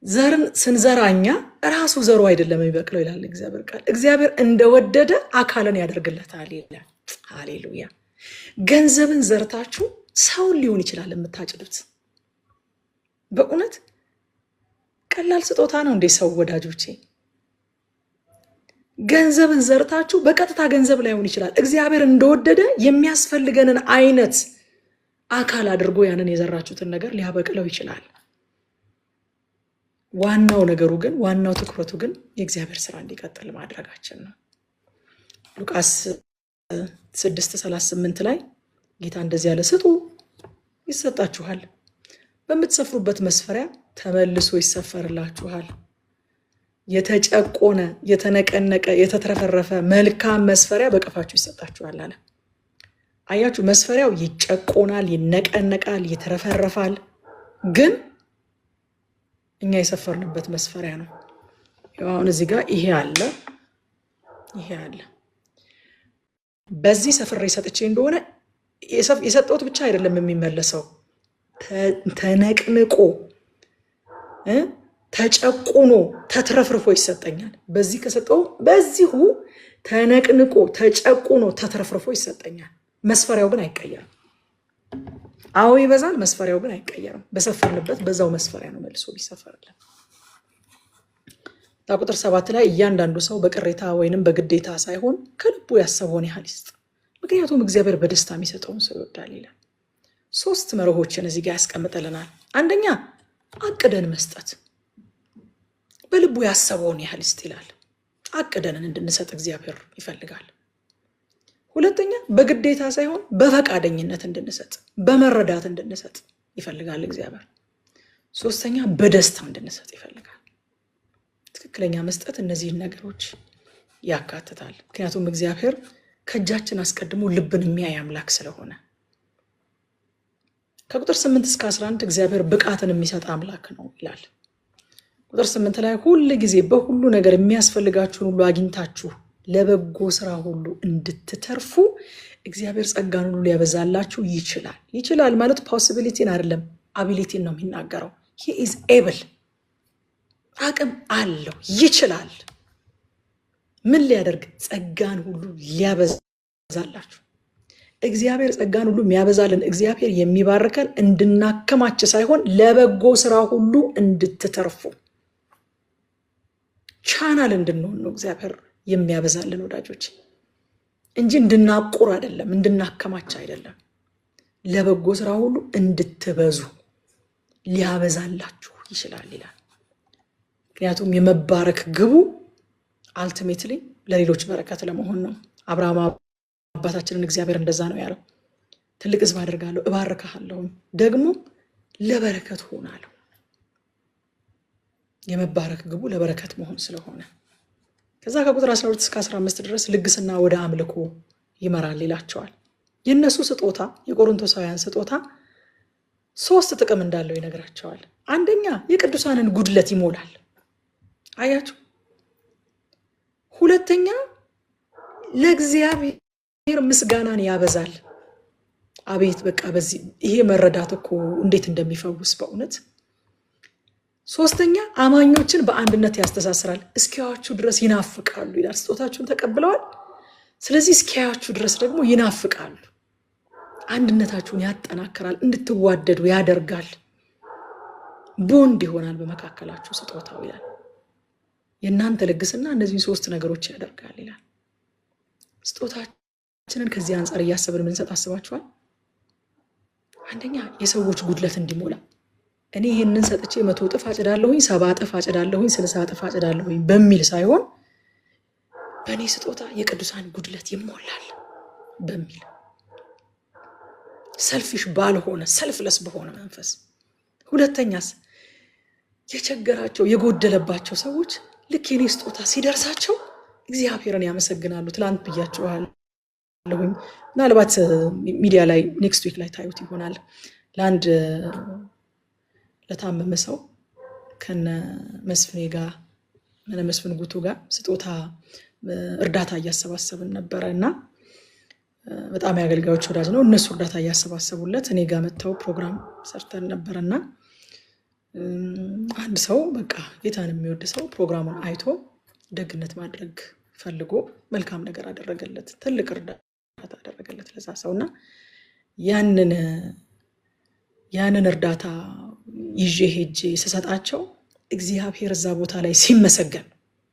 ዘርን ስንዘራኛ ራሱ ዘሩ አይደለም የሚበቅለው ይላል እግዚአብሔር ቃል። እግዚአብሔር እንደወደደ አካልን ያደርግለታል ይላል። ሃሌሉያ። ገንዘብን ዘርታችሁ ሰውን ሊሆን ይችላል የምታጭዱት። በእውነት ቀላል ስጦታ ነው እንዴ ሰው? ወዳጆቼ ገንዘብን ዘርታችሁ በቀጥታ ገንዘብ ላይሆን ይችላል። እግዚአብሔር እንደወደደ የሚያስፈልገንን አይነት አካል አድርጎ ያንን የዘራችሁትን ነገር ሊያበቅለው ይችላል። ዋናው ነገሩ ግን ዋናው ትኩረቱ ግን የእግዚአብሔር ስራ እንዲቀጥል ማድረጋችን ነው። ሉቃስ 6:38 ላይ ጌታ እንደዚህ ያለ፣ ስጡ ይሰጣችኋል፣ በምትሰፍሩበት መስፈሪያ ተመልሶ ይሰፈርላችኋል። የተጨቆነ የተነቀነቀ የተትረፈረፈ መልካም መስፈሪያ በቀፋችሁ ይሰጣችኋል አለ። አያችሁ፣ መስፈሪያው ይጨቆናል፣ ይነቀነቃል፣ ይትረፈረፋል። ግን እኛ የሰፈርንበት መስፈሪያ ነው። አሁን እዚህ ጋር ይሄ አለ፣ ይሄ አለ። በዚህ ሰፍሬ ሰጥቼ እንደሆነ የሰጠሁት ብቻ አይደለም የሚመለሰው፣ ተነቅንቆ ተጨቁኖ ተትረፍርፎ ይሰጠኛል። በዚህ ከሰጠው በዚሁ ተነቅንቆ ተጨቁኖ ተትረፍርፎ ይሰጠኛል። መስፈሪያው ግን አይቀየርም። አዎ ይበዛል፣ መስፈሪያው ግን አይቀየርም። በሰፈርንበት በዛው መስፈሪያ ነው መልሶ ቢሰፈርልን። ቁጥር 7 ላይ እያንዳንዱ ሰው በቅሬታ ወይንም በግዴታ ሳይሆን ከልቡ ያሰበውን ያህል ይስጥ፣ ምክንያቱም እግዚአብሔር በደስታ የሚሰጠውን ሰው ይወዳል ይላል። 3 መርሆችን እዚህ ጋር ያስቀምጠልናል። አንደኛ አቅደን መስጠት፣ በልቡ ያሰበውን ያህል ይስጥ ይላል። አቅደንን እንድንሰጥ እግዚአብሔር ይፈልጋል። ሁለተኛ በግዴታ ሳይሆን በፈቃደኝነት እንድንሰጥ፣ በመረዳት እንድንሰጥ ይፈልጋል እግዚአብሔር። ሶስተኛ በደስታ እንድንሰጥ ይፈልጋል። ትክክለኛ መስጠት እነዚህን ነገሮች ያካትታል። ምክንያቱም እግዚአብሔር ከእጃችን አስቀድሞ ልብን የሚያይ አምላክ ስለሆነ። ከቁጥር 8 እስከ 11 እግዚአብሔር ብቃትን የሚሰጥ አምላክ ነው ይላል። ቁጥር 8 ላይ ሁል ጊዜ በሁሉ ነገር የሚያስፈልጋችሁን ሁሉ አግኝታችሁ ለበጎ ስራ ሁሉ እንድትተርፉ እግዚአብሔር ጸጋን ሁሉ ሊያበዛላችሁ ይችላል። ይችላል ማለት ፖሲቢሊቲን አይደለም፣ አቢሊቲን ነው የሚናገረው። he is able፣ አቅም አለው፣ ይችላል። ምን ሊያደርግ? ጸጋን ሁሉ ሊያበዛላችሁ። እግዚአብሔር ጸጋን ሁሉ የሚያበዛልን እግዚአብሔር የሚባርከን እንድናከማች ሳይሆን ለበጎ ስራ ሁሉ እንድትተርፉ ቻናል እንድንሆን ነው እግዚአብሔር የሚያበዛልን ወዳጆች፣ እንጂ እንድናቁር አይደለም፣ እንድናከማች አይደለም። ለበጎ ስራ ሁሉ እንድትበዙ ሊያበዛላችሁ ይችላል ይላል። ምክንያቱም የመባረክ ግቡ አልቲሜትሊ ለሌሎች በረከት ለመሆን ነው። አብርሃም አባታችንን እግዚአብሔር እንደዛ ነው ያለው። ትልቅ ሕዝብ አደርጋለሁ፣ እባርካለሁ፣ ደግሞ ለበረከት ሆናለሁ። የመባረክ ግቡ ለበረከት መሆን ስለሆነ ከዛ ከቁጥር 12 እስከ 15 ድረስ ልግስና ወደ አምልኮ ይመራል ይላቸዋል። የነሱ ስጦታ፣ የቆሮንቶሳውያን ስጦታ 3 ጥቅም እንዳለው ይነግራቸዋል። አንደኛ የቅዱሳንን ጉድለት ይሞላል። አያችሁ። ሁለተኛ ለእግዚአብሔር ምስጋናን ያበዛል። አቤት በቃ በዚህ ይሄ መረዳት እኮ እንዴት እንደሚፈውስ በእውነት። ሶስተኛ አማኞችን በአንድነት ያስተሳስራል። እስኪያዩአችሁ ድረስ ይናፍቃሉ ይላል። ስጦታችሁን ተቀብለዋል፣ ስለዚህ እስኪያዩአችሁ ድረስ ደግሞ ይናፍቃሉ። አንድነታችሁን ያጠናክራል፣ እንድትዋደዱ ያደርጋል፣ ቦንድ ይሆናል በመካከላችሁ ስጦታው ይላል። የእናንተ ልግስና እነዚህን 3 ነገሮች ያደርጋል ይላል። ስጦታችንን ከዚህ አንጻር እያሰብን ምንሰጥ አስባችኋል? አንደኛ የሰዎች ጉድለት እንዲሞላ፣ እኔ ይህንን ሰጥቼ 100 እጥፍ አጭዳለሁኝ፣ 70 እጥፍ አጭዳለሁኝ፣ 60 እጥፍ አጭዳለሁኝ በሚል ሳይሆን በእኔ ስጦታ የቅዱሳን ጉድለት ይሞላል በሚል ሰልፊሽ ባልሆነ ሰልፍለስ በሆነ መንፈስ። ሁለተኛስ የቸገራቸው የጎደለባቸው ሰዎች ልክ የኔ ስጦታ ሲደርሳቸው እግዚአብሔርን ያመሰግናሉ። ትላንት ብያችኋለሁኝ፣ ምናልባት ሚዲያ ላይ ኔክስት ዊክ ላይ ታዩት ይሆናል። ለአንድ ለታመመ ሰው ከነ መስፍኔ ጋር ከነ መስፍን ጉቱ ጋር ስጦታ እርዳታ እያሰባሰብን ነበረና በጣም ያገልጋዮች ወዳጅ ነው። እነሱ እርዳታ እያሰባሰቡለት እኔ ጋር መጥተው ፕሮግራም ሰርተን ነበርና አንድ ሰው በቃ ጌታን የሚወድ ሰው ፕሮግራሙን አይቶ ደግነት ማድረግ ፈልጎ መልካም ነገር አደረገለት፣ ትልቅ እርዳታ አደረገለት ለዛ ሰውና ያንን እርዳታ ይዤ ሄጄ ስሰጣቸው እግዚአብሔር እዛ ቦታ ላይ ሲመሰገን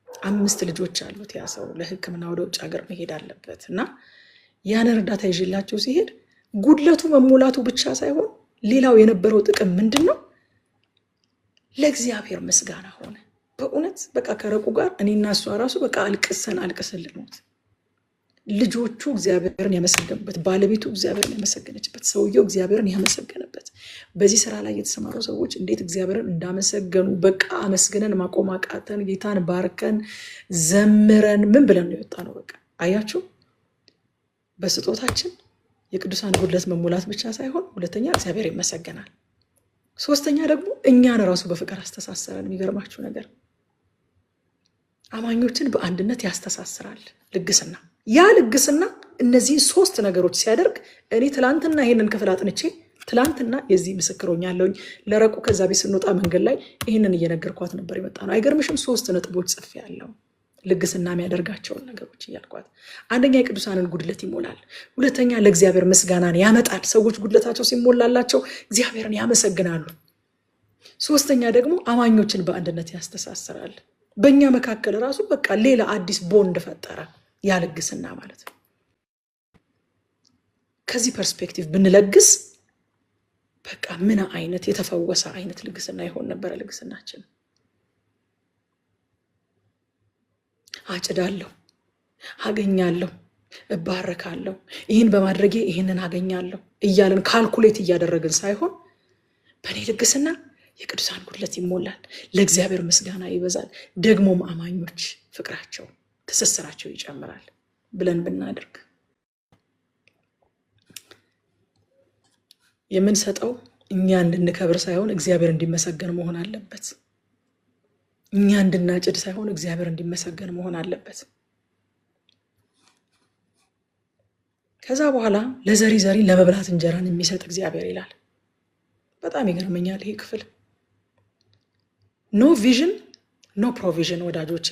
5 ልጆች አሉት ያ ሰው ለሕክምና ወደ ውጭ ሀገር መሄድ አለበት እና ያንን እርዳታ ይዤላቸው ሲሄድ ጉድለቱ መሞላቱ ብቻ ሳይሆን ሌላው የነበረው ጥቅም ምንድነው? ለእግዚአብሔር ምስጋና ሆነ። በእውነት በቃ ከረቁ ጋር እኔና እሷ ራሱ በቃ አልቅሰን ልጆቹ እግዚአብሔርን ያመሰገኑበት፣ ባለቤቱ እግዚአብሔርን ያመሰገነችበት፣ ሰውየው እግዚአብሔርን ያመሰገነበት፣ በዚህ ስራ ላይ የተሰማሩ ሰዎች እንዴት እግዚአብሔርን እንዳመሰገኑ በቃ አመስግነን ማቆም አቃተን። ጌታን ባርከን ዘምረን ምን ብለን ነው የወጣነው? በቃ አያችሁ፣ በስጦታችን የቅዱሳን ጉድለት መሙላት ብቻ ሳይሆን ሁለተኛ እግዚአብሔር ይመሰገናል፣ ሶስተኛ ደግሞ እኛን ራሱ በፍቅር አስተሳሰረን። የሚገርማችሁ ነገር አማኞችን በአንድነት ያስተሳስራል ልግስና። ያ ልግስና እነዚህ 3 ነገሮች ሲያደርግ እኔ ትላንትና ይሄንን ክፍል አጥንቼ ትላንትና የዚህ ምስክሮኛለሁኝ ለረቁ ከዛ ቤት ስንወጣ መንገድ ላይ ይሄንን እየነገርኳት ነበር የመጣ ነው። አይገርምሽም? 3 ነጥቦች ጽፌያለሁ ልግስና የሚያደርጋቸውን ነገሮች እያልኳት። አንደኛ የቅዱሳንን ጉድለት ይሞላል፣ ሁለተኛ ለእግዚአብሔር ምስጋናን ያመጣል። ሰዎች ጉድለታቸው ሲሞላላቸው እግዚአብሔርን ያመሰግናሉ። ሶስተኛ ደግሞ አማኞችን በአንድነት ያስተሳስራል። በእኛ መካከል ራሱ በቃ ሌላ አዲስ ቦንድ ፈጠረ ያ ልግስና ማለት ነው። ከዚህ ፐርስፔክቲቭ ብንለግስ በቃ ምን አይነት የተፈወሰ አይነት ልግስና ይሆን ነበረ ልግስናችን። አጭዳለሁ፣ አገኛለሁ፣ እባረካለሁ፣ ይህን በማድረጌ ይህንን አገኛለሁ እያለን ካልኩሌት እያደረግን ሳይሆን በእኔ ልግስና የቅዱሳን ጉድለት ይሞላል፣ ለእግዚአብሔር ምስጋና ይበዛል፣ ደግሞም አማኞች ፍቅራቸው ትስስራቸው ይጨምራል ብለን ብናደርግ የምንሰጠው እኛ እንድንከብር ሳይሆን እግዚአብሔር እንዲመሰገን መሆን አለበት። እኛ እንድናጭድ ሳይሆን እግዚአብሔር እንዲመሰገን መሆን አለበት። ከዛ በኋላ ለዘሪ ለመብላት እንጀራን የሚሰጥ እግዚአብሔር ይላል። በጣም ይገርመኛል ይሄ ክፍል። ኖ ቪዥን ኖ ፕሮቪዥን ወዳጆቼ።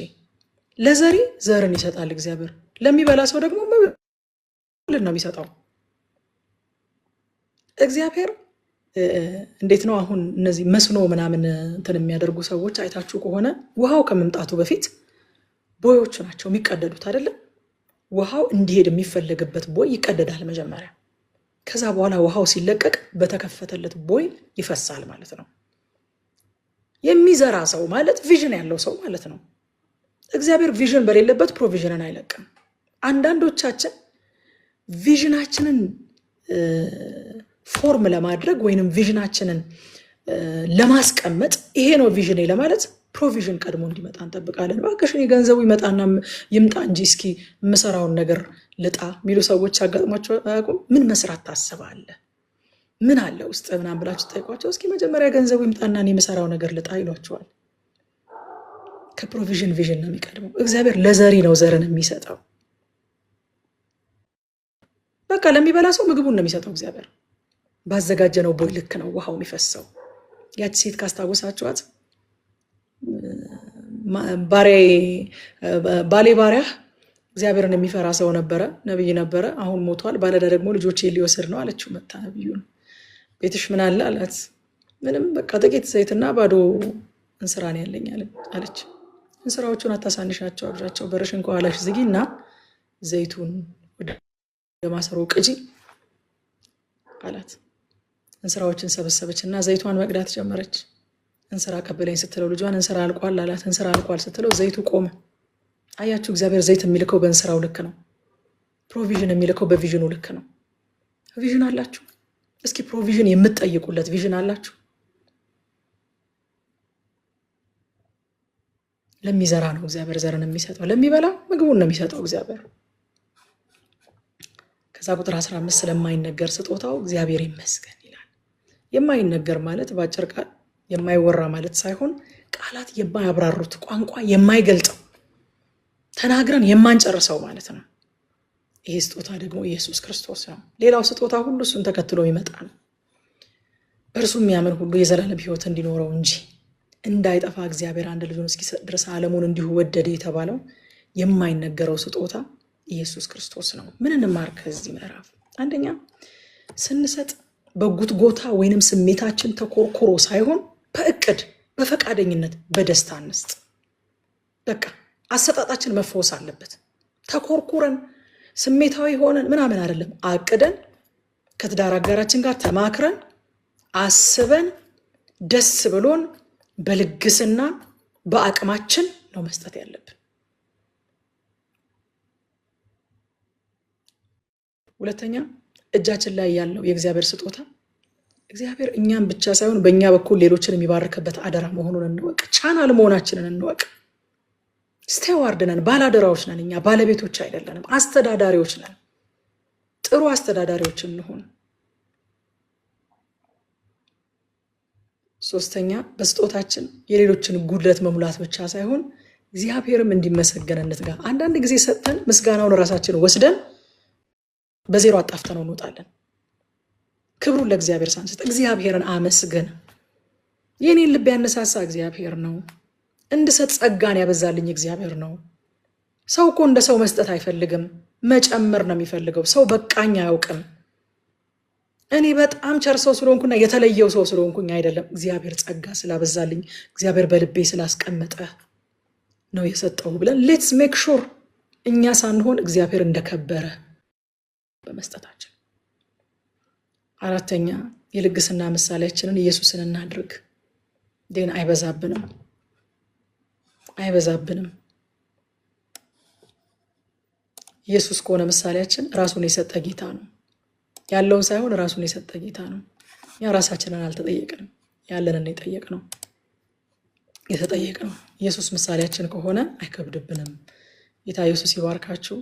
ለዘሪ ዘርን ይሰጣል እግዚአብሔር፣ ለሚበላ ሰው ደግሞ መብልን ነው የሚሰጠው እግዚአብሔር። እንዴት ነው አሁን እነዚህ መስኖ ምናምን እንትን የሚያደርጉ ሰዎች አይታችሁ ከሆነ ውሃው ከመምጣቱ በፊት ቦዮቹ ናቸው የሚቀደዱት አይደለም? ውሃው እንዲሄድ የሚፈለግበት ቦይ ይቀደዳል መጀመሪያ። ከዛ በኋላ ውሃው ሲለቀቅ በተከፈተለት ቦይ ይፈሳል ማለት ነው። የሚዘራ ሰው ማለት ቪዥን ያለው ሰው ማለት ነው። እግዚአብሔር ቪዥን በሌለበት ፕሮቪዥንን አይለቅም። አንዳንዶቻችን ቪዥናችንን ፎርም ለማድረግ ወይንም ቪዥናችንን ለማስቀመጥ ይሄ ነው ቪዥኔ ለማለት ፕሮቪዥን ቀድሞ እንዲመጣ እንጠብቃለን። እባክሽ ገንዘቡ ይመጣና ይምጣ እንጂ እስኪ የምሰራውን ነገር ልጣ የሚሉ ሰዎች አጋጥሟቸው አያውቁም? ምን መስራት ታስባለህ? ምን አለ ውስጥ ምናምን ብላችሁ ጠይቋቸው እስኪ። መጀመሪያ ገንዘቡ ይምጣና እኔ የምሰራው ነገር ልጣ ይሏቸዋል። ከፕሮቪዥን ቪዥን ነው የሚቀድመው። እግዚአብሔር ለዘሪ ነው ዘርን የሚሰጠው። በቃ ለሚበላ ሰው ምግቡን ነው የሚሰጠው እግዚአብሔር። ባዘጋጀነው ቦይ ልክ ነው ውሃው የሚፈሰው። ያቺ ሴት ካስታወሳችኋት ባሌ ባሪያ እግዚአብሔርን የሚፈራ ሰው ነበረ፣ ነብይ ነበረ፣ አሁን ሞቷል። ባለዳ ደግሞ ልጆቼ ሊወስድ ነው አለችው። መታ ነብዩን ቤትሽ ምን አለ አላት። ምንም በቃ ጥቂት ዘይትና ባዶ እንስራ ነው ያለኝ አለች። እንስራዎቹን አታሳንሻቸው፣ አብራቸው በረሽን ከኋላሽ ዝጊና ዘይቱን ወደ ማሰሮ ቅጂ አላት። እንስራዎችን ሰበሰበች እና ዘይቷን መቅዳት ጀመረች። እንስራ ቀበለኝ ስትለው ልጇን እንስራ አልቋል አላት። እንስራ አልቋል ስትለው ዘይቱ ቆመ። አያችሁ፣ እግዚአብሔር ዘይት የሚልከው በእንስራው ልክ ነው። ፕሮቪዥን የሚልከው በቪዥኑ ልክ ነው። ቪዥን አላችሁ? እስኪ ፕሮቪዥን የምትጠይቁለት ቪዥን አላችሁ? ለሚዘራ ነው እግዚአብሔር ዘርን የሚሰጠው፣ ለሚበላ ምግቡን ነው የሚሰጠው እግዚአብሔር። ከዛ ቁጥር 15 ስለማይነገር ስጦታው እግዚአብሔር ይመስገን ይላል። የማይነገር ማለት ባጭር ቃል የማይወራ ማለት ሳይሆን ቃላት የማያብራሩት ቋንቋ የማይገልጠው ተናግረን የማንጨርሰው ማለት ነው። ይሄ ስጦታ ደግሞ ኢየሱስ ክርስቶስ ነው። ሌላው ስጦታ ሁሉ እሱን ተከትሎ ይመጣ ነው። በእርሱ የሚያምን ሁሉ የዘላለም ሕይወት እንዲኖረው እንጂ እንዳይጠፋ እግዚአብሔር አንድ ልጁን እስኪሰጥ ድረስ ዓለሙን እንዲሁ ወደደ የተባለው የማይነገረው ስጦታ ኢየሱስ ክርስቶስ ነው። ምን እንማር ከዚህ ምዕራፍ? አንደኛ ስንሰጥ በጉትጎታ ወይንም ስሜታችን ተኮርኩሮ ሳይሆን በእቅድ በፈቃደኝነት በደስታ እንስጥ። በቃ አሰጣጣችን መፈወስ አለበት። ተኮርኩረን ስሜታዊ ሆነን ምናምን አይደለም። አቅደን ከትዳር አጋራችን ጋር ተማክረን አስበን ደስ ብሎን በልግስና በአቅማችን ነው መስጠት ያለብን። ሁለተኛ እጃችን ላይ ያለው የእግዚአብሔር ስጦታ እግዚአብሔር እኛም ብቻ ሳይሆን በእኛ በኩል ሌሎችን የሚባርክበት አደራ መሆኑን እንወቅ። ቻናል መሆናችንን እንወቅ። ስቴዋርድ ነን፣ ባላደራዎች ነን። እኛ ባለቤቶች አይደለንም፣ አስተዳዳሪዎች ነን። ጥሩ አስተዳዳሪዎች እንሆን። ሶስተኛ በስጦታችን የሌሎችን ጉድለት መሙላት ብቻ ሳይሆን እግዚአብሔርም እንዲመሰገንነት ጋር አንዳንድ ጊዜ ሰጥተን ምስጋናውን ራሳችን ወስደን በዜሮ አጣፍተነው እንወጣለን። ክብሩን ለእግዚአብሔር ሳንሰጥ እግዚአብሔርን አመስግን። የኔን ልብ ያነሳሳ እግዚአብሔር ነው። እንድሰጥ ጸጋን ያበዛልኝ እግዚአብሔር ነው። ሰው እኮ እንደ ሰው መስጠት አይፈልግም፣ መጨመር ነው የሚፈልገው። ሰው በቃኝ አያውቅም። እኔ በጣም ቸር ሰው ስለሆንኩና የተለየው ሰው ስለሆንኩኝ አይደለም፣ እግዚአብሔር ጸጋ ስላበዛልኝ፣ እግዚአብሔር በልቤ ስላስቀመጠ ነው የሰጠው ብለን ሌትስ ሜክ ሹር እኛ ሳንሆን እግዚአብሔር እንደከበረ በመስጠታችን። አራተኛ የልግስና ምሳሌያችንን ኢየሱስን እናድርግ። ግን አይበዛብንም። ኢየሱስ ከሆነ ምሳሌያችን ራሱን የሰጠ ጌታ ነው። ያለውን ሳይሆን ራሱን የሰጠ ጌታ ነው። ያ ራሳችንን አልተጠየቅንም፣ ያለንን የተጠየቅነው። ኢየሱስ ምሳሌያችን ከሆነ አይከብድብንም። ጌታ ኢየሱስ ይባርካችሁ።